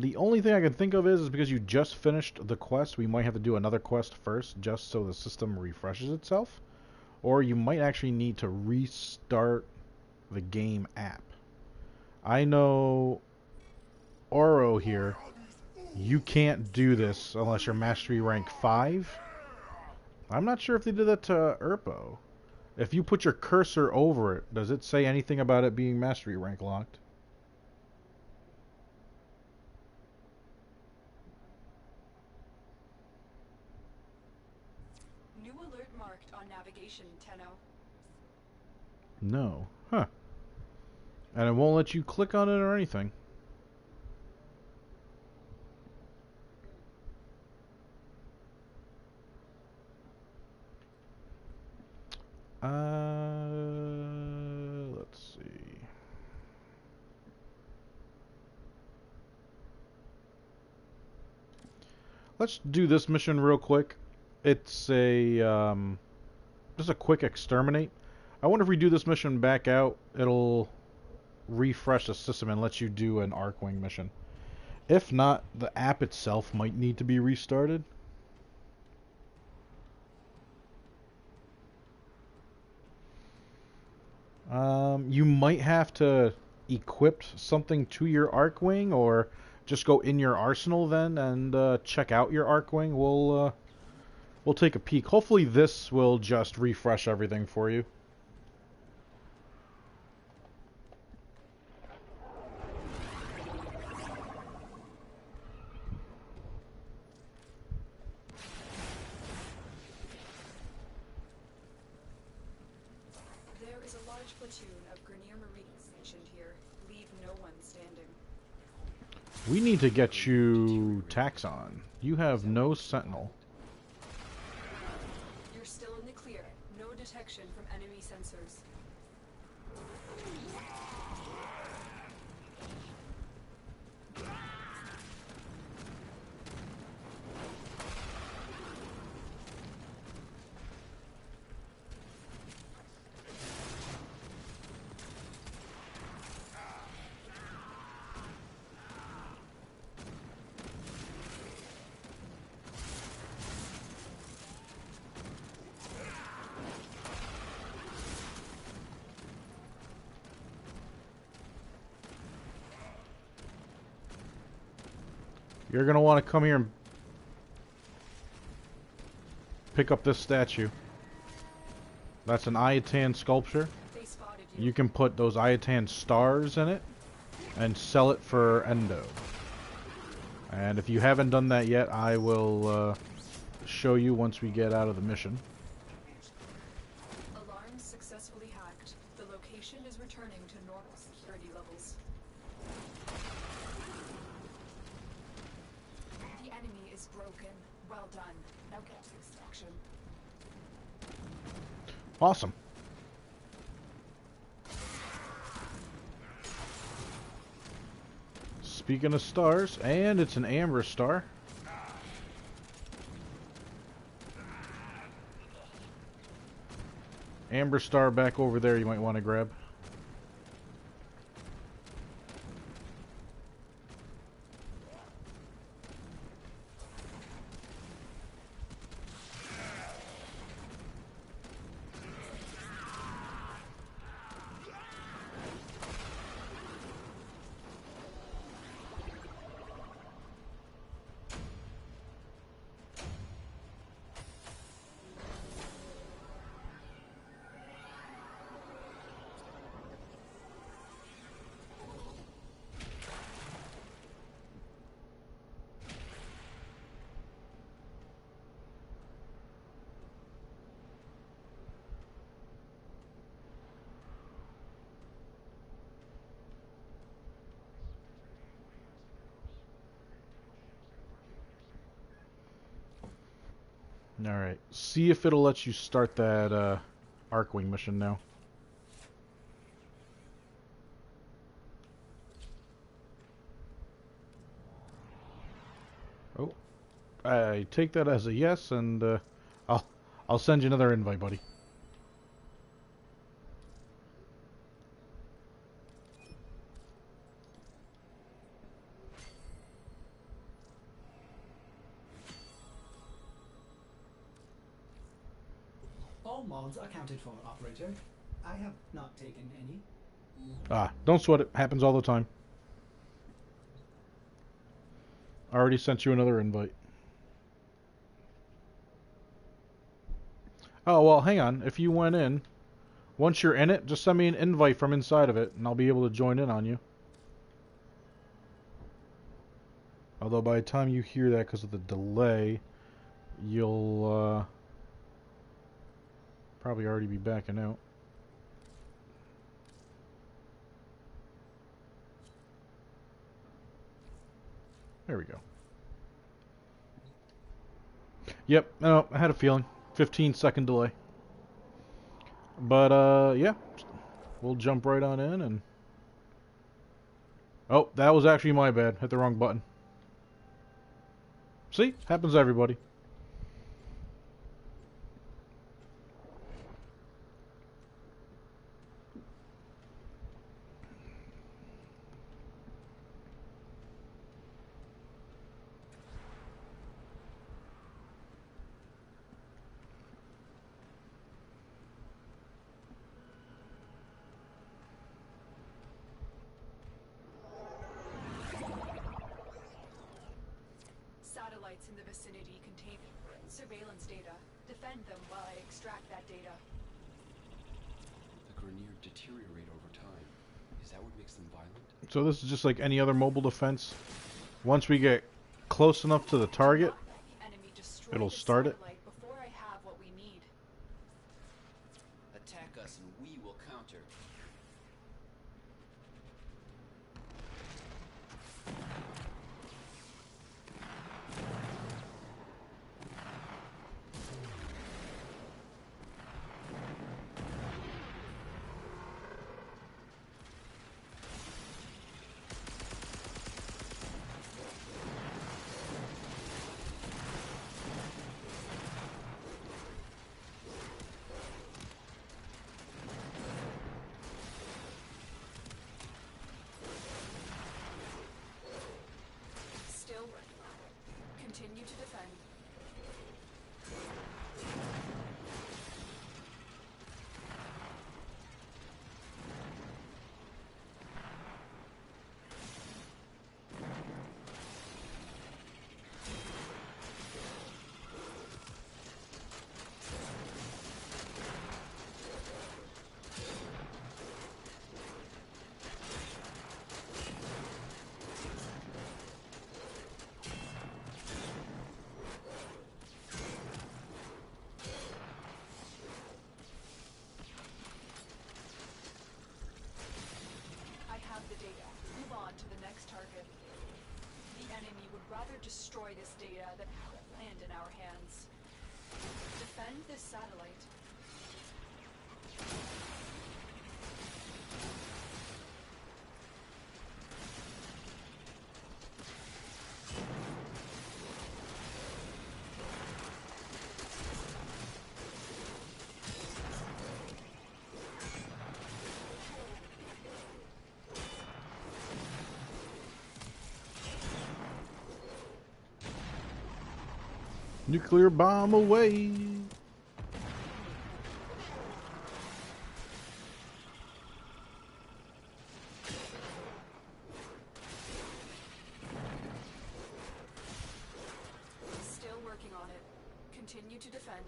The only thing I can think of is because you just finished the quest, we might have to do another quest first, just so the system refreshes itself. Or you might actually need to restart the game app. I know Oro here, you can't do this unless you're Mastery Rank 5. I'm not sure if they did that to Erpo. If you put your cursor over it, does it say anything about it being Mastery Rank locked? New alert marked on navigation, Tenno. No. Huh. And it won't let you click on it or anything. Let's see. Let's do this mission real quick. It's a just a quick exterminate. I wonder if we do this mission back out, it'll refresh the system and let you do an Arcwing mission. If not, the app itself might need to be restarted. You might have to equip something to your Arcwing, or just go in your arsenal then and check out your Arcwing. We'll take a peek. Hopefully this will just refresh everything for you. There is a large platoon of Grenier Marines stationed here. Leave no one standing. We need to get you Taxon. You have no Sentinel. You're still in the clear. No detection from enemy sensors. You're going to want to come here and pick up this statue. That's an Ayatan sculpture. They spotted you. You can put those Ayatan stars in it and sell it for Endo. And if you haven't done that yet, I will show you once we get out of the mission. Alarms successfully hacked. The location is returning to normal security levels. The enemy is broken. Well done. Now get to extraction. Awesome. Speaking of stars, and it's an amber star. Amber star back over there you might want to grab. Alright. See if it'll let you start that Arcwing mission now. Oh. I take that as a yes, and I'll send you another invite, buddy. All mods accounted for, operator. I have not taken any. Ah, don't sweat it. Happens all the time. I already sent you another invite. Oh, well, hang on. If you went in, once you're in it, just send me an invite from inside of it, and I'll be able to join in on you. Although by the time you hear that, because of the delay, you'll probably already be backing out. There we go. Yep, no, I had a feeling. 15-second delay. But, yeah. We'll jump right on in and... Oh, that was actually my bad. Hit the wrong button. See? Happens to everybody. Satellites in the vicinity contain surveillance data. Defend them while I extract that data. The Grineer deteriorate over time. Is that what makes them violent? So this is just like any other mobile defense. Once we get close enough to the target, The enemy destroy it'll the start it. satellite before I have what we need. Attack us and we will counter. Still working on it. Continue to defend. I have the data. Move on to the next target. The enemy would rather destroy this data than have it land in our hands. Defend this satellite. Nuclear bomb away. Still working on it. Continue to defend.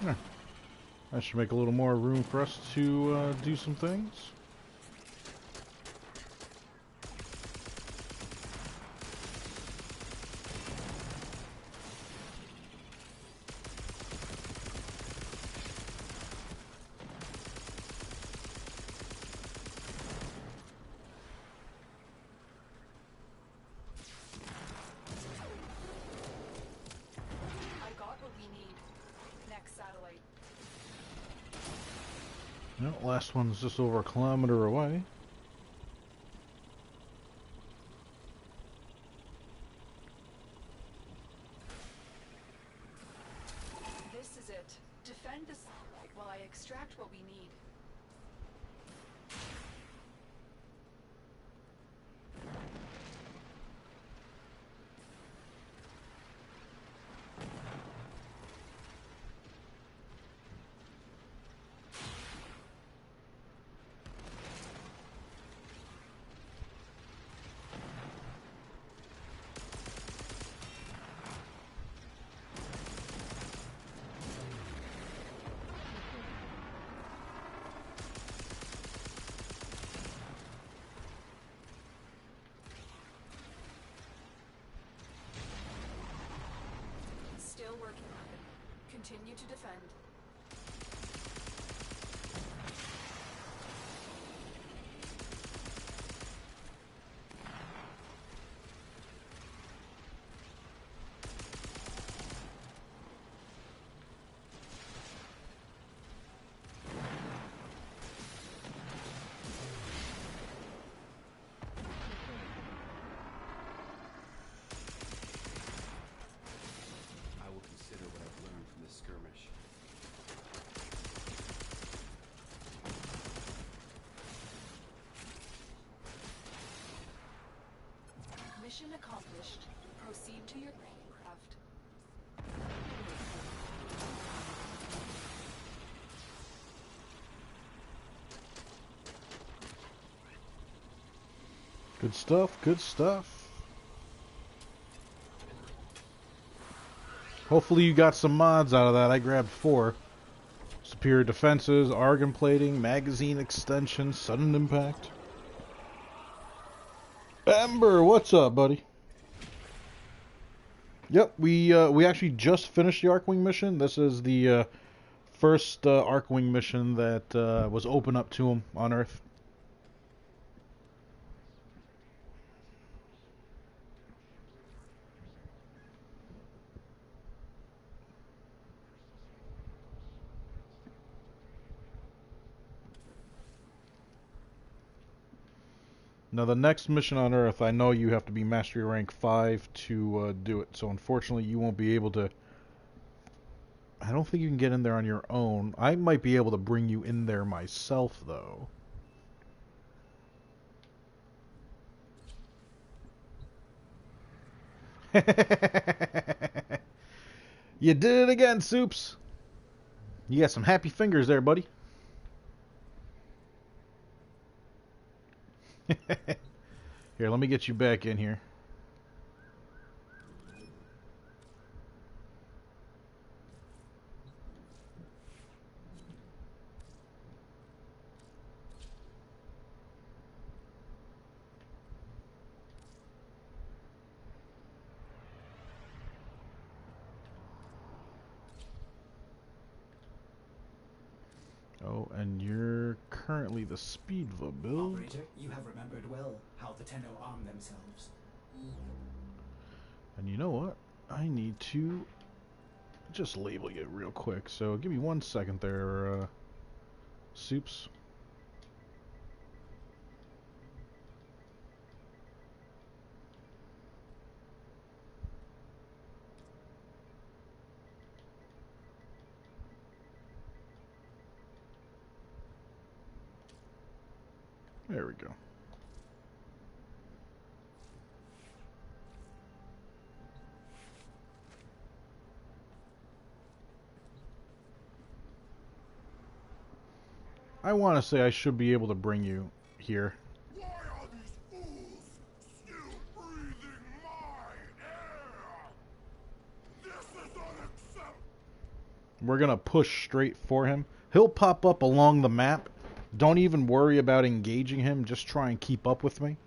There. That should make a little more room for us to do some things. No, last one's just over a kilometer away. This is it. Defend this while I extract what we need. Still working on it. Continue to defend. I will consider what I've learned from this skirmish. Mission accomplished. Proceed to your craft. Good stuff, good stuff. Hopefully you got some mods out of that. I grabbed 4. Superior defenses, argon plating, magazine extension, sudden impact. Ember, what's up, buddy? Yep, we actually just finished the Arcwing mission. This is the first Arcwing mission that was open up to him on Earth. Now the next mission on Earth, I know you have to be Mastery Rank 5 to do it. So unfortunately you won't be able to... I don't think you can get in there on your own. I might be able to bring you in there myself, though. You did it again, Soups! You got some happy fingers there, buddy. Here, let me get you back in here. Oh, and you're currently the Speedva build. Operator, you have remembered well how the Tenno arm themselves. And you know what? I need to just label you real quick. So give me 1 second there, Soups. There we go. I want to say I should be able to bring you here. Why are these fools still breathing my air? This is unacceptable. We're going to push straight for him. He'll pop up along the map. Don't even worry about engaging him. Just try and keep up with me.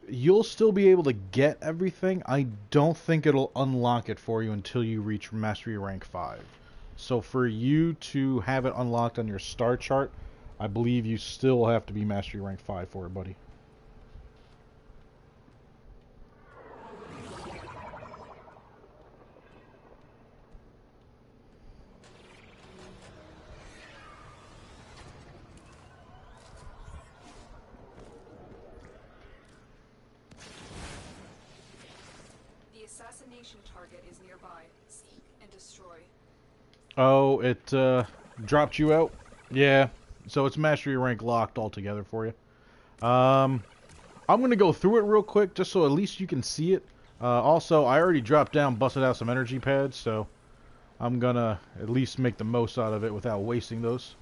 You'll still be able to get everything. I don't think it'll unlock it for you until you reach Mastery Rank 5. So for you to have it unlocked on your star chart, I believe you still have to be Mastery Rank 5 for it, buddy. assassination target is nearby. Seek and destroy. Oh, it dropped you out? Yeah. So it's mastery rank locked altogether for you. I'm going to go through it real quick just so at least you can see it. Also, I already dropped down, busted out some energy pads, so I'm going to at least make the most out of it without wasting those.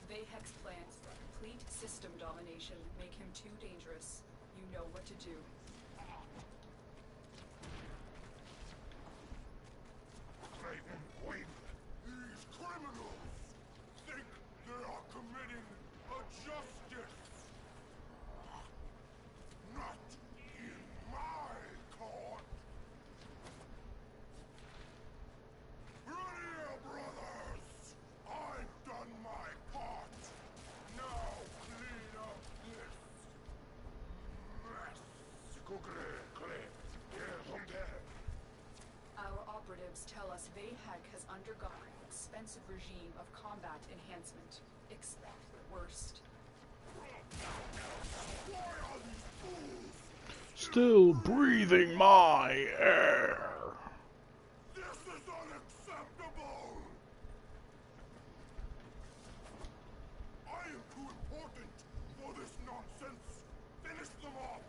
Vayhek's plans for complete system domination make him too dangerous. You know what to do. These criminals think they are committing a justice. Not in my court. Ready, brothers! I've done my part. Now clean up this mess. Our operatives tell us Vayhek has undergone an expensive regime of combat enhancement. Expect the worst. Still breathing my air. This is unacceptable! I am too important for this nonsense! Finish them off!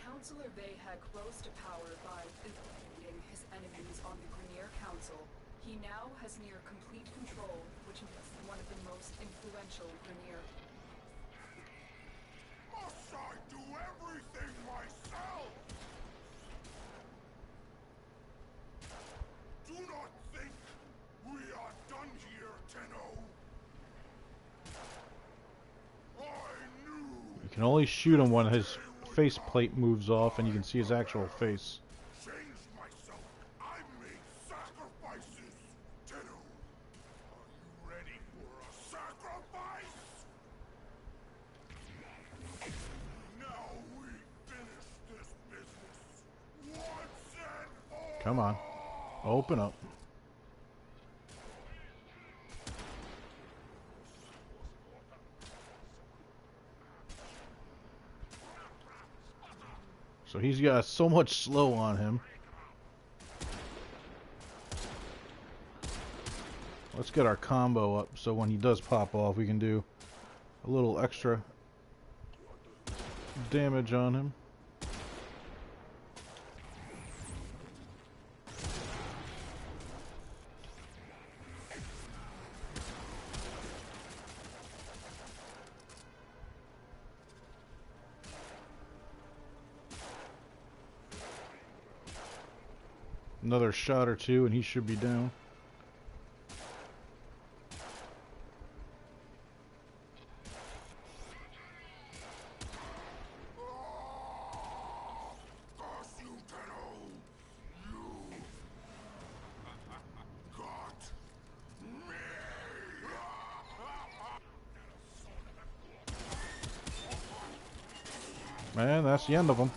Councillor Vayhek rose to power by eliminating his enemies on the Grineer Council. He now has near complete control, which makes him one of the most influential Grineer. Must I do everything myself? Do not think we are done here, Tenno. I knew You can only shoot him when his faceplate moves off and you can see his actual face. changed myself. I made sacrifices. Tenno, are you ready for a sacrifice? Now we finish this business once and for Come on. Open up. So he's got so much slow on him. Let's get our combo up so when he does pop off we can do a little extra damage on him. Another shot or two and he should be down. Curse you, Tenno! You got me! And that's the end of him.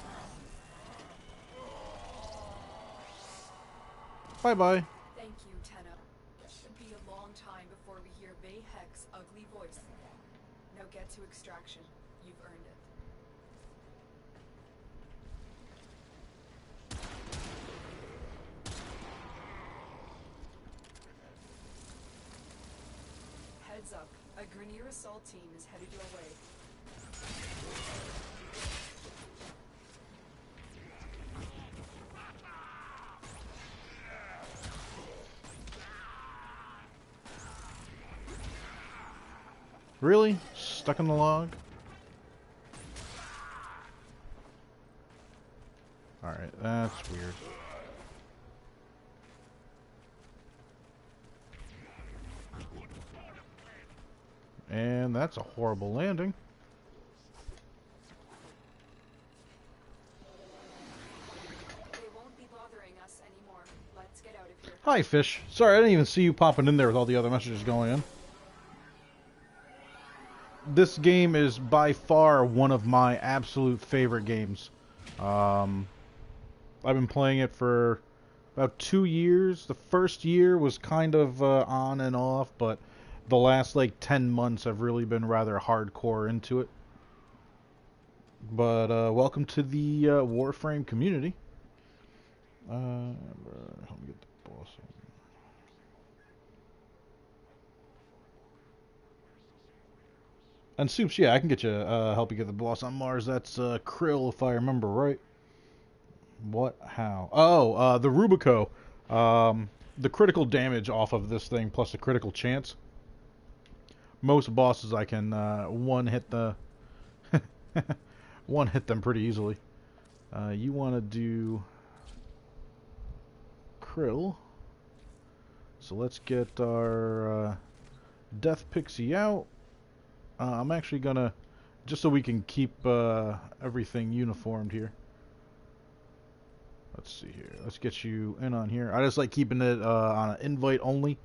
Bye-bye. Thank you, Tenno. It should be a long time before we hear Vayhek's ugly voice. Now get to extraction. You've earned it. Heads up. A Grineer assault team is headed your way. Really? Stuck in the log? Alright, that's weird. And that's a horrible landing. They won't be bothering us anymore. Let's get out of here. Hi, Fish. Sorry, I didn't even see you popping in there with all the other messages going in. This game is by far one of my absolute favorite games. I've been playing it for about 2 years. The first year was kind of on and off, but the last like 10 months I've really been rather hardcore into it. But welcome to the Warframe community. Let me get the boss. And Soups, yeah, I can get you help you get the boss on Mars. That's Krill, if I remember right. What? How? Oh, the Rubico. The critical damage off of this thing plus the critical chance. Most bosses I can one hit the one hit them pretty easily. You want to do Krill. So let's get our Death Pixie out. I'm actually gonna, just so we can keep everything uniformed here. Let's see here. Let's get you in on here. I just like keeping it on an invite only,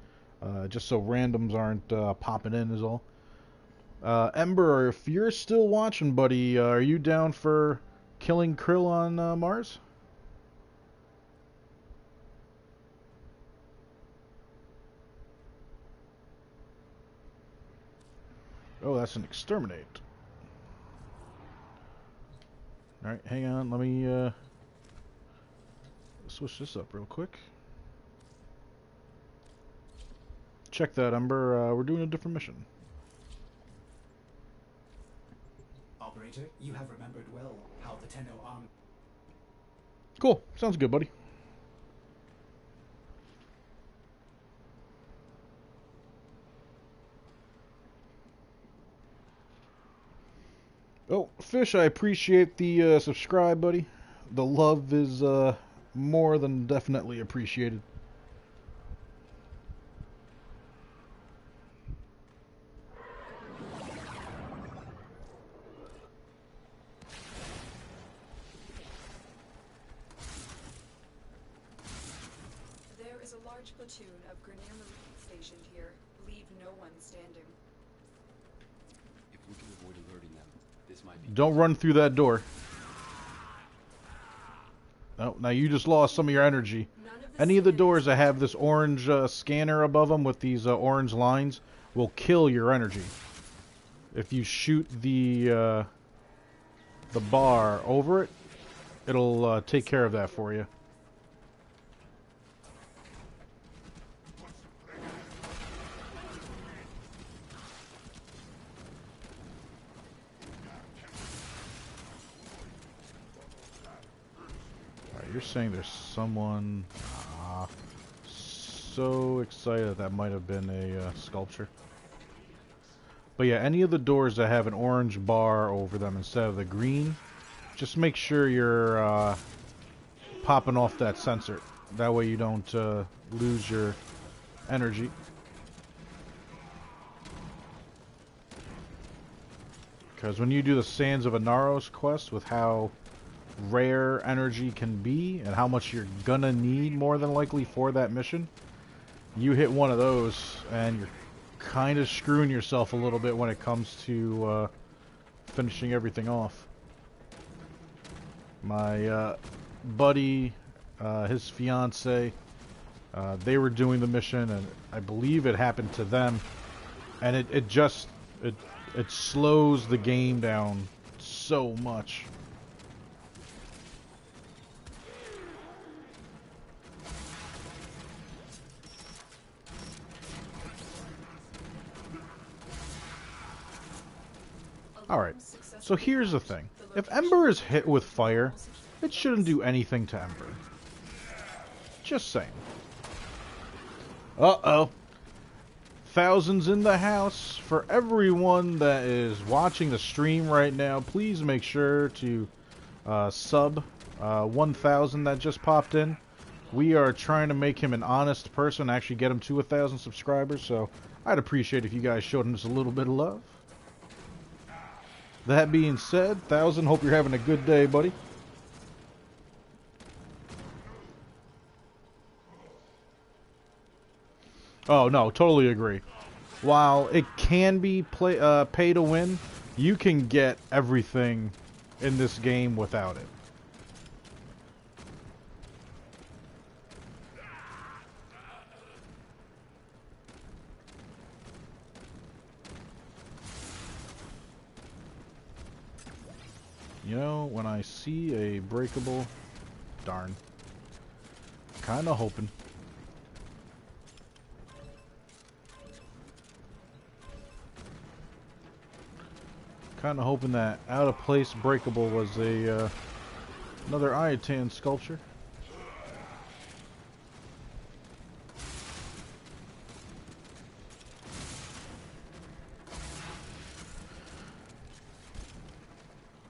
just so randoms aren't popping in is all. Ember, if you're still watching, buddy, are you down for killing Krill on Mars? Oh, that's an exterminate. Alright, hang on. Let me switch this up real quick. Check that, Ember. We're doing a different mission. Operator, you have remembered well how the Tenno army... Cool. Sounds good, buddy. Oh, Fish, I appreciate the subscribe, buddy. The love is more than definitely appreciated. There is a large platoon of Grenier Marine stationed here. Leave no one standing. If we can avoid alerting them, this might be... Don't run through that door. Oh, now you just lost some of your energy. Any of the doors that have this orange scanner above them with these orange lines will kill your energy. If you shoot the bar over it, it'll take care of that for you. You're saying there's someone... so excited that might have been a sculpture. But yeah, any of the doors that have an orange bar over them instead of the green, just make sure you're popping off that sensor. That way you don't lose your energy. Because when you do the Sands of Inaros quest with how rare energy can be and how much you're gonna need more than likely for that mission, you hit one of those and you're kind of screwing yourself a little bit when it comes to finishing everything off. My buddy, his fiance, they were doing the mission and I believe it happened to them, and it slows the game down so much. Alright, so here's the thing. If Ember is hit with fire, it shouldn't do anything to Ember. Just saying. Uh-oh. Thousands in the house. For everyone that is watching the stream right now, please make sure to sub 1,000 that just popped in. We are trying to make him an honest person, actually get him to 1,000 subscribers, so I'd appreciate if you guys showed him just a little bit of love. That being said, 1,000, hope you're having a good day, buddy. Oh, no, totally agree. While it can be pay to win, you can get everything in this game without it. You know, when I see a breakable... Darn. Kinda hoping. Kinda hoping that out of place breakable was a another Iatan sculpture.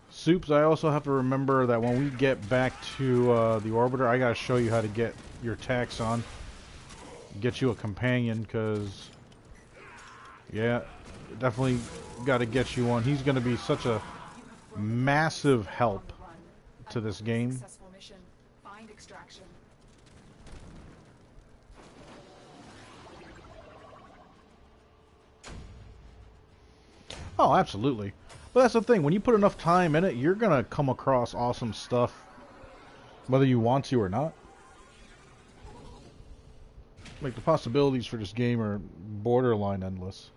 Soups, I also have to remember that when we get back to the orbiter, I gotta show you how to get your tax on. Get you a companion, because... Yeah, definitely gotta get you one. He's gonna be such a massive help to this game. Successful mission. Find extraction. Oh, absolutely. But that's the thing, when you put enough time in it, you're gonna come across awesome stuff, whether you want to or not. Like, the possibilities for this game are borderline endless.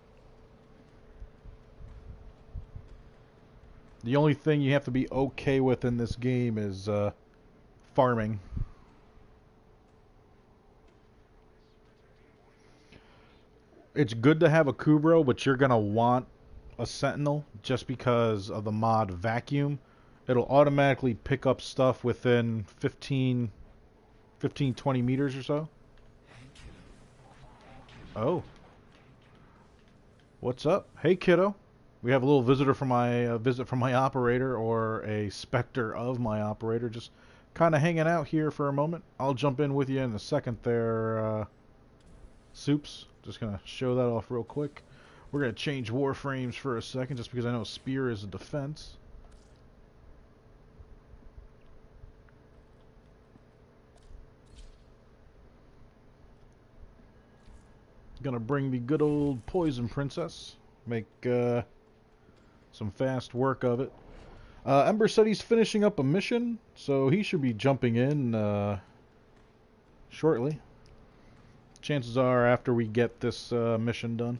The only thing you have to be okay with in this game is farming. It's good to have a Kubro, but you're gonna want a Sentinel just because of the mod Vacuum. It'll automatically pick up stuff within 20 meters or so. Oh. What's up? Hey, kiddo. We have a little visitor from my visit from my operator, or a specter of my operator, just kind of hanging out here for a moment. I'll jump in with you in a second there, Soups. Just going to show that off real quick. We're going to change Warframes for a second, just because I know Spear is a defense. Gonna bring the good old Poison Princess. Make some fast work of it. Ember said he's finishing up a mission, so he should be jumping in shortly. Chances are after we get this mission done.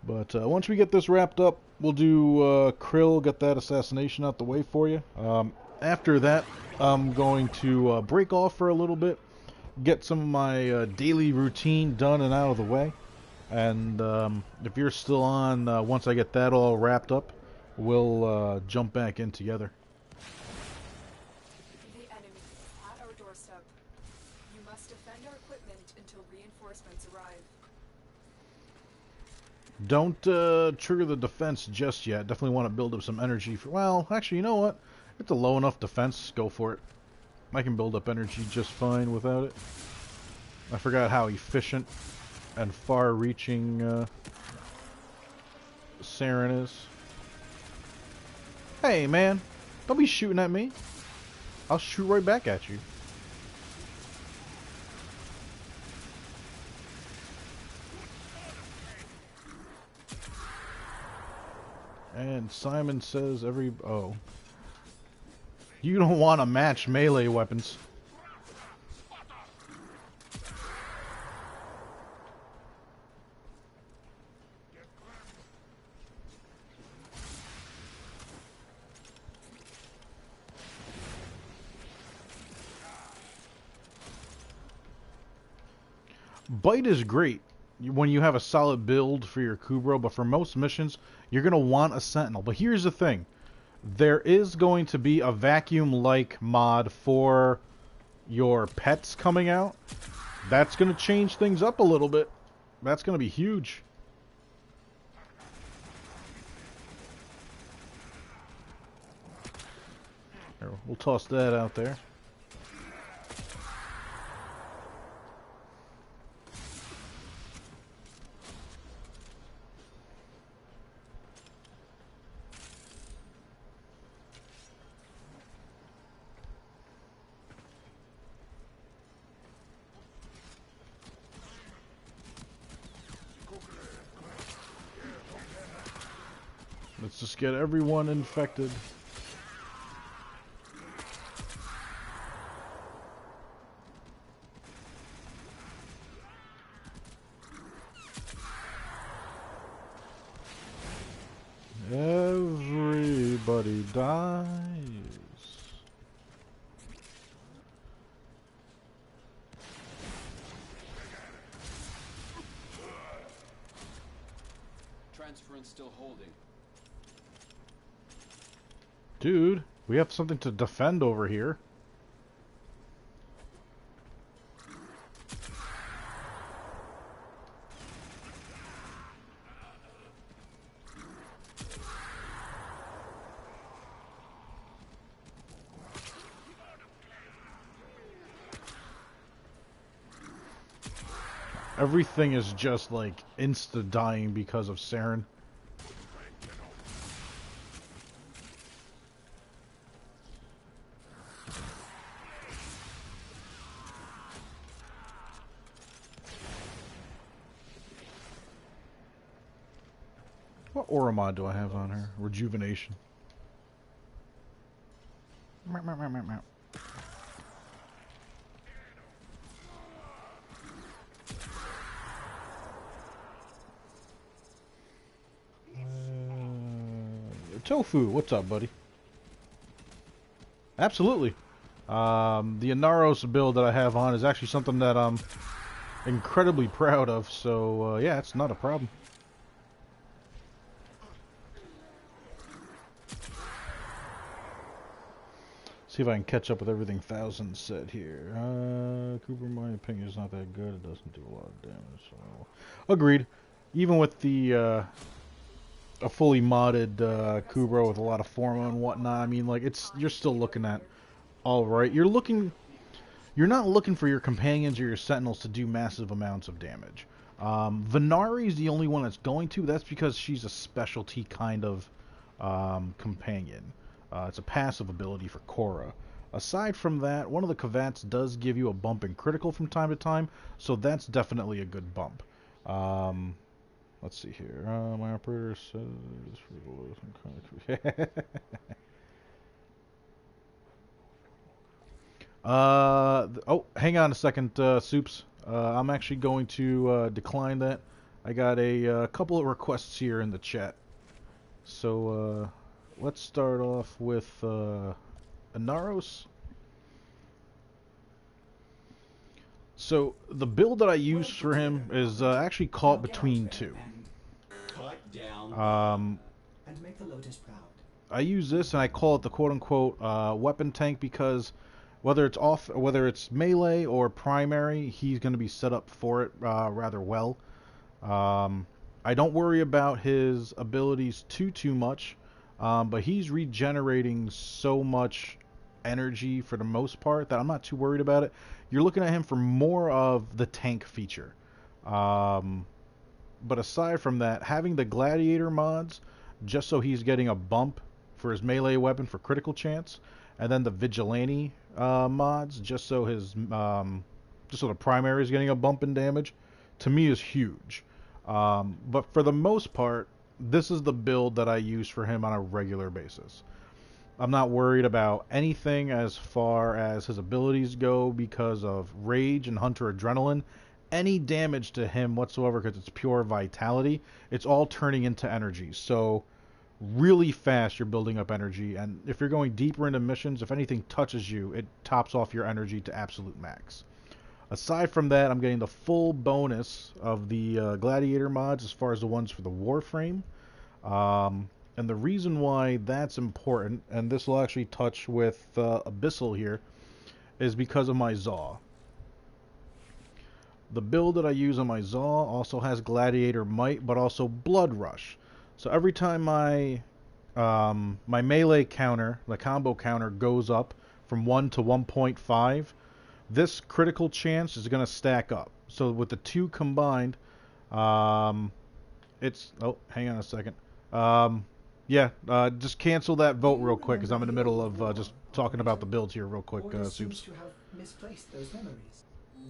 But once we get this wrapped up, we'll do Krill, get that assassination out the way for you. After that, I'm going to break off for a little bit, get some of my daily routine done and out of the way. And if you're still on, once I get that all wrapped up, we'll jump back in together. The enemy at our doorstep. You must defend our equipment until reinforcements arrive. Don't trigger the defense just yet. Definitely want to build up some energy for... Well, actually, you know what? It's a low enough defense. Go for it. I can build up energy just fine without it. I forgot how efficient and far-reaching Saren is. Hey, man. Don't be shooting at me. I'll shoot right back at you. And Simon says oh. You don't want to match melee weapons. Bite is great when you have a solid build for your Kubro, but for most missions, you're going to want a Sentinel. But here's the thing. There is going to be a vacuum-like mod for your pets coming out. That's going to change things up a little bit. That's going to be huge. Here, we'll toss that out there. Let's just get everyone infected. everybody dies. Transference still holding. Dude, we have something to defend over here. Everything is just like insta dying because of Saren. What aura mod do I have on her? Rejuvenation. Meow, meow, meow, meow, meow. Tofu, what's up, buddy? Absolutely. The Inaros build that I have on is actually something that I'm incredibly proud of, so yeah, it's not a problem. See if I can catch up with everything Thousand said here. Cooper, in my opinion, is not that good. It doesn't do a lot of damage, so... Agreed. Even with the, a fully modded Kubro with a lot of forma and whatnot, I mean, like, you're still looking at alright. You're not looking for your companions or your sentinels to do massive amounts of damage. Venari is the only one that's going to. That's because she's a specialty kind of companion. It's a passive ability for Korra. Aside from that, one of the Kavats does give you a bump in critical from time to time, so that's definitely a good bump. Let's see here. My operator says... oh, hang on a second, Soups. I'm actually going to decline that. I got a couple of requests here in the chat. So, let's start off with Inaros. So, the build that I use for him is actually caught between two. And make the Lotus proud. I use this and I call it the quote-unquote weapon tank because whether it's melee or primary, he's going to be set up for it rather well. I don't worry about his abilities too much, but he's regenerating so much energy for the most part that I'm not too worried about it. You're looking at him for more of the tank feature. But aside from that, having the gladiator mods, just so he's getting a bump for his melee weapon for critical chance, and then the vigilante mods, just so the primary is getting a bump in damage, to me is huge. But for the most part, this is the build that I use for him on a regular basis. I'm not worried about anything as far as his abilities go because of Rage and Hunter Adrenaline. Any damage to him whatsoever, because it's pure vitality, it's all turning into energy. So really fast you're building up energy, and if you're going deeper into missions, if anything touches you, it tops off your energy to absolute max. Aside from that, I'm getting the full bonus of the gladiator mods as far as the ones for the Warframe. And the reason why that's important, and this will actually touch with Abyssal here, is because of my Zaw. The build that I use on my Zaw also has Gladiator Might, but also Blood Rush. So every time my melee counter, the combo counter, goes up from 1 to 1.5, this critical chance is going to stack up. So with the two combined, it's... Oh, hang on a second. Just cancel that vote real quick, because I'm in the middle of just talking about the builds here real quick, Soups. To have misplaced those memories.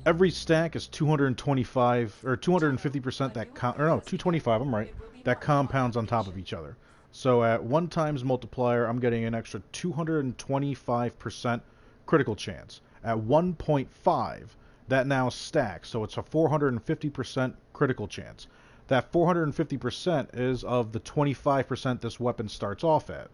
Every stack is 225 or 250% that 225. I'm right. That compounds on top of each other. So at 1 times multiplier, I'm getting an extra 225% critical chance. At 1.5, that now stacks, so it's a 450% critical chance. That 450% is of the 25% this weapon starts off at.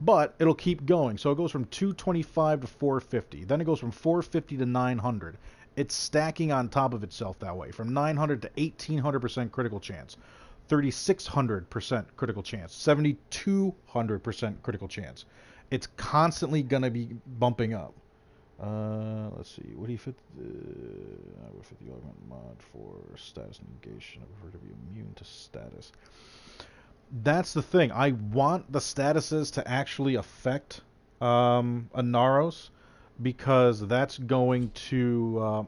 But it'll keep going. So it goes from 225 to 450. Then it goes from 450 to 900. It's stacking on top of itself that way. From 900 to 1800% critical chance. 3600% critical chance. 7200% critical chance. It's constantly going to be bumping up. Let's see. Would he fit I would fit the augment mod for status negation. I prefer to be immune to status. That's the thing. I want the statuses to actually affect Inaros, because that's going to...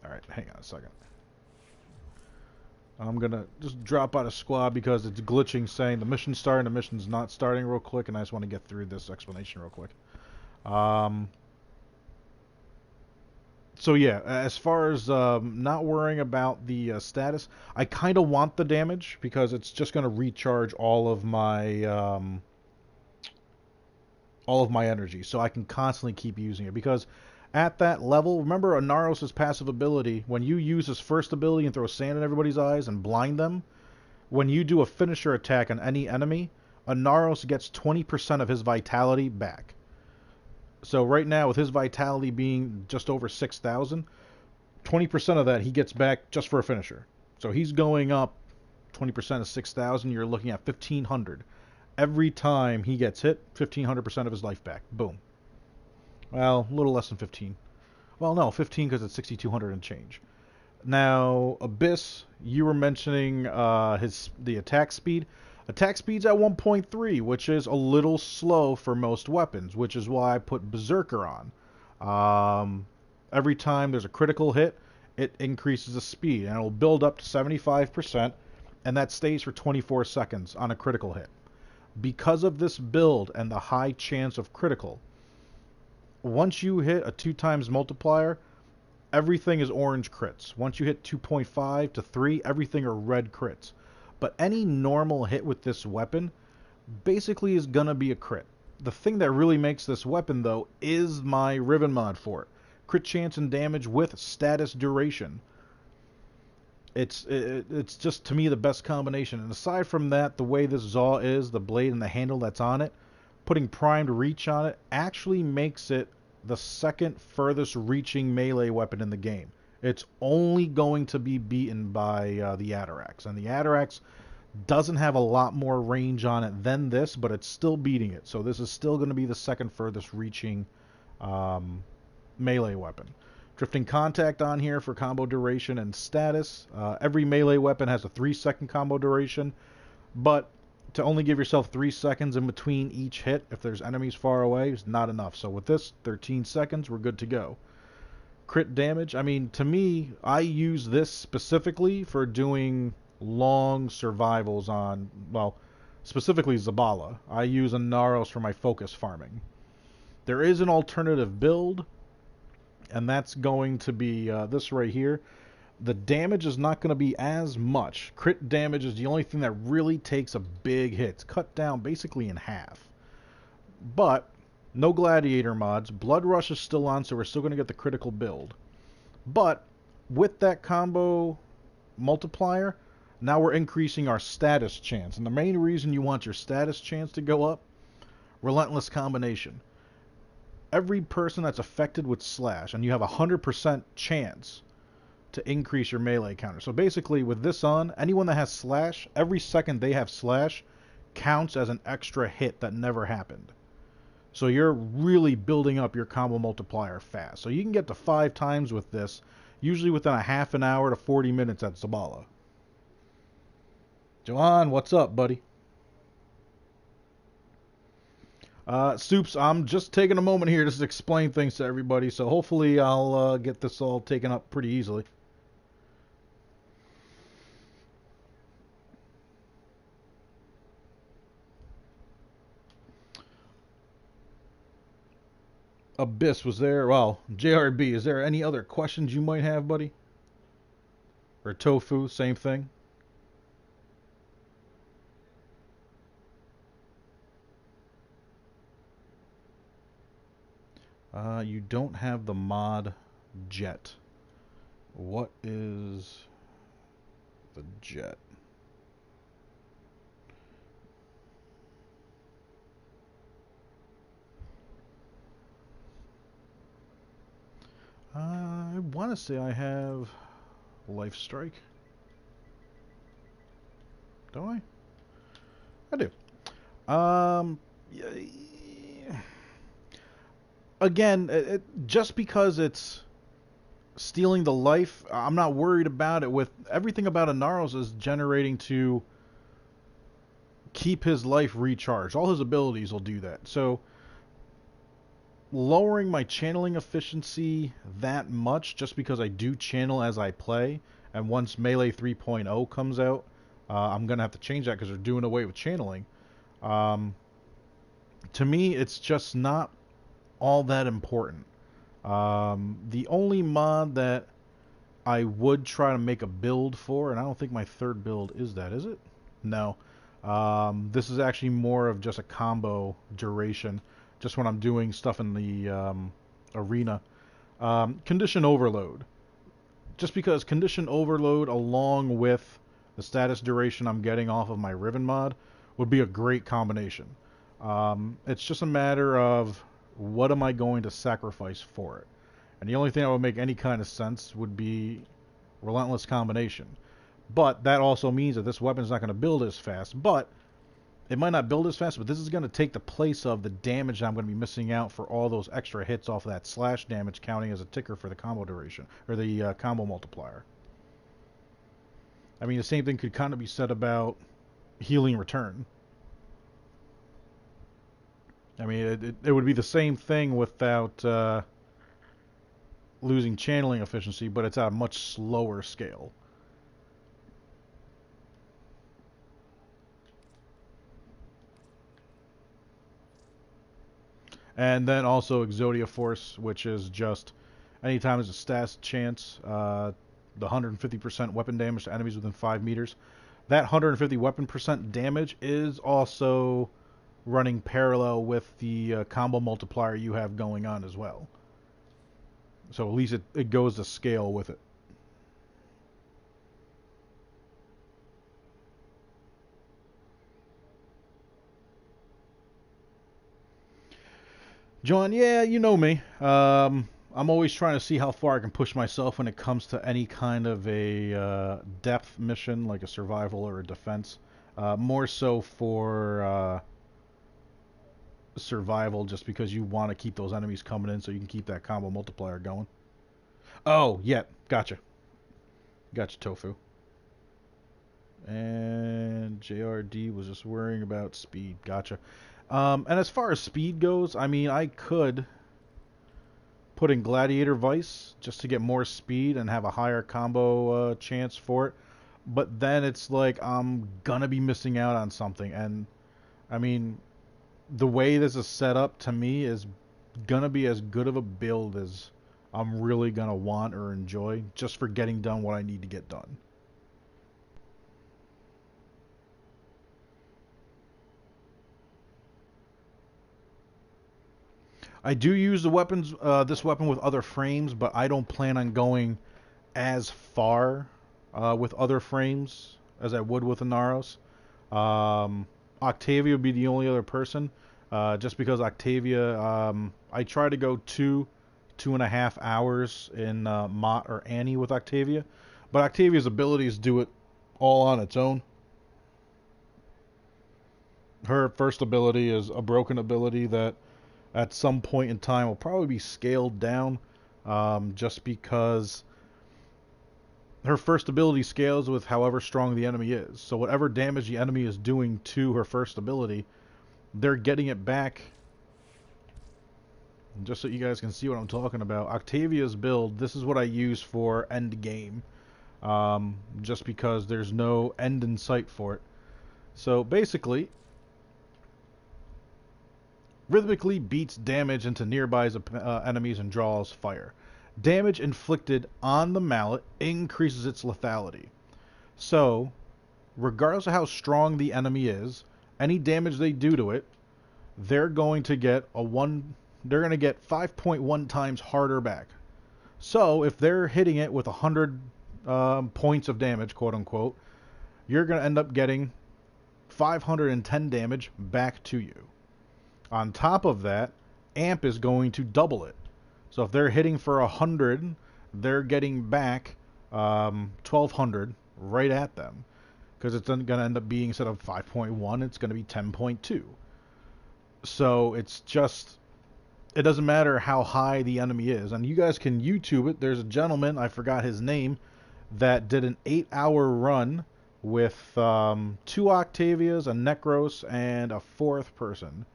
Alright, hang on a second. I'm going to just drop out of squad because it's glitching saying the mission's starting, the mission's not starting real quick, and I just want to get through this explanation real quick. So yeah, as far as not worrying about the status, I kind of want the damage because it's just going to recharge all of my energy, so I can constantly keep using it. Because at that level, remember Inaros' passive ability, when you use his first ability and throw sand in everybody's eyes and blind them, when you do a finisher attack on any enemy, Inaros gets 20% of his vitality back. So right now, with his vitality being just over 6,000, 20% of that he gets back just for a finisher. So he's going up 20% of 6,000. You're looking at 1,500. Every time he gets hit, 1,500% of his life back. Boom. Well, a little less than 15. Well, no, 15 because it's 6,200 and change. Now, Abyss, you were mentioning the attack speed. Attack speed's at 1.3, which is a little slow for most weapons, which is why I put Berserker on. Every time there's a critical hit, it increases the speed, and it'll build up to 75%, and that stays for 24 seconds on a critical hit. Because of this build and the high chance of critical, once you hit a 2 times multiplier, everything is orange crits. Once you hit 2.5 to 3, everything are red crits. But any normal hit with this weapon basically is going to be a crit. The thing that really makes this weapon, though, is my Riven mod for it. Crit chance and damage with status duration. It's just, to me, the best combination. And aside from that, the way this Zaw is, the blade and the handle that's on it, putting primed reach on it actually makes it the second furthest reaching melee weapon in the game. It's only going to be beaten by the Atarax. And the Atarax doesn't have a lot more range on it than this, but it's still beating it. So this is still going to be the second furthest reaching melee weapon. Drifting Contact on here for combo duration and status. Every melee weapon has a 3-second combo duration, but to only give yourself 3 seconds in between each hit if there's enemies far away is not enough. So with this, 13 seconds, we're good to go. Crit damage, I mean, to me, I use this specifically for doing long survivals on, well, specifically Zabala. I use Inaros for my focus farming. There is an alternative build, and that's going to be this right here. The damage is not going to be as much. Crit damage is the only thing that really takes a big hit. It's cut down basically in half. But no gladiator mods. Blood Rush is still on, so we're still going to get the critical build. But with that combo multiplier, now we're increasing our status chance. And the main reason you want your status chance to go up, Relentless Combination. Every person that's affected with Slash, and you have a 100% chance to increase your melee counter. So basically, with this on, anyone that has Slash, every second they have Slash counts as an extra hit that never happened. So you're really building up your combo multiplier fast. So you can get to 5 times with this, usually within a half an hour to 40 minutes at Zabala. Johan, what's up, buddy? Soups, I'm just taking a moment here just to explain things to everybody, so hopefully I'll get this all taken up pretty easily. Abyss, was there? Well, JRB, is there any other questions you might have, buddy? Or Tofu, same thing? You don't have the mod Jet. What is the Jet? want to say I have Life Strike. Don't I? I do. Again, just because it's stealing the life, I'm not worried about it. With everything about Inaros is generating to keep his life recharged. All his abilities will do that. So lowering my channeling efficiency that much just because I do channel as I play, and once Melee 3.0 comes out, I'm going to have to change that because they're doing away with channeling. To me, it's just not all that important. The only mod that I would try to make a build for, and I don't think my third build is that, is it? No. This is actually more of just a combo duration, just when I'm doing stuff in the arena. Condition Overload. Just because Condition Overload, along with the status duration I'm getting off of my Riven mod, would be a great combination. It's just a matter of what am I going to sacrifice for it. And the only thing that would make any kind of sense would be Relentless Combination. But that also means that this weapon's not going to build as fast. But it might not build as fast, but this is going to take the place of the damage that I'm going to be missing out for all those extra hits off of that slash damage, counting as a ticker for the combo duration, or the combo multiplier. I mean, the same thing could kind of be said about Healing Return. I mean, it would be the same thing without losing channeling efficiency, but it's at a much slower scale. And then also Exodia Force, which is just anytime there's a stats chance, the 150% weapon damage to enemies within 5 meters. That 150 weapon percent damage is also running parallel with the combo multiplier you have going on as well. So at least it goes to scale with it. John, yeah, you know me. I'm always trying to see how far I can push myself when it comes to any kind of a depth mission, like a survival or a defense. More so for survival, just because you want to keep those enemies coming in so you can keep that combo multiplier going. Oh, yeah, gotcha. Gotcha, Tofu. And JRD was just worrying about speed. Gotcha. And as far as speed goes, I mean, I could put in Gladiator Vice just to get more speed and have a higher combo chance for it. But then it's like I'm gonna be missing out on something. And, I mean, the way this is set up, to me, is gonna be as good of a build as I'm really gonna want or enjoy, just for getting done what I need to get done. I do use the weapons, this weapon with other frames, but I don't plan on going as far with other frames as I would with Inaros. Octavia would be the only other person, just because Octavia, I try to go 2.5 hours in Mott or Annie with Octavia, but Octavia's abilities do it all on its own. Her first ability is a broken ability that at some point in time will probably be scaled down, just because her first ability scales with however strong the enemy is. So whatever damage the enemy is doing to her first ability, they're getting it back. Just so you guys can see what I'm talking about, Octavia's build, this is what I use for end game, just because there's no end in sight for it. So basically, rhythmically beats damage into nearby enemies and draws fire. Damage inflicted on the mallet increases its lethality. So, regardless of how strong the enemy is, any damage they do to it, they're going to get 5.1 times harder back. So, if they're hitting it with 100 points of damage, quote unquote, you're going to end up getting 510 damage back to you. On top of that, amp is going to double it. So if they're hitting for 100, they're getting back 1,200 right at them. Because it's going to end up being, instead of 5.1, it's going to be 10.2. So it's just, it doesn't matter how high the enemy is. And you guys can YouTube it. There's a gentleman, I forgot his name, that did an 8-hour run with 2 Octavias, a Necros, and a 4th person.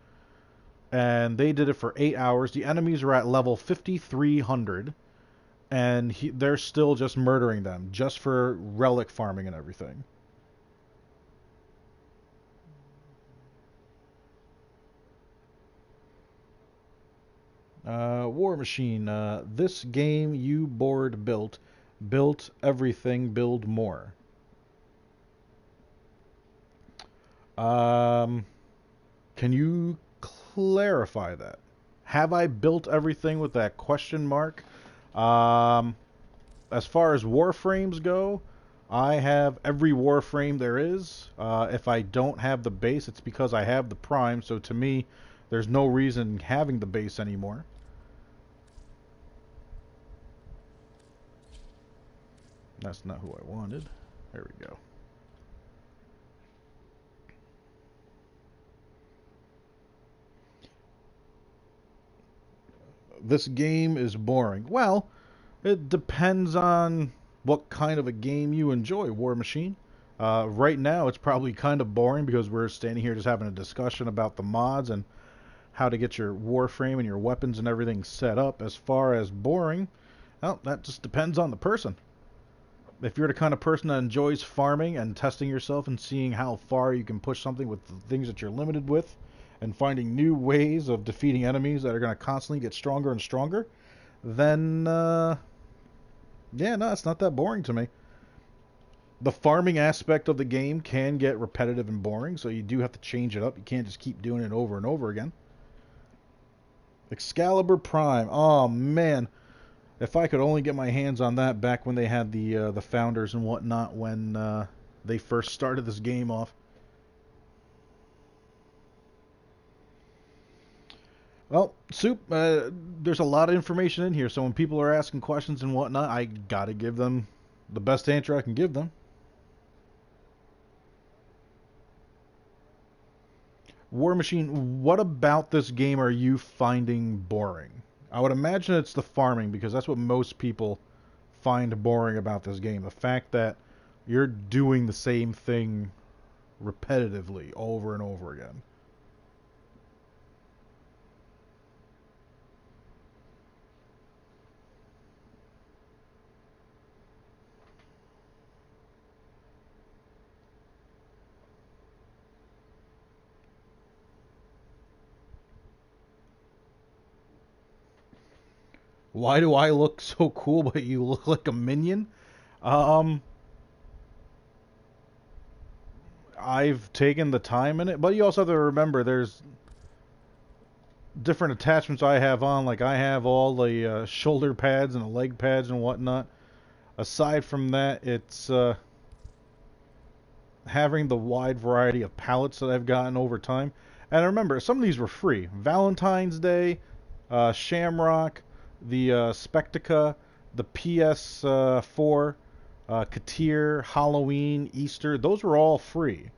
And they did it for 8 hours. The enemies are at level 5,300. And they're still just murdering them, just for relic farming and everything. War Machine, this game you board built everything, build more. Can you clarify that? Have I built everything with that question mark? As far as Warframes go, I have every Warframe there is. If I don't have the base, it's because I have the Prime, so to me, there's no reason having the base anymore. That's not who I wanted. There we go. This game is boring. Well, it depends on what kind of a game you enjoy, War Machine. Right now, it's probably kind of boring because we're standing here just having a discussion about the mods and how to get your Warframe and your weapons and everything set up. As far as boring, well, that just depends on the person. If you're the kind of person that enjoys farming and testing yourself and seeing how far you can push something with the things that you're limited with, and finding new ways of defeating enemies that are going to constantly get stronger and stronger, then, yeah, no, it's not that boring to me. The farming aspect of the game can get repetitive and boring, so you do have to change it up. You can't just keep doing it over and over again. Excalibur Prime. Oh, man. If I could only get my hands on that back when they had the founders and whatnot when they first started this game off. Well, Soup, there's a lot of information in here, so when people are asking questions and whatnot, I gotta give them the best answer I can give them. War Machine, what about this game are you finding boring? I would imagine it's the farming, because that's what most people find boring about this game. The fact that you're doing the same thing repetitively over and over again. Why do I look so cool, but you look like a minion? I've taken the time in it, but you also have to remember there's different attachments I have on. Like I have all the shoulder pads and the leg pads and whatnot. Aside from that, it's having the wide variety of palettes that I've gotten over time. And remember, some of these were free. Valentine's Day, Shamrock, the Spectica, the PS4, Katir, Halloween, Easter, those were all free.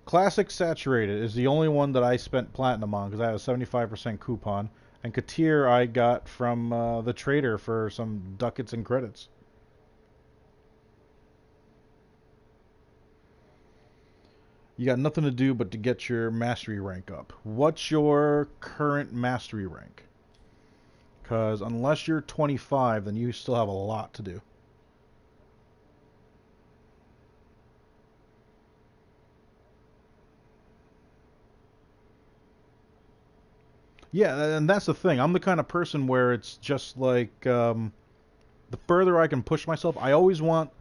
Classic Saturated is the only one that I spent Platinum on because I have a 75% coupon. And Katir I got from the trader for some ducats and credits. You got nothing to do but to get your mastery rank up. What's your current mastery rank? Because unless you're 25, then you still have a lot to do. Yeah, and that's the thing. I'm the kind of person where it's just like the further I can push myself, I always want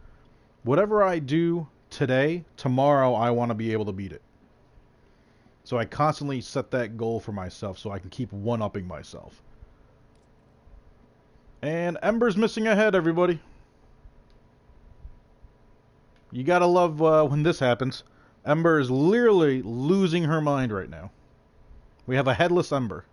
whatever I do today, tomorrow I want to be able to beat it. So I constantly set that goal for myself so I can keep one-upping myself. And Ember's missing a head, everybody. You gotta love when this happens. Ember is literally losing her mind right now. We have a headless Ember.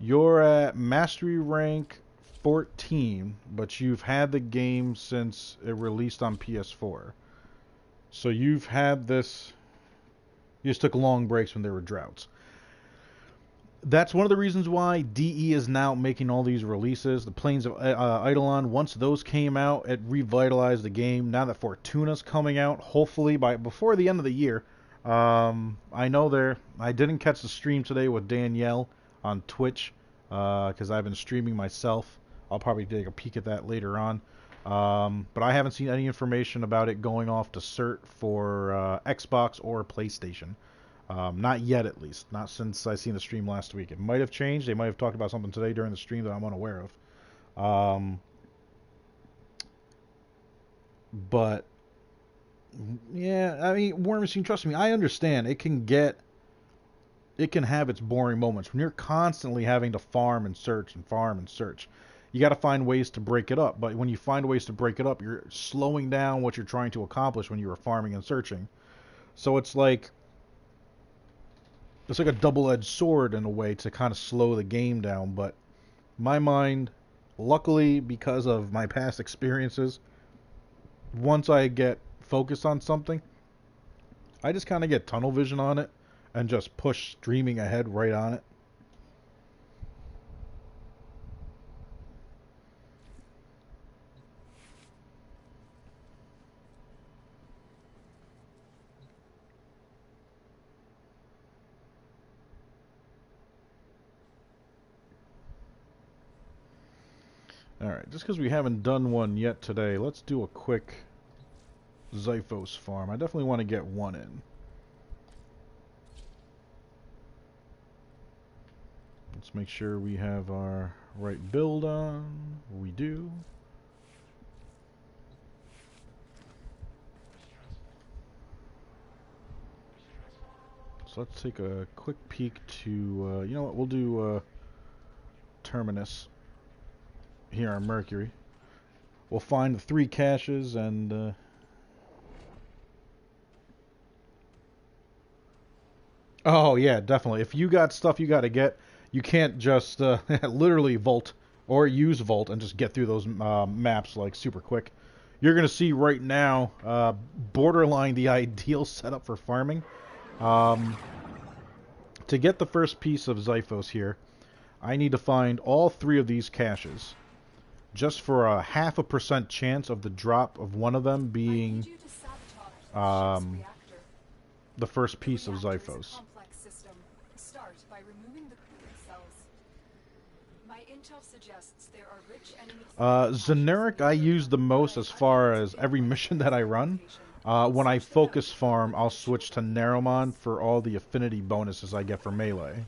You're at Mastery Rank 14, but you've had the game since it released on PS4. So you've had this... You just took long breaks when there were droughts. That's one of the reasons why DE is now making all these releases. The Plains of Eidolon, once those came out, it revitalized the game. Now that Fortuna's coming out, hopefully before the end of the year. I know I didn't catch the stream today with Danielle on Twitch because I've been streaming myself. I'll probably take a peek at that later on. But I haven't seen any information about it going off to cert for Xbox or PlayStation. Not yet, at least. Not since I seen the stream last week. It might have changed. They might have talked about something today during the stream that I'm unaware of. But yeah, I mean, War Machine, trust me, I understand. It can have its boring moments when you're constantly having to farm and search and farm and search. You got to find ways to break it up. But when you find ways to break it up, you're slowing down what you're trying to accomplish when you were farming and searching. So it's like a double-edged sword in a way to kind of slow the game down. But my mind, luckily because of my past experiences, once I get focused on something, I just kind of get tunnel vision on it and just push streaming ahead right on it. Alright, just because we haven't done one yet today, let's do a quick Xiphos farm. I definitely want to get one in. Let's make sure we have our right build on. We do. So let's take a quick peek to, you know what, we'll do Terminus here on Mercury. We'll find the 3 caches and oh yeah, definitely. If you got stuff you got to get, you can't just literally vault or use vault and just get through those maps like super quick. You're gonna see right now borderline the ideal setup for farming. To get the first piece of Xiphos here, I need to find all 3 of these caches, just for a 0.5% chance of the drop of one of them being the first piece of Xiphos. Generic I use the most as far as every mission that I run. When I focus farm, I'll switch to Narrowmon for all the affinity bonuses I get for melee.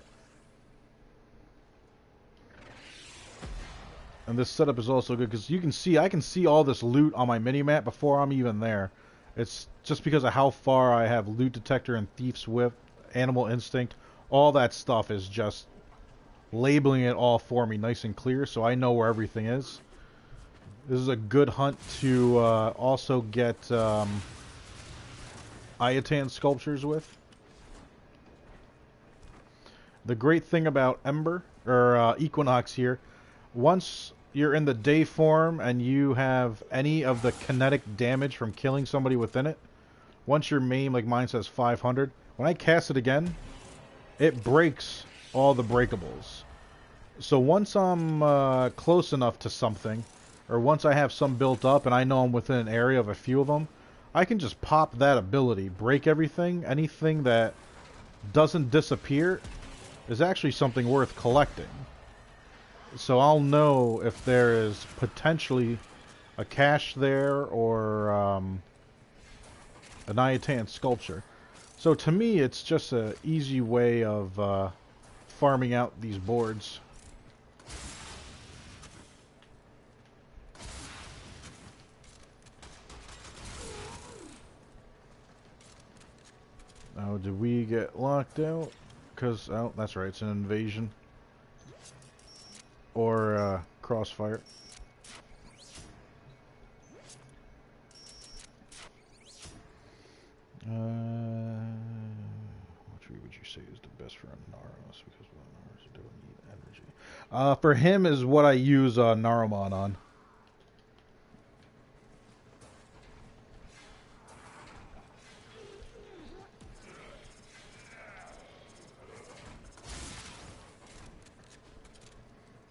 And this setup is also good because you can see, I can see all this loot on my minimap before I'm even there. It's just because of how far I have loot detector and thief's whip, animal instinct. All that stuff is just labeling it all for me nice and clear, so I know where everything is. This is a good hunt to also get Iatan sculptures with. The great thing about Ember, or Equinox here, once you're in the day form and you have any of the kinetic damage from killing somebody within it, once your main, like mine says 500, when I cast it again, it breaks all the breakables. So once I'm close enough to something, or once I have some built up and I know I'm within an area of a few of them, I can just pop that ability, break everything. Anything that doesn't disappear is actually something worth collecting. So I'll know if there is potentially a cache there or an Iatan sculpture. So to me, it's just an easy way of farming out these boards. Oh, did we get locked out? Because, oh, that's right, it's an invasion. Or crossfire. Which would you say is the best for a Naros? Because Naros don't need energy. For him is what I use Naruman on.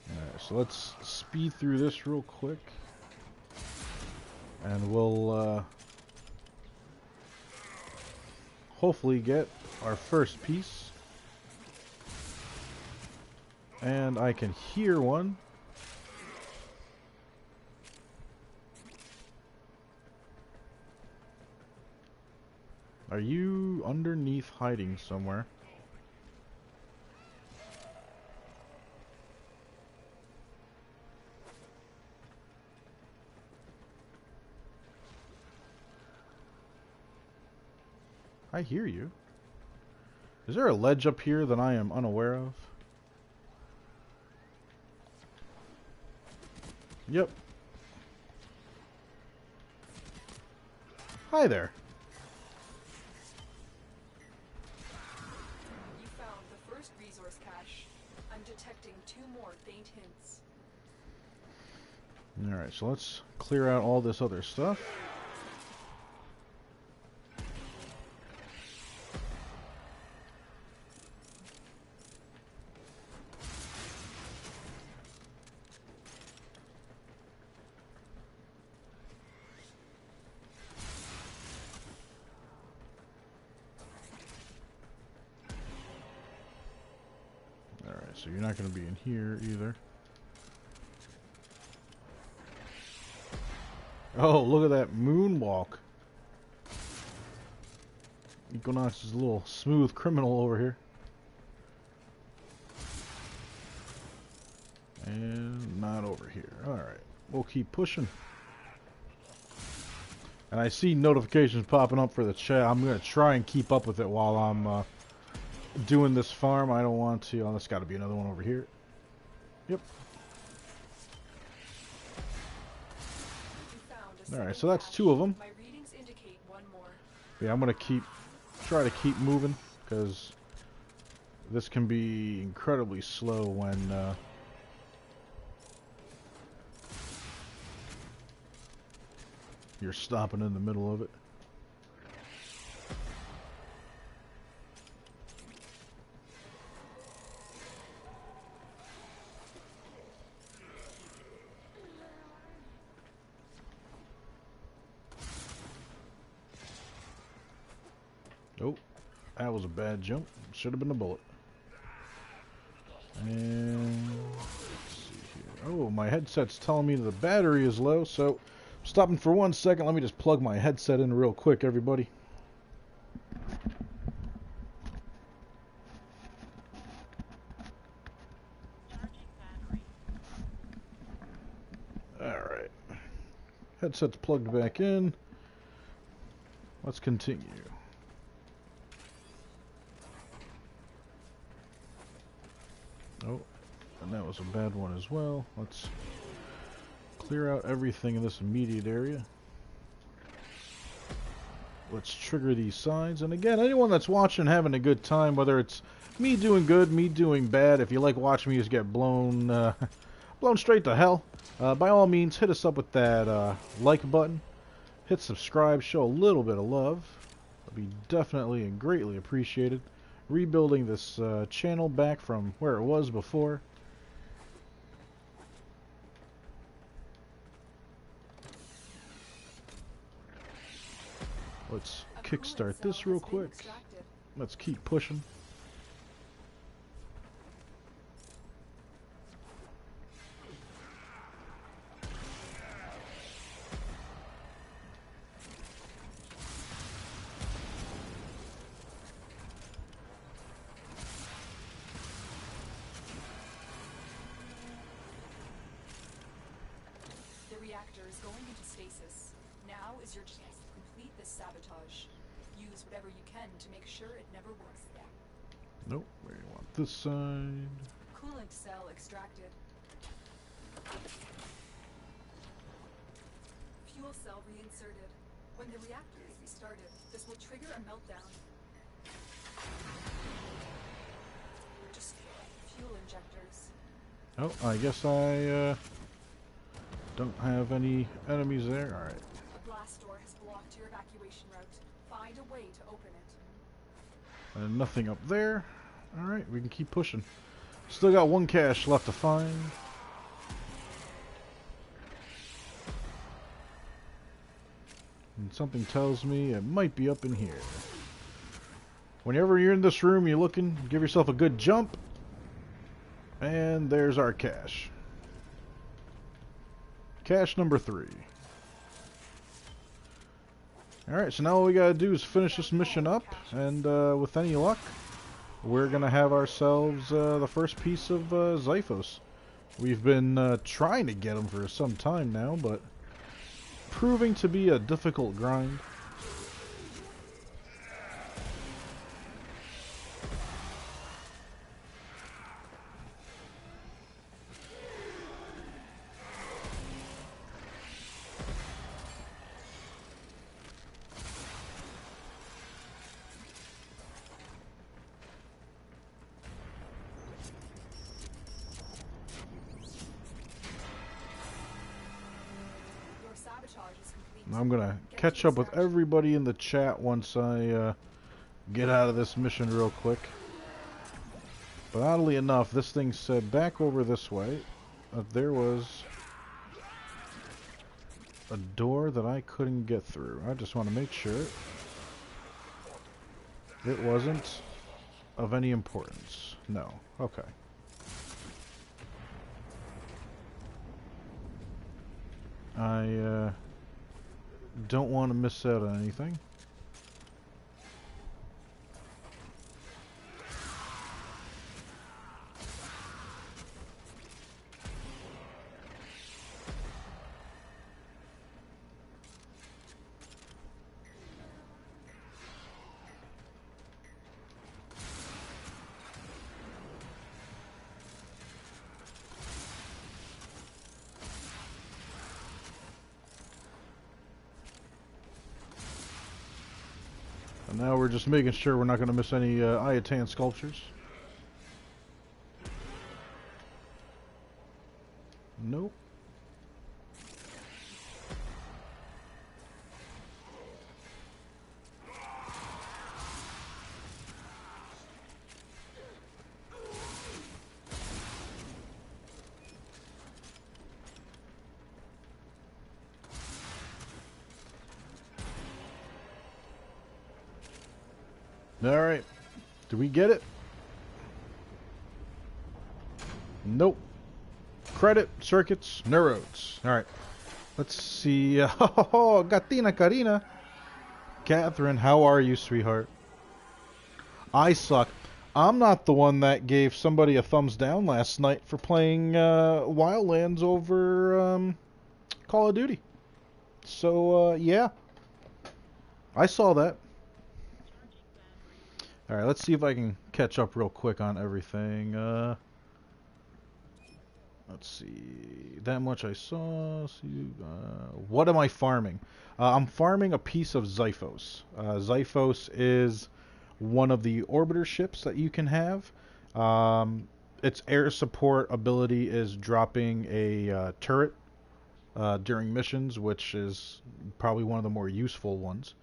Alright, so let's speed through this real quick. And we'll hopefully get our first piece. And I can hear one. Are you underneath hiding somewhere? I hear you. Is there a ledge up here that I am unaware of? Yep. Hi there. You found the first resource cache. I'm detecting 2 more faint hints. Alright, so let's clear out all this other stuff. So you're not going to be in here either. Oh, look at that moonwalk. Equinox is a little smooth criminal over here. And not over here. Alright, we'll keep pushing. And I see notifications popping up for the chat. I'm going to try and keep up with it while I'm doing this farm. I don't want to. Oh, there's got to be another one over here. Yep. Alright, so that's 2 of them. My readings indicate 1 more. Yeah, I'm going to try to keep moving, because this can be incredibly slow when you're stopping in the middle of it. Oh, that was a bad jump. Should have been a bullet. And let's see here. Oh, my headset's telling me the battery is low, so stopping for 1 second. Let me just plug my headset in real quick, everybody. Alright. Headset's plugged back in. Let's continue. Oh, and that was a bad one as well. Let's clear out everything in this immediate area. Let's trigger these signs. And again, anyone that's watching having a good time, whether it's me doing good, me doing bad, if you like watching me just get blown blown straight to hell, by all means, hit us up with that like button. Hit subscribe, show a little bit of love. That'd be definitely and greatly appreciated. Rebuilding this channel back from where it was before. Let's kickstart this real quick. Let's keep pushing. Going into stasis. Now is your chance to complete this sabotage. Use whatever you can to make sure it never works again. Nope, we want this side. Coolant cell extracted. Fuel cell reinserted. When the reactor is restarted, this will trigger a meltdown. Destroy fuel injectors. Oh, I guess I don't have any enemies there. Alright. A blast door has blocked your evacuation route. Find a way to open it. And nothing up there. Alright, we can keep pushing. Still got one cache left to find. And something tells me it might be up in here. Whenever you're in this room, you're looking, give yourself a good jump. And there's our cache. Cache number 3. Alright, so now all we gotta do is finish this mission up, and with any luck, we're gonna have ourselves the first piece of Xiphos. We've been trying to get him for some time now, but proving to be a difficult grind. I'm gonna catch up with everybody in the chat once I get out of this mission real quick. But oddly enough, this thing said back over this way that there was a door that I couldn't get through. I just want to make sure it wasn't of any importance. No. Okay. I don't want to miss out on anything. And now we're just making sure we're not going to miss any Ayatan sculptures. Nope. Alright. Do we get it? Nope. Credit, circuits, neurodes. Alright. Let's see. Oh, Gatina Karina. Catherine, how are you, sweetheart? I suck. I'm not the one that gave somebody a thumbs down last night for playing Wildlands over Call of Duty. So, yeah. I saw that. Alright, let's see if I can catch up real quick on everything. Let's see. That much I saw. What am I farming? I'm farming a piece of Xiphos. Xiphos is one of the orbiter ships that you can have. Its air support ability is dropping a turret during missions, which is probably one of the more useful ones.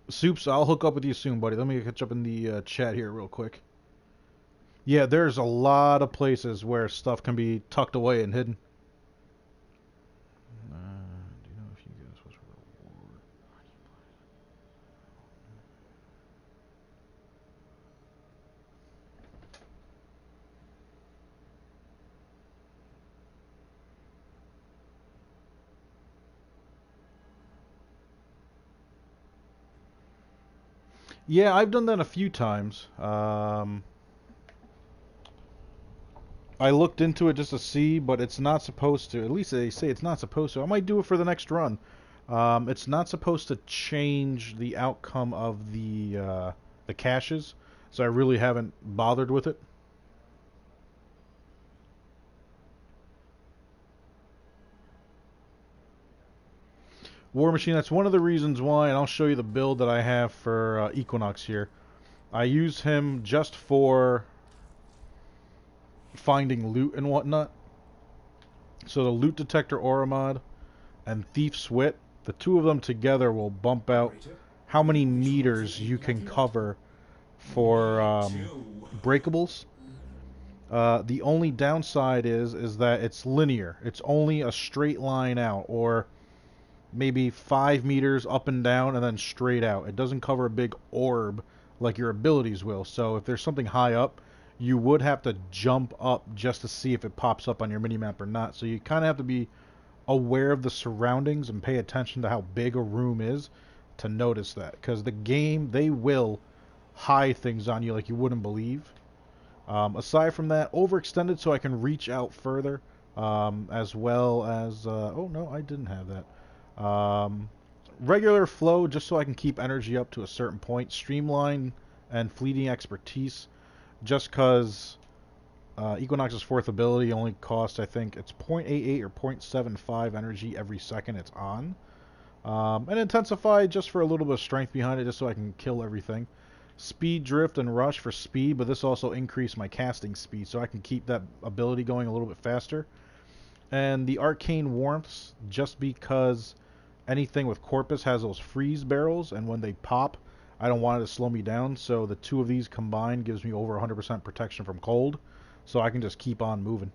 Soups, I'll hook up with you soon, buddy. Let me catch up in the chat here real quick. Yeah, there's a lot of places where stuff can be tucked away and hidden. Do you know if you guys was reward? Yeah, I've done that a few times. I looked into it just to see, but it's not supposed to. At least they say it's not supposed to. I might do it for the next run. It's not supposed to change the outcome of the caches, so I really haven't bothered with it. War Machine, that's one of the reasons why, and I'll show you the build that I have for Equinox here. I use him just for finding loot and whatnot. So the loot detector aura mod and Thief's Wit, the two of them together will bump out how many meters you can cover for breakables. The only downside is that it's linear. It's only a straight line out, or maybe 5 meters up and down and then straight out. It doesn't cover a big orb like your abilities will. So if there's something high up, you would have to jump up just to see if it pops up on your minimap or not. So you kind of have to be aware of the surroundings and pay attention to how big a room is to notice that. Because the game, they will hide things on you like you wouldn't believe. Aside from that, overextended so I can reach out further, as well as... oh, no, I didn't have that. Regular flow, just so I can keep energy up to a certain point. Streamline and fleeting expertise, just because Equinox's fourth ability only costs, I think, it's 0.88 or 0.75 energy every second it's on. And Intensify just for a little bit of strength behind it, just so I can kill everything. Speed, Drift, and Rush for speed, but this also increased my casting speed, so I can keep that ability going a little bit faster. And the Arcane Warmths, just because anything with Corpus has those freeze barrels, and when they pop, I don't want it to slow me down, so the two of these combined gives me over 100% protection from cold, so I can just keep on moving.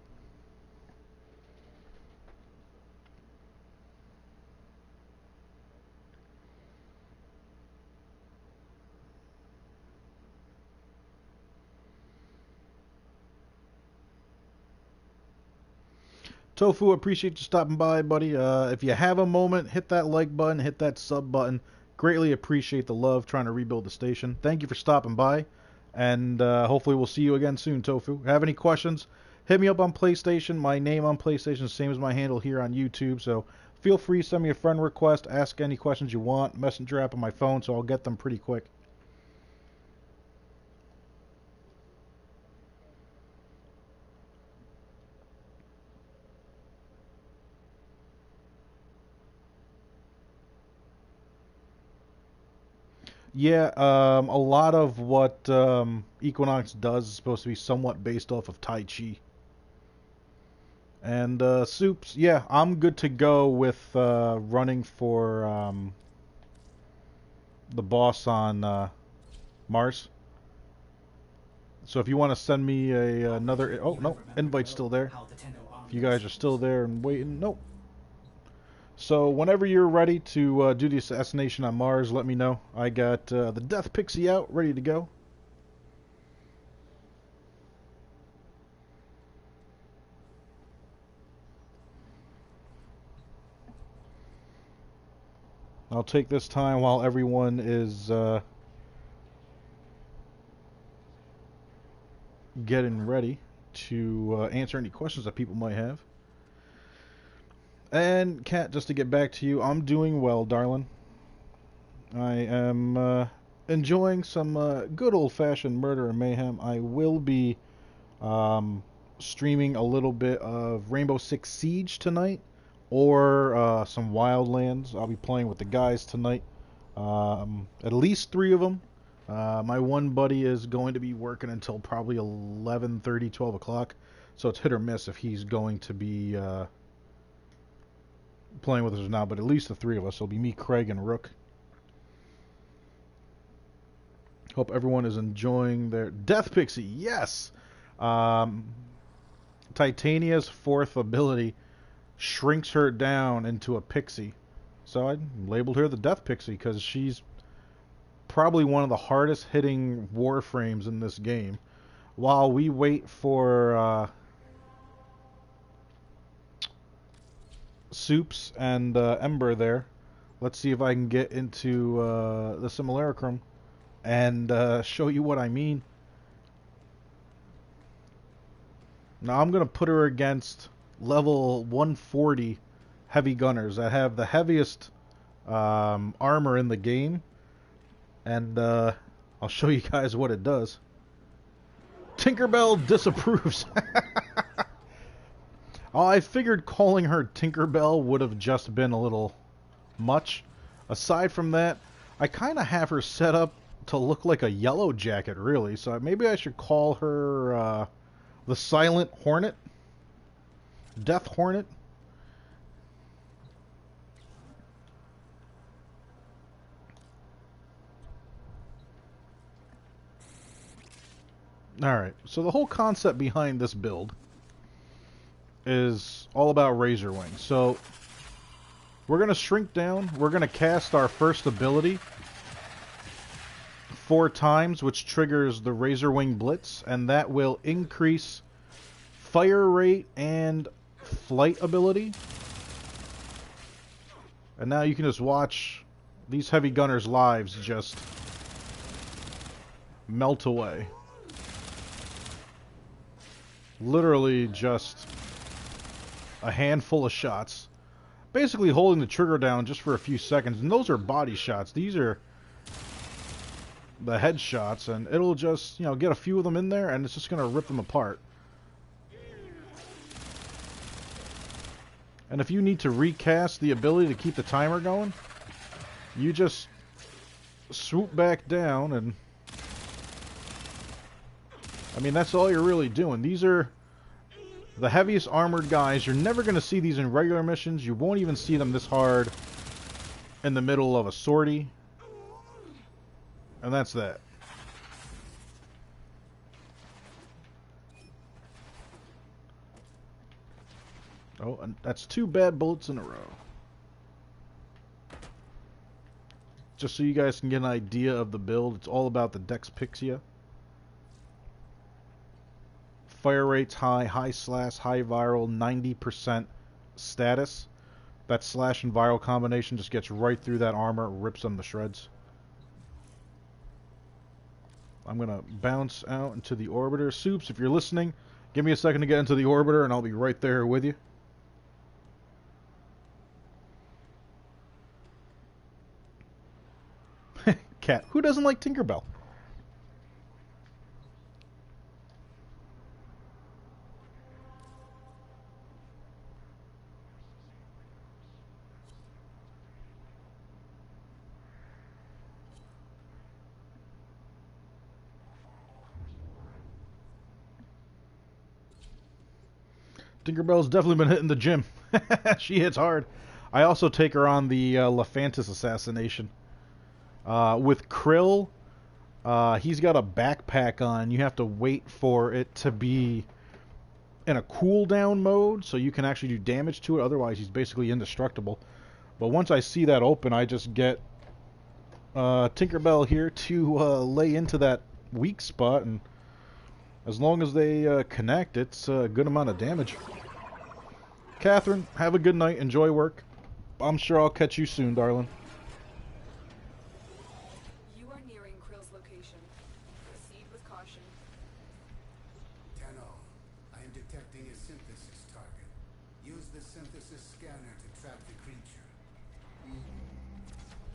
Tofu, appreciate you stopping by, buddy. If you have a moment, hit that like button, hit that sub button. Greatly appreciate the love trying to rebuild the station. Thank you for stopping by, and hopefully we'll see you again soon, Tofu. Have any questions, hit me up on PlayStation. My name on PlayStation is the same as my handle here on YouTube, so feel free to send me a friend request, ask any questions you want. Messenger app on my phone, so I'll get them pretty quick. Yeah, a lot of what Equinox does is supposed to be somewhat based off of Tai Chi. And Soups, yeah, I'm good to go with running for the boss on Mars. So if you want to send me another... Oh, no, invite's still there. If you guys are still there and waiting, nope. So whenever you're ready to do the assassination on Mars, let me know. I got the Death Pixie out, ready to go. I'll take this time while everyone is getting ready to answer any questions that people might have. And Kat, just to get back to you, I'm doing well, darling. I am enjoying some good old-fashioned murder and mayhem. I will be streaming a little bit of Rainbow Six Siege tonight, or some Wildlands. I'll be playing with the guys tonight. At least 3 of them. My one buddy is going to be working until probably 11:30, 12 o'clock. So it's hit or miss if he's going to be playing with us or not. But at least the 3 of us. It'll be me, Craig, and Rook. Hope everyone is enjoying their... Death Pixie, yes! Titania's 4th ability shrinks her down into a pixie. So I labeled her the Death Pixie because she's probably one of the hardest hitting Warframes in this game. While we wait for Soups and Ember there, let's see if I can get into the Simulacrum and show you what I mean. Now I'm going to put her against level 140 heavy gunners that have the heaviest armor in the game. And I'll show you guys what it does. Tinkerbell disapproves. I figured calling her Tinkerbell would have just been a little much. Aside from that, I kind of have her set up to look like a yellow jacket, really. So maybe I should call her the Silent Hornet, Death Hornet. Alright, so the whole concept behind this build is all about Razor Wing. So we're going to shrink down. We're going to cast our first ability 4 times, which triggers the Razor Wing Blitz, and that will increase fire rate and flight ability. And now you can just watch these heavy gunners' lives just melt away. Literally just a handful of shots. Basically holding the trigger down just for a few seconds. And those are body shots. These are the headshots. And it'll just, you know, get a few of them in there and it's just going to rip them apart. And if you need to recast the ability to keep the timer going, you just swoop back down and... I mean, that's all you're really doing. These are the heaviest armored guys. You're never going to see these in regular missions. You won't even see them this hard in the middle of a sortie. And that's that. Oh, and that's 2 bad bullets in a row. Just so you guys can get an idea of the build, it's all about the Dex Pixia. Fire rate's high, high slash, high viral, 90% status. That slash and viral combination just gets right through that armor, rips them to shreds. I'm going to bounce out into the orbiter. Soups, if you're listening, give me a second to get into the orbiter and I'll be right there with you. Cat, who doesn't like Tinkerbell? Tinkerbell's definitely been hitting the gym. She hits hard. I also take her on the Lephantis assassination. With Krill, he's got a backpack on. You have to wait for it to be in a cooldown mode so you can actually do damage to it. Otherwise, he's basically indestructible. But once I see that open, I just get Tinkerbell here to lay into that weak spot, and as long as they connect, it's a good amount of damage. Catherine, have a good night. Enjoy work. I'm sure I'll catch you soon, darling. You are nearing Krill's location. Proceed with caution. Tenno, I am detecting a synthesis target. Use the synthesis scanner to trap the creature.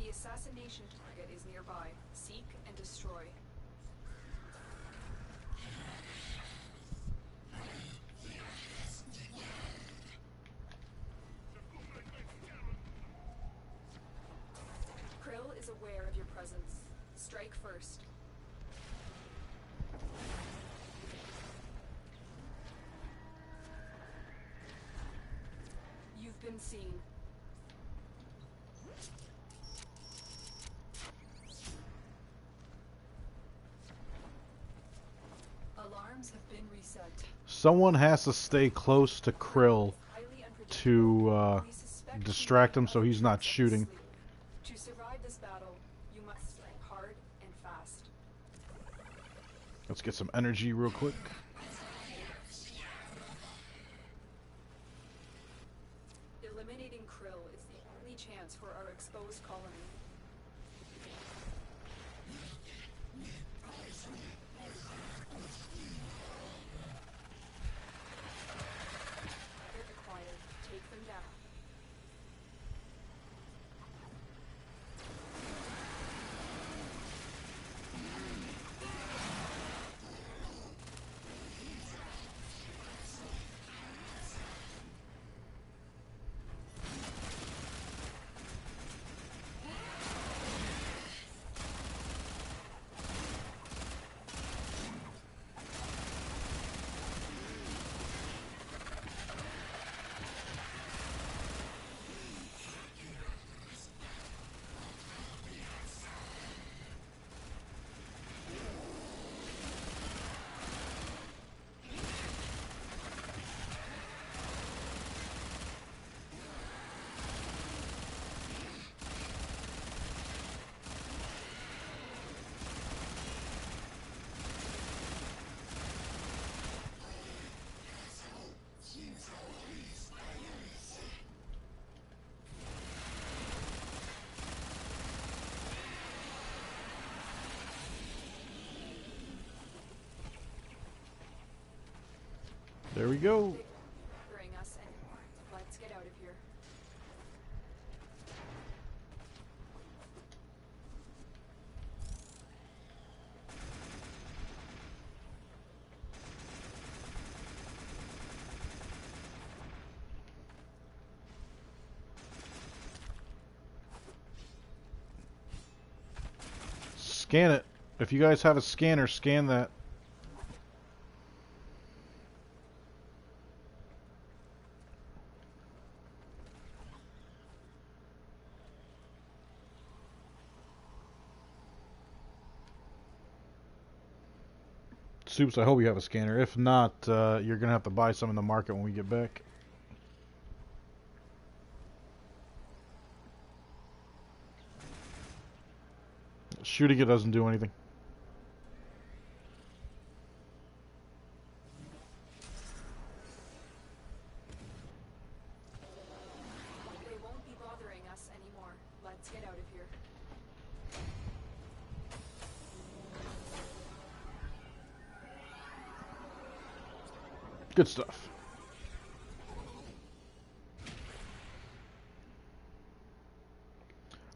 The assassination target is nearby. Seek and destroy. Krill is aware of your presence. Strike first. You've been seen. Alarms have been reset. Someone has to stay close to Krill Highly unpredictable. to We suspect distract him so he's not Arbitrations shooting. sleep. To survive this battle, you must strike hard and fast. Let's get some energy real quick. Eliminating Krill is the only chance for our exposed colony. They're required. Take them down. There we go. Bothering us anymore. Let's get out of here. Scan it. If you guys have a scanner, scan that. Soups, I hope you have a scanner. If not, you're gonna have to buy some in the market when we get back. Shooting it doesn't do anything. They won't be bothering us anymore. Let's get out of here. Good stuff.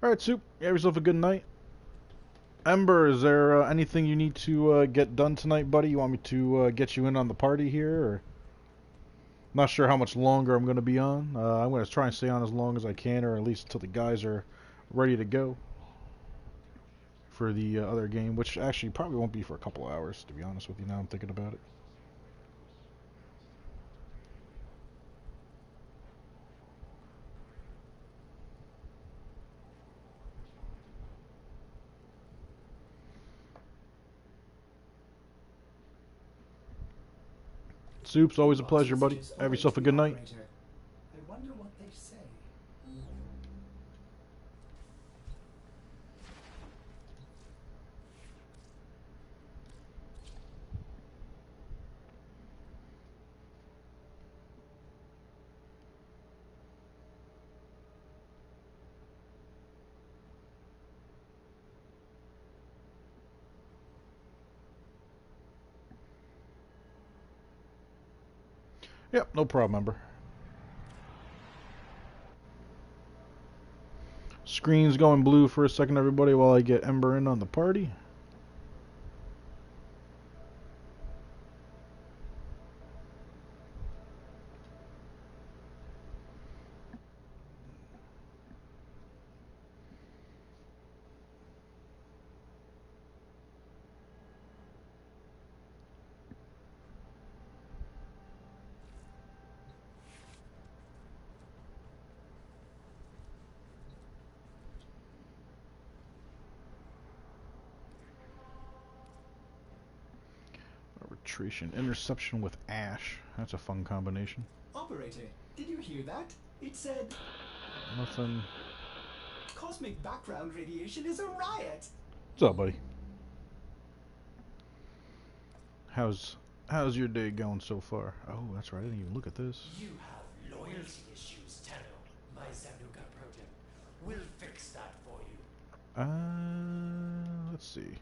Alright, Soup. You have yourself a good night. Ember, is there anything you need to get done tonight, buddy? You want me to get you in on the party here? Or... Not sure how much longer I'm going to be on. I'm going to try and stay on as long as I can, or at least until the guys are ready to go for the other game, which actually probably won't be for a couple hours, to be honest with you, now I'm thinking about it. Soups, always a pleasure, buddy. Have yourself a good night. I wonder what they say. Yep, no problem, Ember. Screen's going blue for a second, everybody, while I get Ember in on the party. Arbitration. Interception with Ash. That's a fun combination. Operator, did you hear that? It said Nothing. cosmic background radiation is a riot. What's up, buddy? How's your day going so far? Oh, that's right. I didn't even look at this. You have loyalty issues, Tenno. My Zanuka project will fix that for you. Let's see.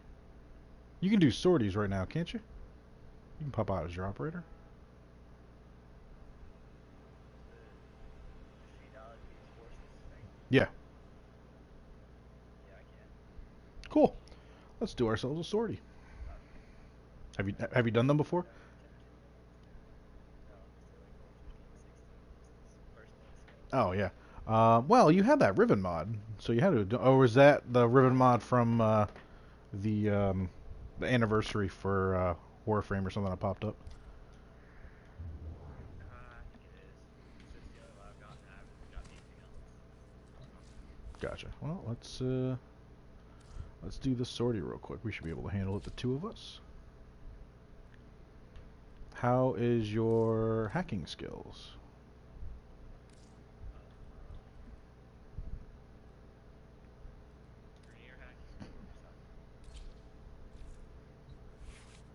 You can do sorties right now, can't you? You can pop out as your operator. Yeah. Cool. Let's do ourselves a sortie. Have you done them before? Oh yeah. Well, you had that Riven mod, so you had to. Or was that the Riven mod from the anniversary for Warframe or something that popped up? Gotcha. Well, let's do this sortie real quick. We should be able to handle it, the two of us. How is your hacking skills?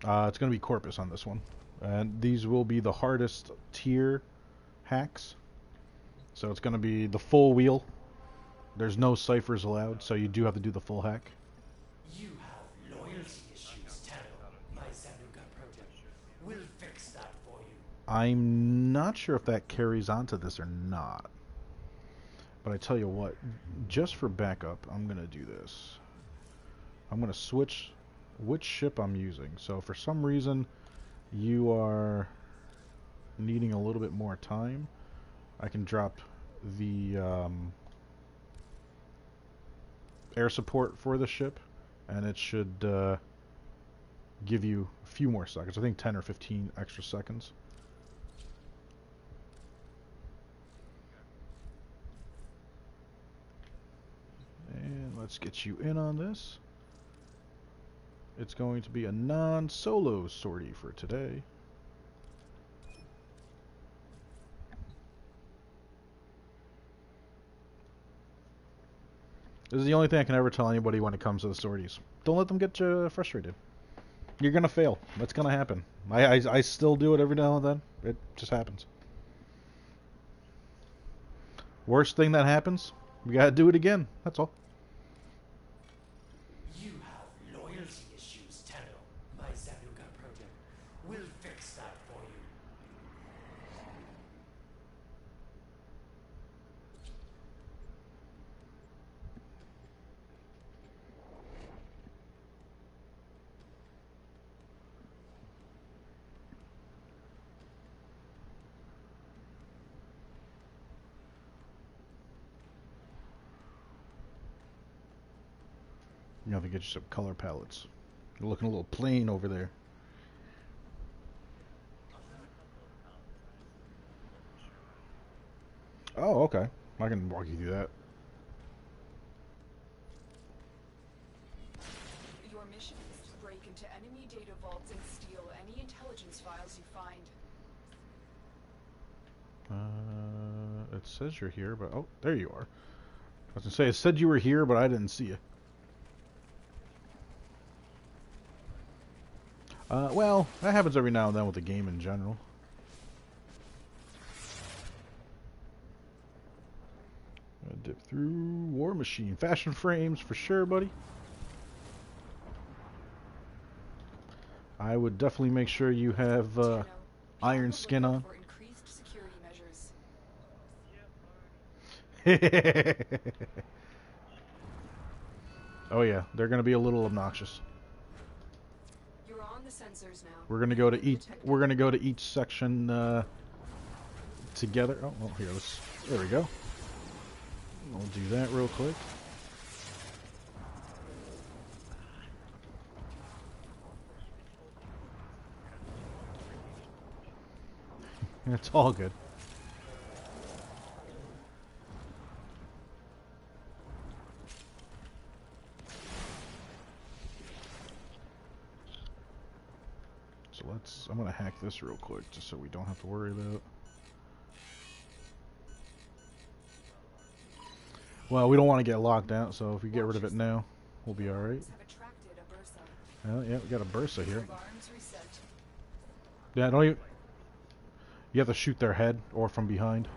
It's going to be Corpus on this one. And these will be the hardest tier hacks. So it's going to be the full wheel. There's no ciphers allowed, so you do have to do the full hack. You have loyalty issues, Tenno. My Zanuka project will fix that for you. I'm not sure if that carries onto this or not. But I tell you what, just for backup, I'm going to do this. I'm going to switch which ship I'm using. So if for some reason you are needing a little bit more time, I can drop the air support for the ship, and it should give you a few more seconds. I think 10 or 15 extra seconds. And let's get you in on this. It's going to be a non-solo sortie for today. This is the only thing I can ever tell anybody when it comes to the sorties. Don't let them get you frustrated. You're gonna fail. That's gonna happen. I still do it every now and then. It just happens. Worst thing that happens, we gotta do it again. That's all. You have loyalty issues, Tenno. My Zanuga project will fix that for you. You have to get you some color palettes. You're looking a little plain over there. Oh, okay. I can walk you through that. Your mission is to break into enemy data vaults and steal any intelligence files you find. It says you're here, but oh, there you are. I was gonna say it said you were here, but I didn't see you. Well, that happens every now and then with the game in general. Dip through War Machine. Fashion frames for sure, buddy. I would definitely make sure you have iron skin on. For increased security measures. Oh yeah, they're gonna be a little obnoxious. You're on the sensors now. We're gonna go to each. We're gonna go to each section together. Oh, well, here. There we go. We'll do that real quick. It's all good. So I'm gonna hack this real quick just so we don't have to worry about. Well, we don't want to get locked out, so if we get rid of it now, we'll be alright. Well, yeah, we got a Bursa here. Yeah, don't you... You have to shoot their head, or from behind.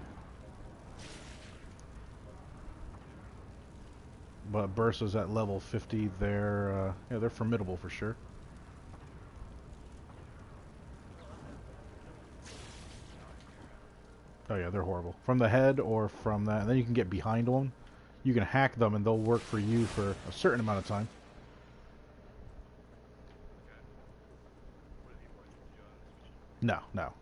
But Bursa's at level 50, they're formidable for sure. Oh yeah, they're horrible. From the head or from that, and then you can get behind one. You can hack them and they'll work for you for a certain amount of time. No, no.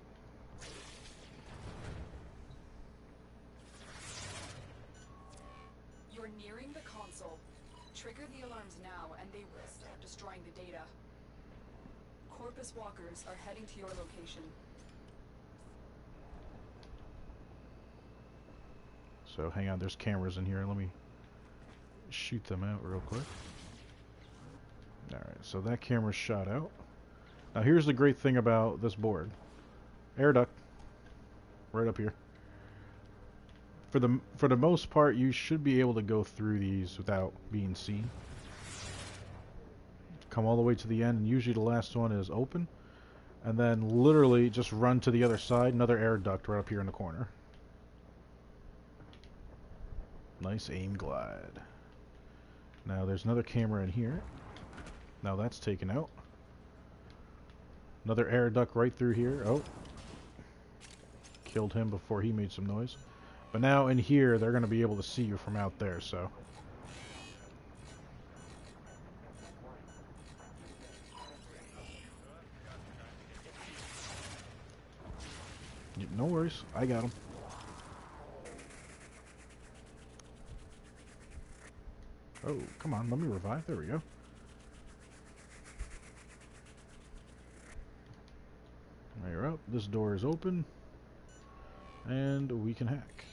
You're nearing the console. Trigger the alarms now and they will start destroying the data. Corpus walkers are heading to your location. So hang on, there's cameras in here. Let me shoot them out real quick. Alright, so that camera's shot out. Now here's the great thing about this board. Air duct. Right up here. For the most part, you should be able to go through these without being seen. Come all the way to the end, and usually the last one is open. And then literally just run to the other side, another air duct right up here in the corner. Nice aim glide. Now there's another camera in here. Now that's taken out. Another air duct right through here. Oh. killed him before he made some noise. But now in here, they're going to be able to see you from out there, so... No worries, I got him. Oh, come on, let me revive. There we go. Now you're up. This door is open. And we can hack.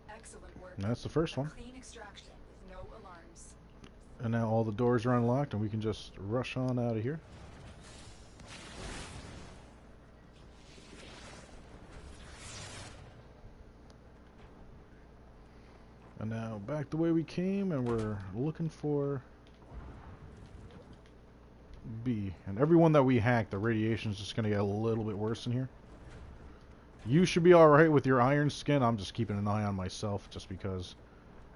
Excellent work. And that's the first one. Clean extraction with no alarms. And now all the doors are unlocked and we can just rush on out of here. And now back the way we came, and we're looking for B. And everyone that we hack, the radiation is just going to get a little bit worse in here. You should be alright with your iron skin. I'm just keeping an eye on myself just because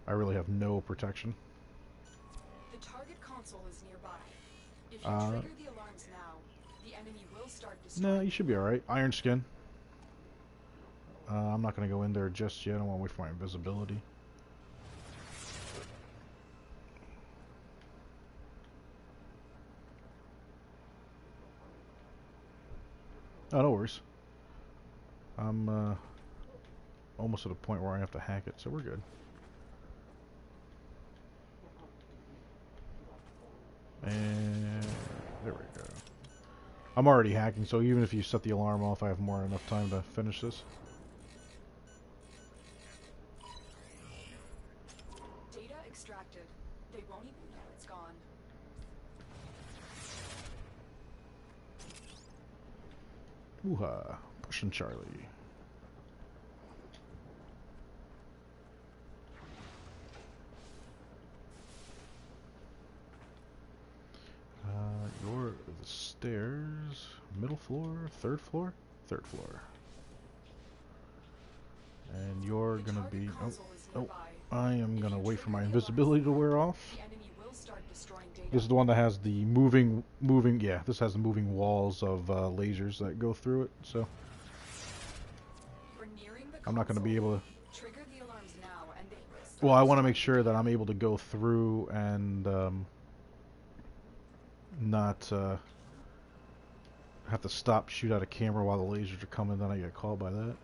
I really have no protection. The target console is nearby. If you trigger the alarms now, the enemy will start destroying. Nah, you should be alright. Iron skin. I'm not going to go in there just yet. I want to wait for my invisibility. Oh, no worries. I'm almost at a point where I have to hack it, so we're good. And there we go. I'm already hacking, so even if you set the alarm off, I have more than enough time to finish this. Data extracted. They won't even know it's gone. Woo-ha. Pushing Charlie. You're the stairs. Middle floor? Third floor? Third floor. And you're gonna be... Oh, I am gonna wait for my invisibility to wear off. This is the one that has the moving, yeah, this has the moving walls of lasers that go through it, so... I'm not gonna be able to... Well, I want to make sure that I'm able to go through and not have to stop, shoot out a camera while the lasers are coming, then I get called by that.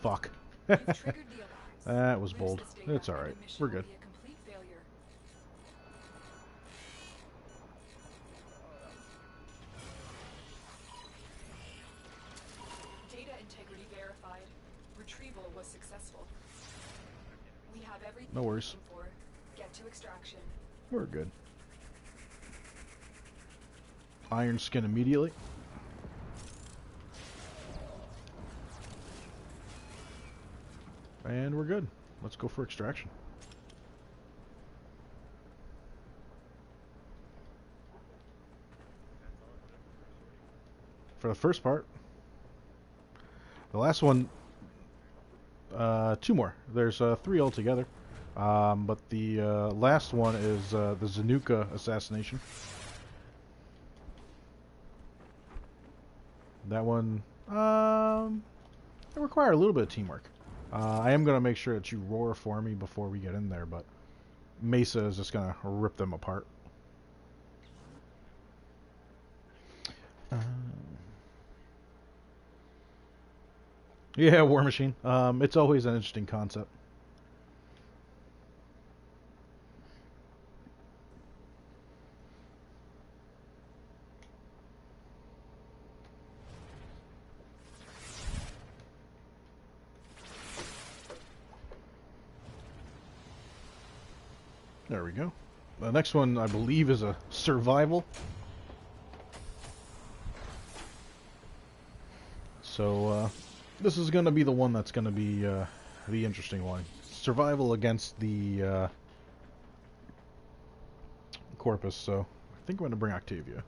Fuck. That was bold. It's alright. We're good. Data integrity verified. Retrieval was successful. We have everything no worries. for. Get to extraction. We're good. Iron skin immediately. And we're good. Let's go for extraction. For the first part. The last one, 2 more. There's 3 altogether. But the last one is the Zanuka assassination. That one, it requires a little bit of teamwork. I am going to make sure that you roar for me before we get in there, but Mesa is just going to rip them apart. Yeah, War Machine. It's always an interesting concept. There we go. The next one, I believe, is a survival. So, this is going to be the one that's going to be the interesting one. Survival against the Corpus, so I think I'm going to bring Octavia.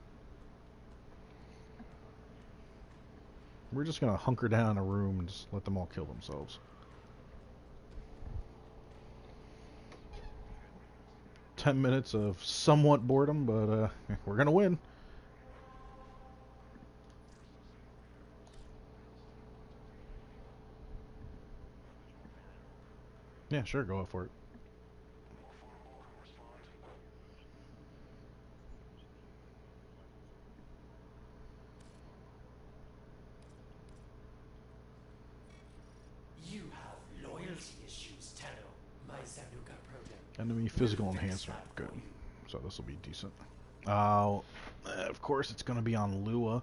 We're just gonna hunker down in a room and just let them all kill themselves. 10 minutes of somewhat boredom, but we're gonna win. Yeah, sure, go for it. You have loyalty issues, Tenno. My Zanuka project. Enemy physical enhancement. Good. So this will be decent. Of course it's gonna be on Lua.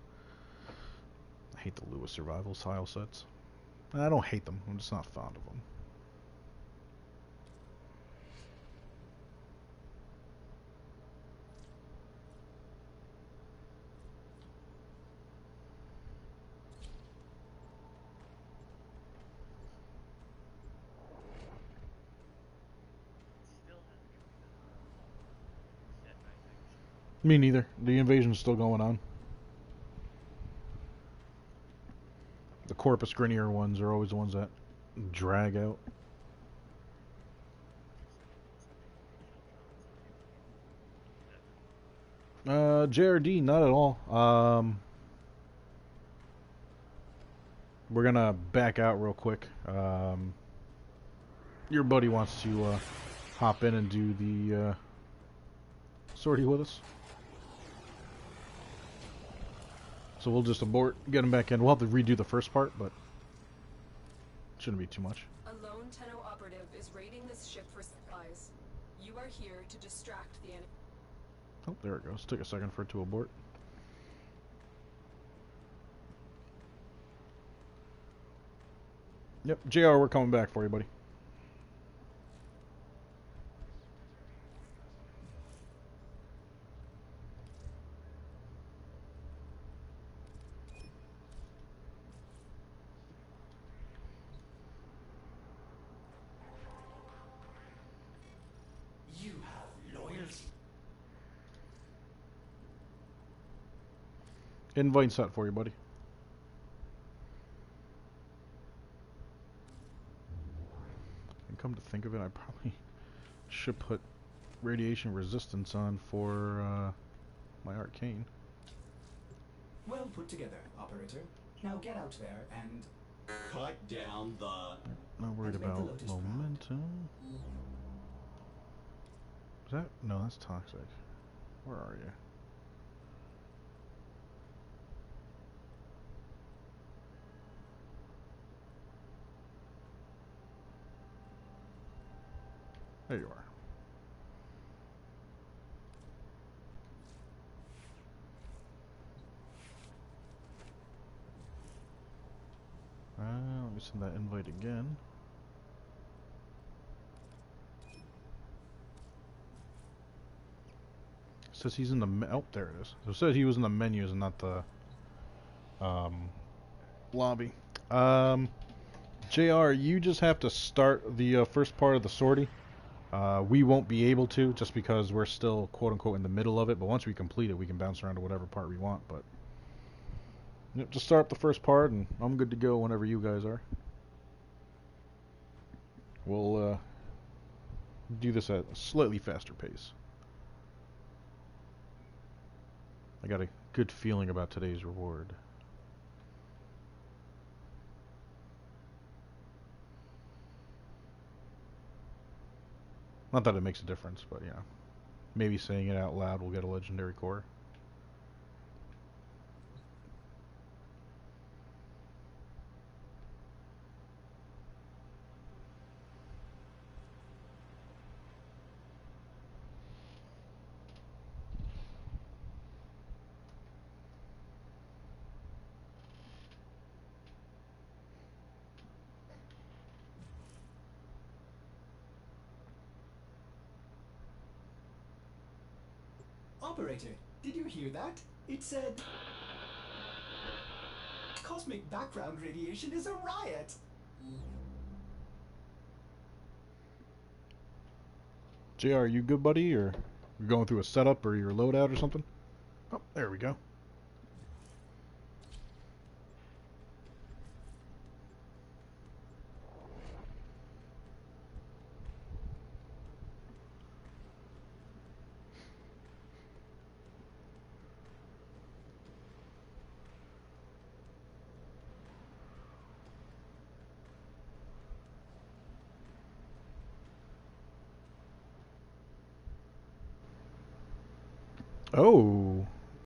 I hate the Lua survival tile sets. I don't hate them. I'm just not fond of them. Me neither. The invasion's still going on. The Corpus Grinier ones are always the ones that drag out. JRD, not at all. We're gonna back out real quick. Your buddy wants to hop in and do the sortie with us. So we'll just abort, get him back in. We'll have to redo the first part, but it shouldn't be too much. A lone Tenno operative is raiding this ship for supplies. You are here to distract the enemy. Oh, there it goes. Took a second for it to abort. Yep, JR, we're coming back for you, buddy. You have loyalty. Invite set for you, buddy. And come to think of it, I probably should put radiation resistance on for my arcane. Well put together, operator. Now get out there and Cut down the... Not worried And make the about Lotus proud. momentum. Is that? No, that's toxic. Where are you? There you are. Let me send that invite again. It says he's in the oh, there it is. So it says he was in the menus and not the lobby. JR, you just have to start the first part of the sortie. We won't be able to just because we're still quote unquote in the middle of it, but once we complete it we can bounce around to whatever part we want, but yep, just start up the first part and I'm good to go whenever you guys are. We'll do this at a slightly faster pace. I got a good feeling about today's reward. Not that it makes a difference, but yeah. Maybe saying it out loud will get a legendary core. Operator, did you hear that? It said... Cosmic background radiation is a riot! JR, you good, buddy? Or you're going through a setup or your loadout or something? Oh, there we go. Oh.